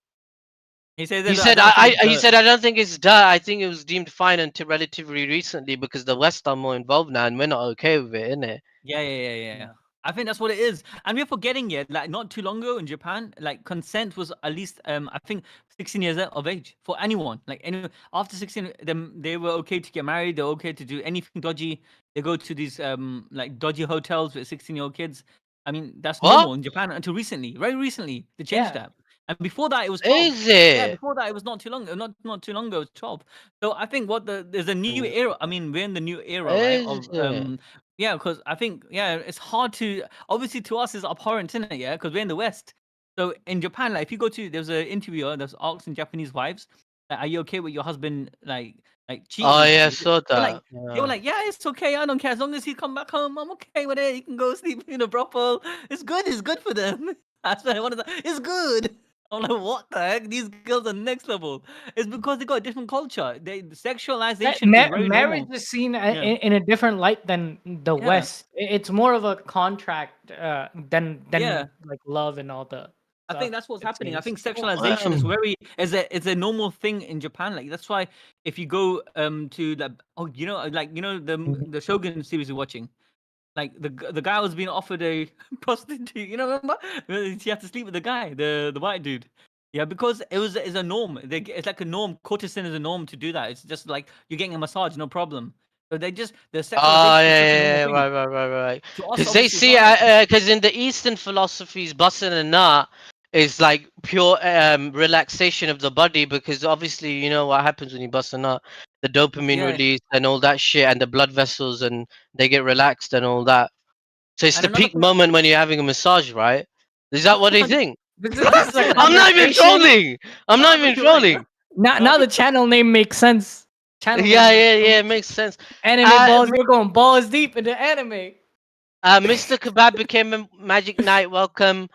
Speaker 1: He says
Speaker 3: He
Speaker 1: that I
Speaker 3: said,
Speaker 1: don't think it's
Speaker 3: he
Speaker 1: dirt.
Speaker 3: said, I don't think it's dirt. I think it was deemed fine until relatively recently because the West are more involved now, and we're not okay with it, innit?
Speaker 1: Yeah. I think that's what it is. And we're forgetting it. Like not too long ago in Japan, like consent was at least I think 16 years of age for anyone. Like anyone after 16, them they were okay to get married, they're okay to do anything dodgy. They go to these like dodgy hotels with 16-year-old kids. I mean, that's
Speaker 3: What
Speaker 1: normal in Japan until recently. Very recently, they changed
Speaker 2: Yeah.
Speaker 1: that. And before that it was 12.
Speaker 3: is
Speaker 1: Yeah,
Speaker 3: it?
Speaker 1: before that it was not too long ago, it was 12. So I think there's a new era. I mean, we're in the new era, right?
Speaker 3: Is
Speaker 1: Of
Speaker 3: it?
Speaker 1: yeah, because I think it's hard to obviously to us it's abhorrent, isn't it? Yeah, because we're in the West. So in Japan, like if you go to there's an interviewer that's asking Japanese wives, like, are you okay with your husband like cheating
Speaker 3: Oh
Speaker 1: on
Speaker 3: yeah,
Speaker 1: you?
Speaker 3: saw
Speaker 1: They're like
Speaker 3: that.
Speaker 1: they were
Speaker 3: Yeah.
Speaker 1: like, yeah, it's okay. I don't care as long as he come back home. I'm okay with it. He can go sleep in a brothel. It's good. It's good for them. That's what I wanted. It's good. I'm like, what the heck? These girls are next level. It's because they got a different culture. The sexualization is very
Speaker 2: Marriage
Speaker 1: normal.
Speaker 2: is seen
Speaker 1: Yeah.
Speaker 2: in a different light than the
Speaker 1: Yeah.
Speaker 2: West. It's more of a contract
Speaker 1: Yeah.
Speaker 2: than like love and all the
Speaker 1: I think
Speaker 2: stuff.
Speaker 1: that's what's
Speaker 2: It
Speaker 1: happening. I
Speaker 2: seems.
Speaker 1: think
Speaker 3: Oh,
Speaker 1: sexualization is very is a normal thing in Japan. Like that's why if you go to the the Shogun series you're watching, like the guy was being offered a prostitute. You know, remember? He had to sleep with the guy, the white dude. Yeah, because it's a norm. It's like a norm. Courtesan is a norm to do that. It's just like you're getting a massage, no problem. So the
Speaker 3: oh
Speaker 1: sexualization is such a normal
Speaker 3: yeah,
Speaker 1: thing.
Speaker 3: right.
Speaker 1: To us,
Speaker 3: Because they
Speaker 1: obviously, it's
Speaker 3: see,
Speaker 1: not like that.
Speaker 3: because in the Eastern philosophies, busting a nut is like pure relaxation of the body. Because obviously, you know what happens when you bust a nut, the dopamine
Speaker 1: Yeah,
Speaker 3: release and all that shit, and the blood vessels, and they get relaxed and all that. So it's
Speaker 1: and
Speaker 3: the
Speaker 1: another
Speaker 3: peak
Speaker 1: thing.
Speaker 3: moment when you're having a massage, right? Is that what they think?
Speaker 2: This is a
Speaker 3: I'm not even
Speaker 2: conversation.
Speaker 3: trolling. I'm not
Speaker 1: No, but
Speaker 3: even
Speaker 1: you're right.
Speaker 3: trolling.
Speaker 1: No, I
Speaker 2: Now the
Speaker 1: think
Speaker 2: channel name makes sense. Channel name
Speaker 3: Yeah,
Speaker 2: makes
Speaker 3: yeah,
Speaker 2: so
Speaker 3: yeah. It
Speaker 2: much
Speaker 3: makes sense.
Speaker 2: anime
Speaker 3: Uh,
Speaker 2: balls. We're going balls deep into anime.
Speaker 3: Mr. Kebab became a Magic Knight. Welcome.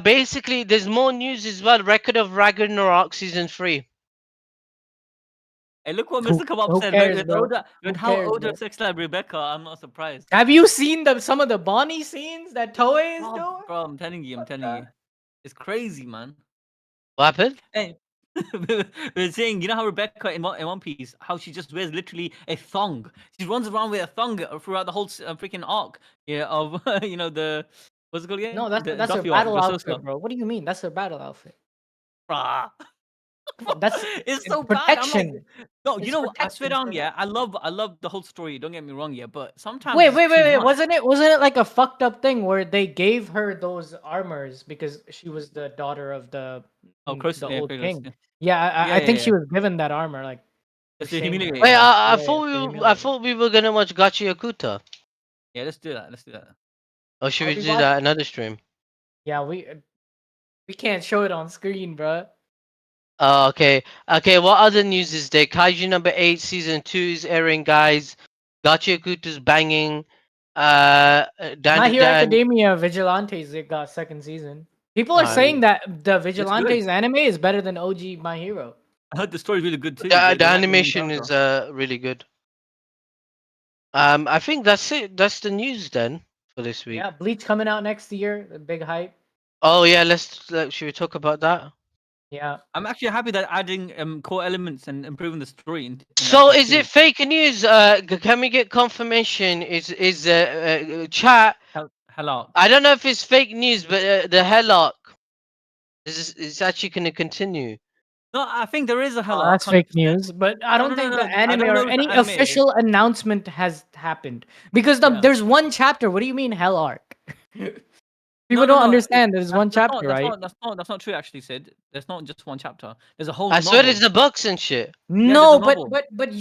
Speaker 3: Basically, there's more news as well. Record of Ragnarok season 3.
Speaker 1: Hey, look what Mr. Kebab
Speaker 2: Who
Speaker 1: said.
Speaker 2: cares, bro?
Speaker 1: With
Speaker 2: Who
Speaker 1: how
Speaker 2: cares,
Speaker 1: older
Speaker 2: bro?
Speaker 1: sex like Rebecca, I'm not surprised.
Speaker 2: Have you seen some of the Bonnie scenes that Toei is
Speaker 1: Oh,
Speaker 2: doing?
Speaker 1: bro, I'm telling you, it's crazy, man.
Speaker 3: What happened?
Speaker 1: Hey, we're saying, you know how Rebecca in One Piece, how she just wears literally a thong. She runs around with a thong throughout the whole freaking arc. Yeah, of the what's it called again?
Speaker 2: No,
Speaker 1: The
Speaker 2: that's her
Speaker 1: Doffy arc,
Speaker 2: battle
Speaker 1: Dressrosa.
Speaker 2: outfit, bro. What do you mean? That's her battle outfit.
Speaker 1: Bruh.
Speaker 2: That's
Speaker 1: It's so bad. I'm like,
Speaker 2: protection.
Speaker 1: no,
Speaker 2: It's
Speaker 1: you know, I swear
Speaker 2: protection,
Speaker 1: down,
Speaker 2: sir.
Speaker 1: yeah, I love the whole story. Don't get me wrong, yeah, but sometimes
Speaker 2: Wait,
Speaker 1: it's
Speaker 2: wait, wait,
Speaker 1: too
Speaker 2: wait.
Speaker 1: much.
Speaker 2: Wasn't it like a fucked up thing where they gave her those armors because she was the daughter of
Speaker 1: Oh, Cross,
Speaker 2: the
Speaker 1: yeah,
Speaker 2: old
Speaker 1: Kratos,
Speaker 2: king?
Speaker 1: yeah,
Speaker 2: Yeah,
Speaker 1: yeah,
Speaker 2: I
Speaker 1: yeah,
Speaker 2: think
Speaker 1: yeah.
Speaker 2: she was given that armor like to
Speaker 1: Just to
Speaker 2: shame her.
Speaker 1: humiliate
Speaker 3: Wait,
Speaker 1: her.
Speaker 3: I
Speaker 2: Yeah,
Speaker 3: thought
Speaker 2: to
Speaker 3: I
Speaker 2: humiliate her.
Speaker 3: thought we were gonna watch Gachi Yakuta.
Speaker 1: Yeah, let's do that. Let's do that.
Speaker 3: Or should
Speaker 2: I'll
Speaker 3: we
Speaker 2: be
Speaker 3: do that
Speaker 2: watching.
Speaker 3: another stream?
Speaker 2: Yeah, we can't show it on screen, bruh.
Speaker 3: Oh, okay. Okay, what other news is there? Kaiju number 8 season 2 is airing, guys. Gachi Yakuta's banging.
Speaker 2: My
Speaker 3: Dan
Speaker 2: Hero
Speaker 3: Dan.
Speaker 2: Academia Vigilantes it got second season. People are
Speaker 3: Uh,
Speaker 2: saying that the
Speaker 1: Looks good.
Speaker 2: Vigilantes anime is better than OG My Hero.
Speaker 1: I heard the story's really good too.
Speaker 3: the
Speaker 1: They like the main
Speaker 3: animation is
Speaker 1: character.
Speaker 3: really good. I think that's it. That's the news then for this week.
Speaker 2: Yeah, Bleach coming out next year. The big hype.
Speaker 3: Oh yeah, should we talk about that?
Speaker 2: Yeah.
Speaker 1: I'm actually happy that adding core elements and improving the story in the
Speaker 3: So
Speaker 1: actual
Speaker 3: is it
Speaker 1: series.
Speaker 3: fake news? Can we get confirmation? Is chat?
Speaker 1: Hello.
Speaker 3: I don't know if it's fake news, but the Hellock is actually going to continue.
Speaker 1: No, I think there is a hell
Speaker 2: Oh,
Speaker 1: arc,
Speaker 2: that's fake
Speaker 1: 100%.
Speaker 2: news, but I
Speaker 1: No,
Speaker 2: don't
Speaker 1: no, no,
Speaker 2: think
Speaker 1: no.
Speaker 2: the
Speaker 1: I
Speaker 2: anime
Speaker 1: don't
Speaker 2: or
Speaker 1: know if the
Speaker 2: any
Speaker 1: anime is.
Speaker 2: official announcement has happened because
Speaker 1: Yeah.
Speaker 2: there's one chapter. What do you mean hell arc?
Speaker 1: No,
Speaker 2: People
Speaker 1: no,
Speaker 2: don't
Speaker 1: no.
Speaker 2: understand. There's one chapter, right?
Speaker 1: That's not true. Actually, Sid. There's not just one chapter. There's a whole
Speaker 3: I swear
Speaker 1: novel.
Speaker 3: it's the books and shit.
Speaker 1: Yeah, there's a
Speaker 2: No,
Speaker 1: novel.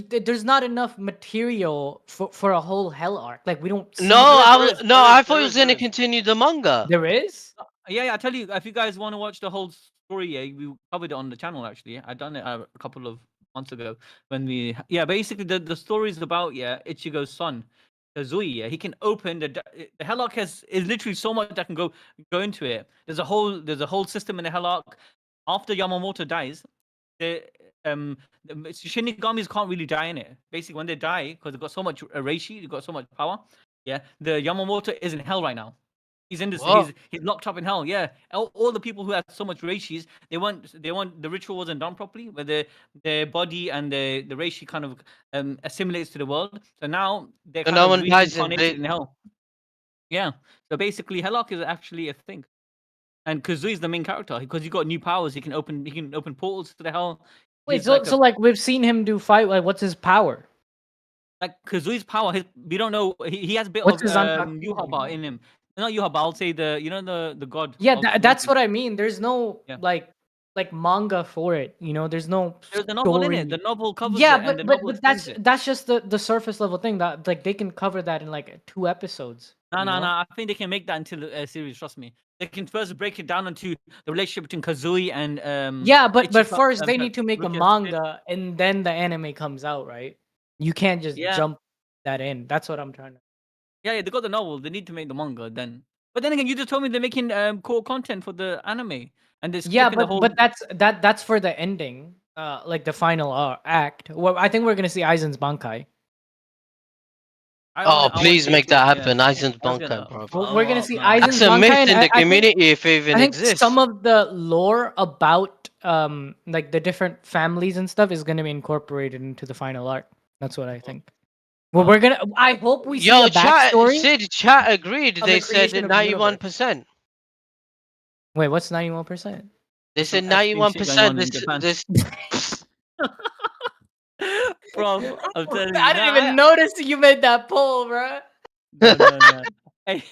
Speaker 2: there's not enough material for a whole hell arc. Like we don't
Speaker 3: No,
Speaker 2: see.
Speaker 3: I thought it was going to continue the manga.
Speaker 2: There is.
Speaker 1: Yeah, yeah. I tell you, if you guys want to watch the whole story, yeah, we covered it on the channel. Actually, I done it a couple of months ago when we. Yeah, basically the story is about Ichigo's son, Kazui. Yeah, he can open the Helllock is literally so much that can go into it. There's a whole system in the Helllock. After Yamamoto dies, the Shinigamis can't really die in it. Basically, when they die, because they've got so much reishi, they've got so much power. Yeah, the Yamamoto is in hell right now. He's in this.
Speaker 3: Whoa.
Speaker 1: He's locked up in hell. Yeah, all the people who had so much reishi, they want the ritual wasn't done properly, where their body and the reishi kind of assimilates to the world. So now they're
Speaker 3: So
Speaker 1: kind
Speaker 3: no
Speaker 1: of
Speaker 3: one dies in
Speaker 1: reincarnated
Speaker 3: Blade.
Speaker 1: in hell. Yeah. So basically, Helllock is actually a thing. And Kazui is the main character because he got new powers. He can open portals to the hell.
Speaker 2: Wait,
Speaker 1: He's like
Speaker 2: so like we've seen him do fight. Like, what's his power?
Speaker 1: like Kazui's power. We don't know. He has a bit
Speaker 2: What's
Speaker 1: of
Speaker 2: his
Speaker 1: Yuhaba in him. Not Yuhaba. I'll say the god.
Speaker 2: Yeah,
Speaker 1: of
Speaker 2: that's
Speaker 1: Monkeys.
Speaker 2: what I mean. There's no
Speaker 1: Yeah.
Speaker 2: like manga for it. There's no
Speaker 1: There's a novel in it. The
Speaker 2: story.
Speaker 1: novel covers
Speaker 2: Yeah,
Speaker 1: it, and the
Speaker 2: but
Speaker 1: novel
Speaker 2: but
Speaker 1: explains it.
Speaker 2: that's just the surface level thing that like they can cover that in like 2 episodes.
Speaker 1: No,
Speaker 2: you
Speaker 1: no,
Speaker 2: know?
Speaker 1: no. I think they can make that into a series. Trust me. They can first break it down into the relationship between Kazui and
Speaker 2: Yeah, but
Speaker 1: Ichika,
Speaker 2: first they need to make a
Speaker 1: Rukia's kid.
Speaker 2: manga and then the anime comes out, right? You can't just
Speaker 1: Yeah.
Speaker 2: jump that in. That's what I'm trying to.
Speaker 1: Yeah, they got the novel. They need to make the manga then. But then again, you just told me they're making core content for the anime, and they're
Speaker 2: Yeah,
Speaker 1: skipping the whole.
Speaker 2: but that's for the ending, like the final act. Well, I think we're gonna see Aizen's Bankai.
Speaker 3: Oh, please make that happen.
Speaker 1: Yeah.
Speaker 3: Aizen's
Speaker 1: I was
Speaker 3: Bankai,
Speaker 1: gonna
Speaker 2: We're
Speaker 1: follow
Speaker 2: we're gonna
Speaker 1: up,
Speaker 2: see
Speaker 1: man.
Speaker 2: Aizen's
Speaker 3: That's a
Speaker 2: Bankai,
Speaker 3: myth
Speaker 2: and
Speaker 3: in the
Speaker 2: I think
Speaker 3: community if it even
Speaker 2: I think
Speaker 3: exists.
Speaker 2: some of the lore about like the different families and stuff is gonna be incorporated into the final arc. That's what I think. Well, we're gonna. I hope we see
Speaker 3: Yo,
Speaker 2: a backstory.
Speaker 3: chat agreed.
Speaker 2: of
Speaker 3: They
Speaker 2: the
Speaker 3: said
Speaker 2: creation of the universe.
Speaker 3: 91%.
Speaker 2: Wait, what's 91%?
Speaker 3: They
Speaker 1: There's some
Speaker 3: said
Speaker 1: Epstein shit going
Speaker 3: 91%.
Speaker 1: on in Japan.
Speaker 3: This
Speaker 1: Bro, I'm telling you.
Speaker 2: I didn't even notice you made that poll, bro.
Speaker 1: No. Hey,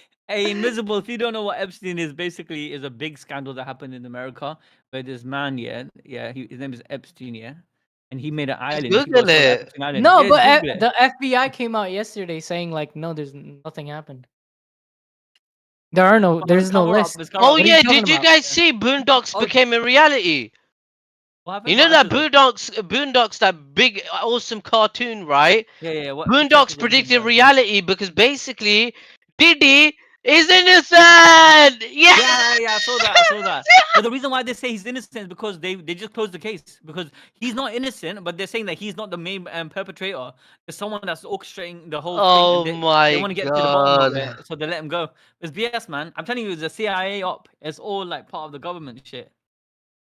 Speaker 1: Invisible, if you don't know what Epstein is, basically is a big scandal that happened in America where this man, his name is Epstein, yeah? And he made an island. People
Speaker 3: Google
Speaker 1: call
Speaker 3: it.
Speaker 1: Epstein Island.
Speaker 2: No,
Speaker 1: Yeah,
Speaker 2: but
Speaker 1: just Google it.
Speaker 2: the FBI came out yesterday saying like, no, there's nothing happened. There's no
Speaker 1: Cover up,
Speaker 2: list.
Speaker 1: let's cover
Speaker 3: Oh
Speaker 1: up.
Speaker 2: What are
Speaker 3: yeah,
Speaker 2: you talking
Speaker 3: did you
Speaker 2: about?
Speaker 3: guys see Boondocks
Speaker 1: Oh.
Speaker 3: became a reality?
Speaker 1: What happened?
Speaker 3: You know
Speaker 1: What
Speaker 3: that
Speaker 1: episode?
Speaker 3: Boondocks, that big awesome cartoon, right?
Speaker 1: Yeah. Which
Speaker 3: Boondocks
Speaker 1: episode did
Speaker 3: predicted
Speaker 1: you
Speaker 3: reality because basically Diddy is innocent. Yeah.
Speaker 1: Yeah, I saw that. But the reason why they say he's innocent is because they just closed the case because he's not innocent, but they're saying that he's not the main perpetrator. There's someone that's orchestrating the whole
Speaker 3: Oh
Speaker 1: thing, and they
Speaker 3: my
Speaker 1: want to get to the bottom of
Speaker 3: god.
Speaker 1: it, so they let him go. It's BS, man. I'm telling you, it's a CIA op. It's all like part of the government shit.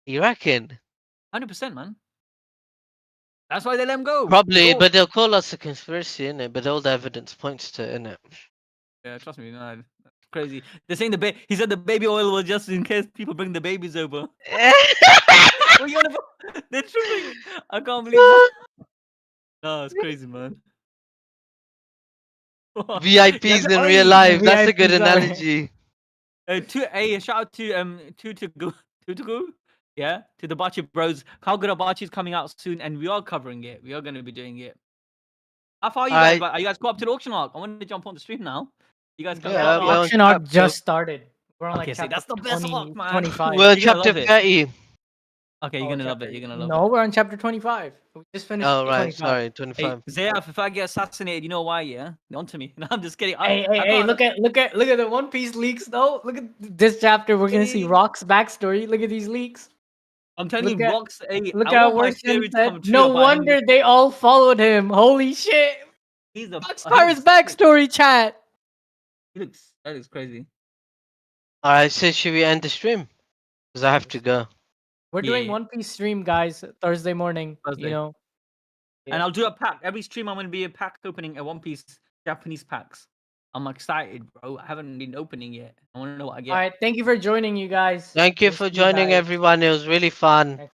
Speaker 3: You reckon?
Speaker 1: 100%, man. That's why they let him go.
Speaker 3: Probably,
Speaker 1: It's all-
Speaker 3: but they'll call us a conspiracy, innit? But all the evidence points to it, innit?
Speaker 1: yeah, trust me. No, crazy. They're saying he said the baby oil was just in case people bring the babies over. What you on about? They're tripping. I can't believe that. No, it's crazy, man.
Speaker 3: VIPs in real life. That's a good
Speaker 2: VIPs are-
Speaker 3: analogy.
Speaker 1: Shout out to go. Yeah, to the Bachi Bros. Kagura Bachi is coming out soon, and we are covering it. We are going to be doing it. How far are you guys? Are you guys caught up to the auction arc? I want to jump on the stream now. You guys come
Speaker 3: Yeah,
Speaker 2: The
Speaker 1: out.
Speaker 3: we're on
Speaker 2: auction arc
Speaker 3: chapter-
Speaker 2: just started. We're on
Speaker 1: Okay,
Speaker 2: like
Speaker 1: see,
Speaker 2: chapter
Speaker 1: that's the best
Speaker 2: 20,
Speaker 1: arc, man.
Speaker 2: 25.
Speaker 3: We're on
Speaker 1: You're gonna
Speaker 3: chapter
Speaker 1: love it.
Speaker 3: 30.
Speaker 1: Okay, you're
Speaker 2: Oh,
Speaker 1: gonna love it.
Speaker 2: chapter-
Speaker 1: You're gonna love
Speaker 2: No,
Speaker 1: it.
Speaker 2: we're on chapter 25. We just finished.
Speaker 3: Oh, right.
Speaker 2: 25.
Speaker 3: Sorry,
Speaker 1: Hey,
Speaker 3: 25.
Speaker 1: Zayaf, if I get assassinated, you know why? Yeah, on to me. No, I'm just kidding.
Speaker 2: Hey,
Speaker 1: I can't-
Speaker 2: look at the One Piece leaks though. Look at this chapter. We're gonna see
Speaker 1: Hey.
Speaker 2: Rock's backstory. Look at these leaks.
Speaker 1: I'm telling
Speaker 2: look
Speaker 1: you,
Speaker 2: at-
Speaker 1: Rocks. Hey,
Speaker 2: Look
Speaker 1: I
Speaker 2: how
Speaker 1: want my
Speaker 2: Worshian
Speaker 1: theory to
Speaker 2: said.
Speaker 1: come true.
Speaker 2: No
Speaker 1: about him.
Speaker 2: wonder they all followed him. Holy shit!
Speaker 1: He's a
Speaker 2: Boxcar's
Speaker 1: he's-
Speaker 2: backstory chat.
Speaker 1: That is crazy.
Speaker 3: All right, so should we end the stream? Because I have to go.
Speaker 2: We're doing
Speaker 1: Yeah.
Speaker 2: One Piece stream, guys. Thursday morning.
Speaker 1: Thursday.
Speaker 2: You know.
Speaker 1: And I'll do a pack. Every stream I'm gonna be a pack opening a One Piece Japanese packs. I'm excited, bro. I haven't been opening yet. I want to know what I get.
Speaker 2: All right. Thank you for joining, you guys.
Speaker 3: Thank you
Speaker 2: We'll
Speaker 3: for
Speaker 2: see
Speaker 3: joining,
Speaker 2: guys
Speaker 3: everyone. It was really fun.
Speaker 2: next